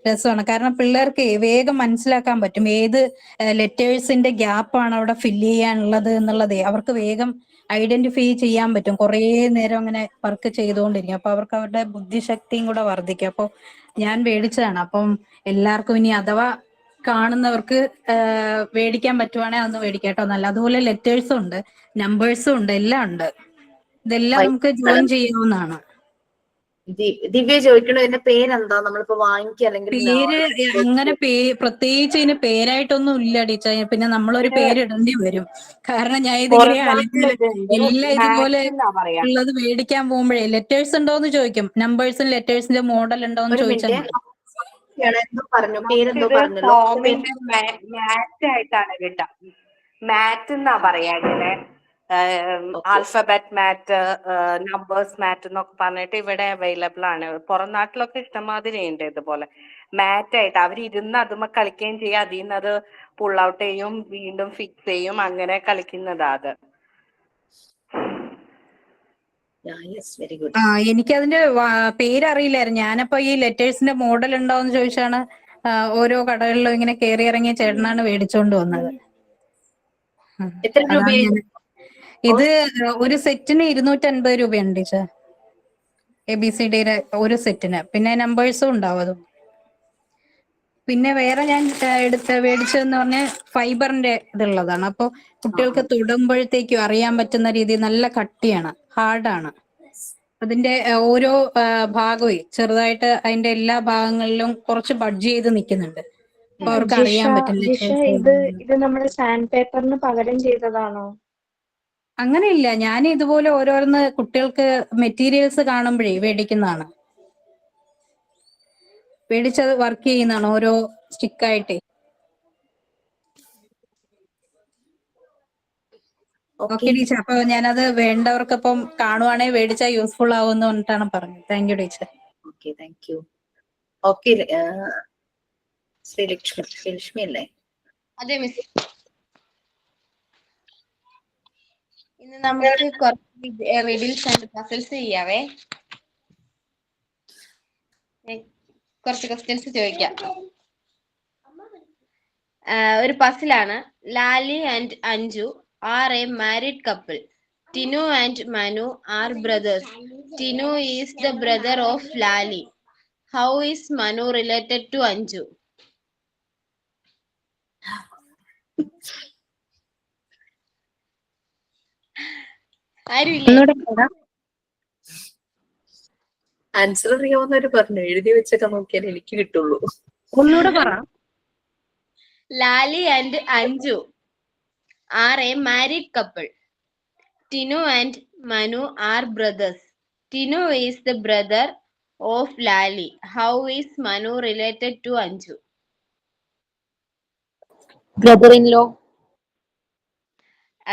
Speaker 6: രസമാണ്. കാരണം പിള്ളേർക്ക് വേഗം മനസ്സിലാക്കാൻ പറ്റും ഏത് ലെറ്റേഴ്സിന്റെ ഗ്യാപ്പാണ് അവിടെ ഫില്ല് ചെയ്യാനുള്ളത് എന്നുള്ളതേ അവർക്ക് വേഗം ഐഡന്റിഫൈ ചെയ്യാൻ പറ്റും. കുറേ നേരം അങ്ങനെ വർക്ക് ചെയ്തുകൊണ്ടിരിക്കും. അപ്പൊ അവർക്ക് അവരുടെ ബുദ്ധിശക്തിയും കൂടെ വർദ്ധിക്കും. അപ്പൊ ഞാൻ മേടിച്ചതാണ്. അപ്പം എല്ലാവർക്കും ഇനി അഥവാ കാണുന്നവർക്ക് മേടിക്കാൻ പറ്റുവാണെങ്കിൽ അതൊന്ന് മേടിക്കാം കേട്ടോ. നല്ല അതുപോലെ ലെറ്റേഴ്സും ഉണ്ട്, നമ്പേഴ്സും ഉണ്ട്, എല്ലാം ഉണ്ട്. ഇതെല്ലാം നമുക്ക് ജോയിൻ ചെയ്യാവുന്നതാണ്.
Speaker 4: ദിവ്യ ചോദിക്കണു ഇതിന്റെ പേരെന്താ, നമ്മളിപ്പോ വാങ്ങിക്കുക അല്ലെങ്കിൽ
Speaker 6: പേര് അങ്ങനെ പ്രത്യേകിച്ച് ഇതിന് പേരായിട്ടൊന്നും ഇല്ല ടീച്ചർ. പിന്നെ നമ്മളൊരു പേര് ഇടേണ്ടി വരും. കാരണം ഞാൻ ഇതിങ്ങനെ അലഞ്ഞാല് എല്ലാം ഇതുപോലെ ഉള്ളത് മേടിക്കാൻ പോകുമ്പോഴേ ലെറ്റേഴ്സ് ഉണ്ടോന്ന് ചോദിക്കും. നമ്പേഴ്സും ലെറ്റേഴ്സിന്റെ മോഡൽ ഉണ്ടോന്ന്
Speaker 4: ഒരു
Speaker 6: ചോദിച്ചാൽ
Speaker 4: മിനിറ്റ്
Speaker 6: മതി.
Speaker 4: എന്തോ പറഞ്ഞു, പേരെന്തോ
Speaker 3: നമുക്കിത്
Speaker 4: പറഞ്ഞല്ലോ.
Speaker 3: ഫോമിന്റെ മാറ്റ് ആയിട്ടാണ് കിട്ടുക. മാറ്റ് എന്നാ പറയാ ഇതിനെ. ആൽഫബറ്റ് മാറ്റ്, നമ്പേഴ്സ് മാറ്റ് എന്നൊക്കെ പറഞ്ഞിട്ട് ഇവിടെ അവൈലബിൾ ആണ്. പുറം നാട്ടിലൊക്കെ ഇഷ്ടംമാതിരി ഉണ്ട് ഇതുപോലെ മാറ്റ് ആയിട്ട്. അവരിരുന്ന് അതുമ്മ കളിക്കുകയും ചെയ്യും, അതിൽ നിന്ന് അത് പുൾ ഔട്ട് ചെയ്യും, വീണ്ടും ഫിക്സ് ചെയ്യും, അങ്ങനെ കളിക്കുന്നതാ അത്.
Speaker 4: Very good.
Speaker 6: എനിക്കതിന്റെ പേരറിയില്ലായിരുന്നു. ഞാനപ്പോ ഈ ലെറ്റേഴ്സിന്റെ മോഡൽ ഉണ്ടോന്ന് ചോദിച്ചാണ് ഓരോ കടകളിലും ഇങ്ങനെ കയറി ഇറങ്ങിയ ചേട്ടനാണ് മേടിച്ചോണ്ട് വന്നത്.
Speaker 4: എത്ര രൂപ?
Speaker 6: അതാണ് ഞാൻ ഇത് ഒരു സെറ്റിന് 250 രൂപയുണ്ട് ടീച്ചർ. ABCDയുടെ ഒരു സെറ്റിന്. പിന്നെ നമ്പേഴ്സും ഉണ്ടാവും അതും. പിന്നെ വേറെ ഞാൻ മേടിച്ചതെന്ന് പറഞ്ഞാൽ ഫൈബറിന്റെ ഇതുള്ളതാണ്. അപ്പൊ കുട്ടികൾക്ക് തൊടുമ്പോഴത്തേക്കും അറിയാൻ പറ്റുന്ന രീതിയിൽ നല്ല കട്ടിയാണ്, ഹാർഡാണ്. അതിന്റെ ഓരോ ഭാഗവും ചെറുതായിട്ട് അതിന്റെ എല്ലാ ഭാഗങ്ങളിലും കുറച്ച് ബഡ്ജ് ചെയ്ത് നിൽക്കുന്നുണ്ട്. അപ്പൊ അവർക്ക് അറിയാൻ പറ്റും.
Speaker 1: ഇത് നമ്മുടെ സാൻഡ് പേപ്പറിന് പകരം ചെയ്തതാണോ?
Speaker 6: അങ്ങനെയില്ല, ഞാൻ ഇതുപോലെ ഓരോന്ന് കുട്ടികൾക്ക് മെറ്റീരിയൽസ് കാണുമ്പോഴേ മേടിക്കുന്നതാണ്. മേടിച്ചത് വർക്ക് ചെയ്യുന്നതാണ് ഓരോ സ്റ്റിക്കായിട്ടേ. Okay teacher. അപ്പൊ ഞാനത് വേണ്ടവർക്കപ്പം കാണുവാണെങ്കിൽ മേടിച്ചാൽ യൂസ്ഫുൾ ആവുമെന്ന് പറഞ്ഞിട്ടാണ് പറഞ്ഞത്. Thank you teacher.
Speaker 4: Okay, thank U. Okay, Sreelakshmi അല്ലേ?
Speaker 2: അതെ മിസ്. ഇന്ന് നമുക്ക് കുറച്ച് റിഡിൽസ് ആൻഡ് പസിൽസ് ചെയ്യാവേ. കുറച്ച് ക്വസ്റ്റ്യൻസ് ചോദിക്കാം. ഒരു പസിലാണ്. Lali and Anju are a married couple. Tinu and Manu are brothers. Tinu is the brother of Lali. How is Manu related to Anju?
Speaker 4: Answer അറിയാവുന്നവര് പറഞ്ഞു, എഴുതി വെച്ചൊക്കെ നോക്കിയാൽ എനിക്ക് കിട്ടുള്ളൂ.
Speaker 5: ഒന്നുകൂടെ പറ.
Speaker 2: Lali and Anju are a married couple. Tinu and Manu are brothers. Tinu is the brother of Lali. How is Manu related to Anju?
Speaker 4: Brother-in-law.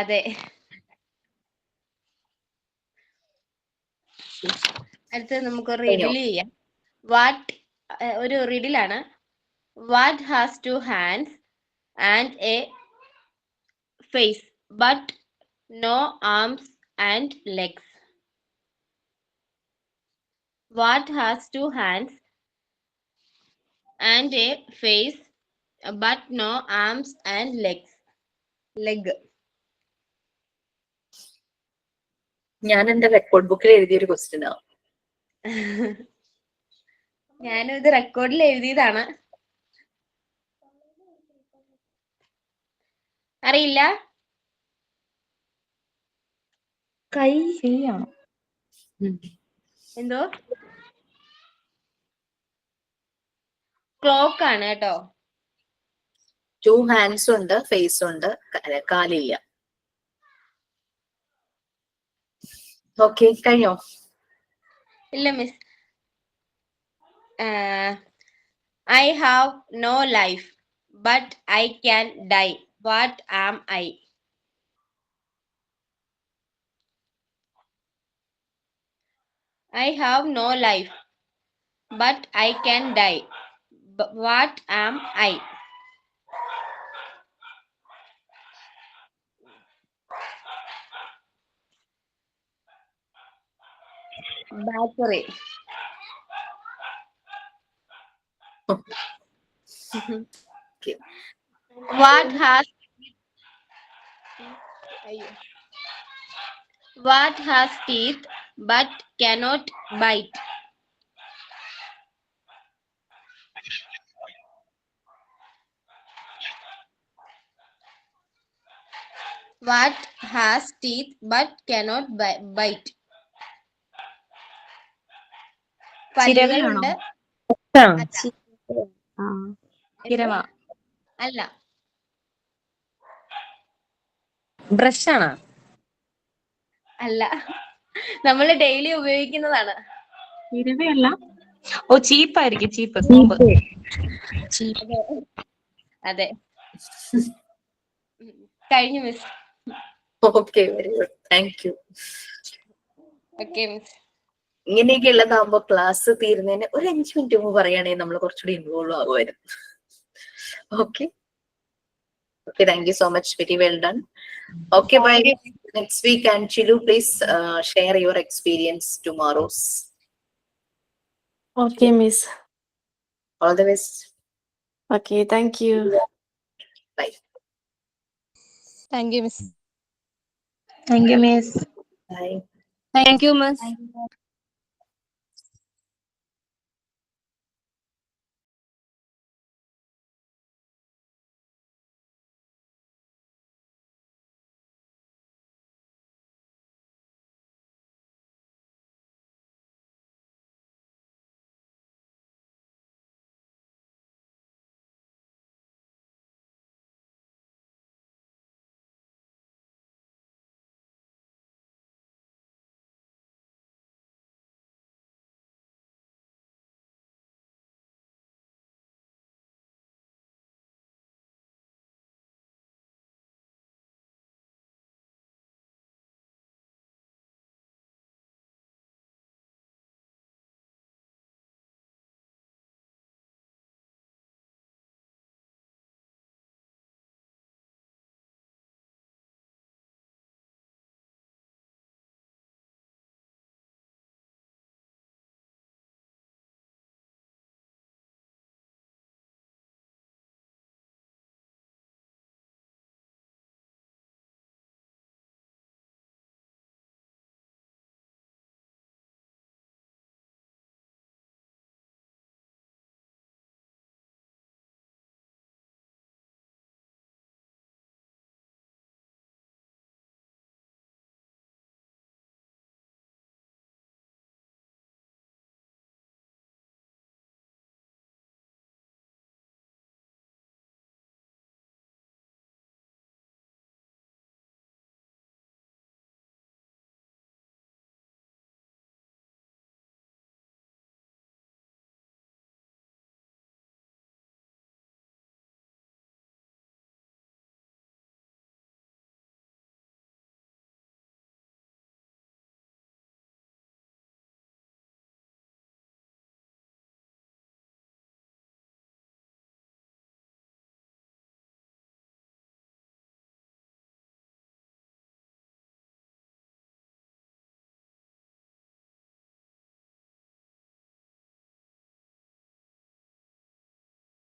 Speaker 2: അതെ. അടുത്തത് നമുക്ക് റിഡിൽ ചെയ്യാം. ഒരു റിഡിലാണ്. What has 2 hands and a face but no arms and legs? What has 2 hands and a face but no arms and legs? Leg.
Speaker 4: ഞാൻ എന്റെ record ബുക്കിൽ എഴുതിയൊരു ക്വസ്റ്റ്യനാ.
Speaker 2: ഞാനും ഇത് റെക്കോർഡിൽ എഴുതിയതാണ്. അറിയില്ല.
Speaker 1: കൈ ശരിയാണോ?
Speaker 2: എന്തോ ക്ലോക്ക് ആണ് കേട്ടോ.
Speaker 4: 2 hands ഉണ്ട്, ഫേസ് ഉണ്ട്, കാലില്ല. ഓക്കെ, കഴിഞ്ഞോ?
Speaker 2: ഇല്ല miss. I have no life but I can die. What am I? I have no life but I can die. What am I? Battery.
Speaker 4: Okay.
Speaker 2: What has teeth but cannot bite? What has teeth but cannot bite?
Speaker 7: പല്ലുകളുണ്ട്.
Speaker 2: കിരവ
Speaker 7: അല്ല
Speaker 2: brush ആണോ?
Speaker 7: അല്ല നമ്മൾ daily ഉപയോഗിക്കുന്നതാണ്.
Speaker 9: ഇരവയല്ല. ഓ, ചീപ്പായിരിക്കും. ചീപ്പ്, കോമ്പ്.
Speaker 7: അതെ കഴിഞ്ഞു miss.
Speaker 4: Okay, very good, thank you.
Speaker 7: Okay miss.
Speaker 4: ഇങ്ങനെയൊക്കെ ഉള്ളതാകുമ്പോ class തീരുന്നതിന് ഒരു 5 മിനിറ്റ് മുമ്പ് പറയുകയാണെങ്കിൽ നമ്മൾ കുറച്ചുകൂടി ഇൻവോൾവ് ആകുമായിരുന്നു. Okay okay, thank you so much, very well done. Okay, bye. Next week, and Chilu, please share your experience tomorrow's.
Speaker 8: Okay, Miss.
Speaker 4: All the best.
Speaker 8: Okay, thank you.
Speaker 4: Bye.
Speaker 7: Thank you miss.
Speaker 9: Thank you miss.
Speaker 4: Bye.
Speaker 5: Thank you miss.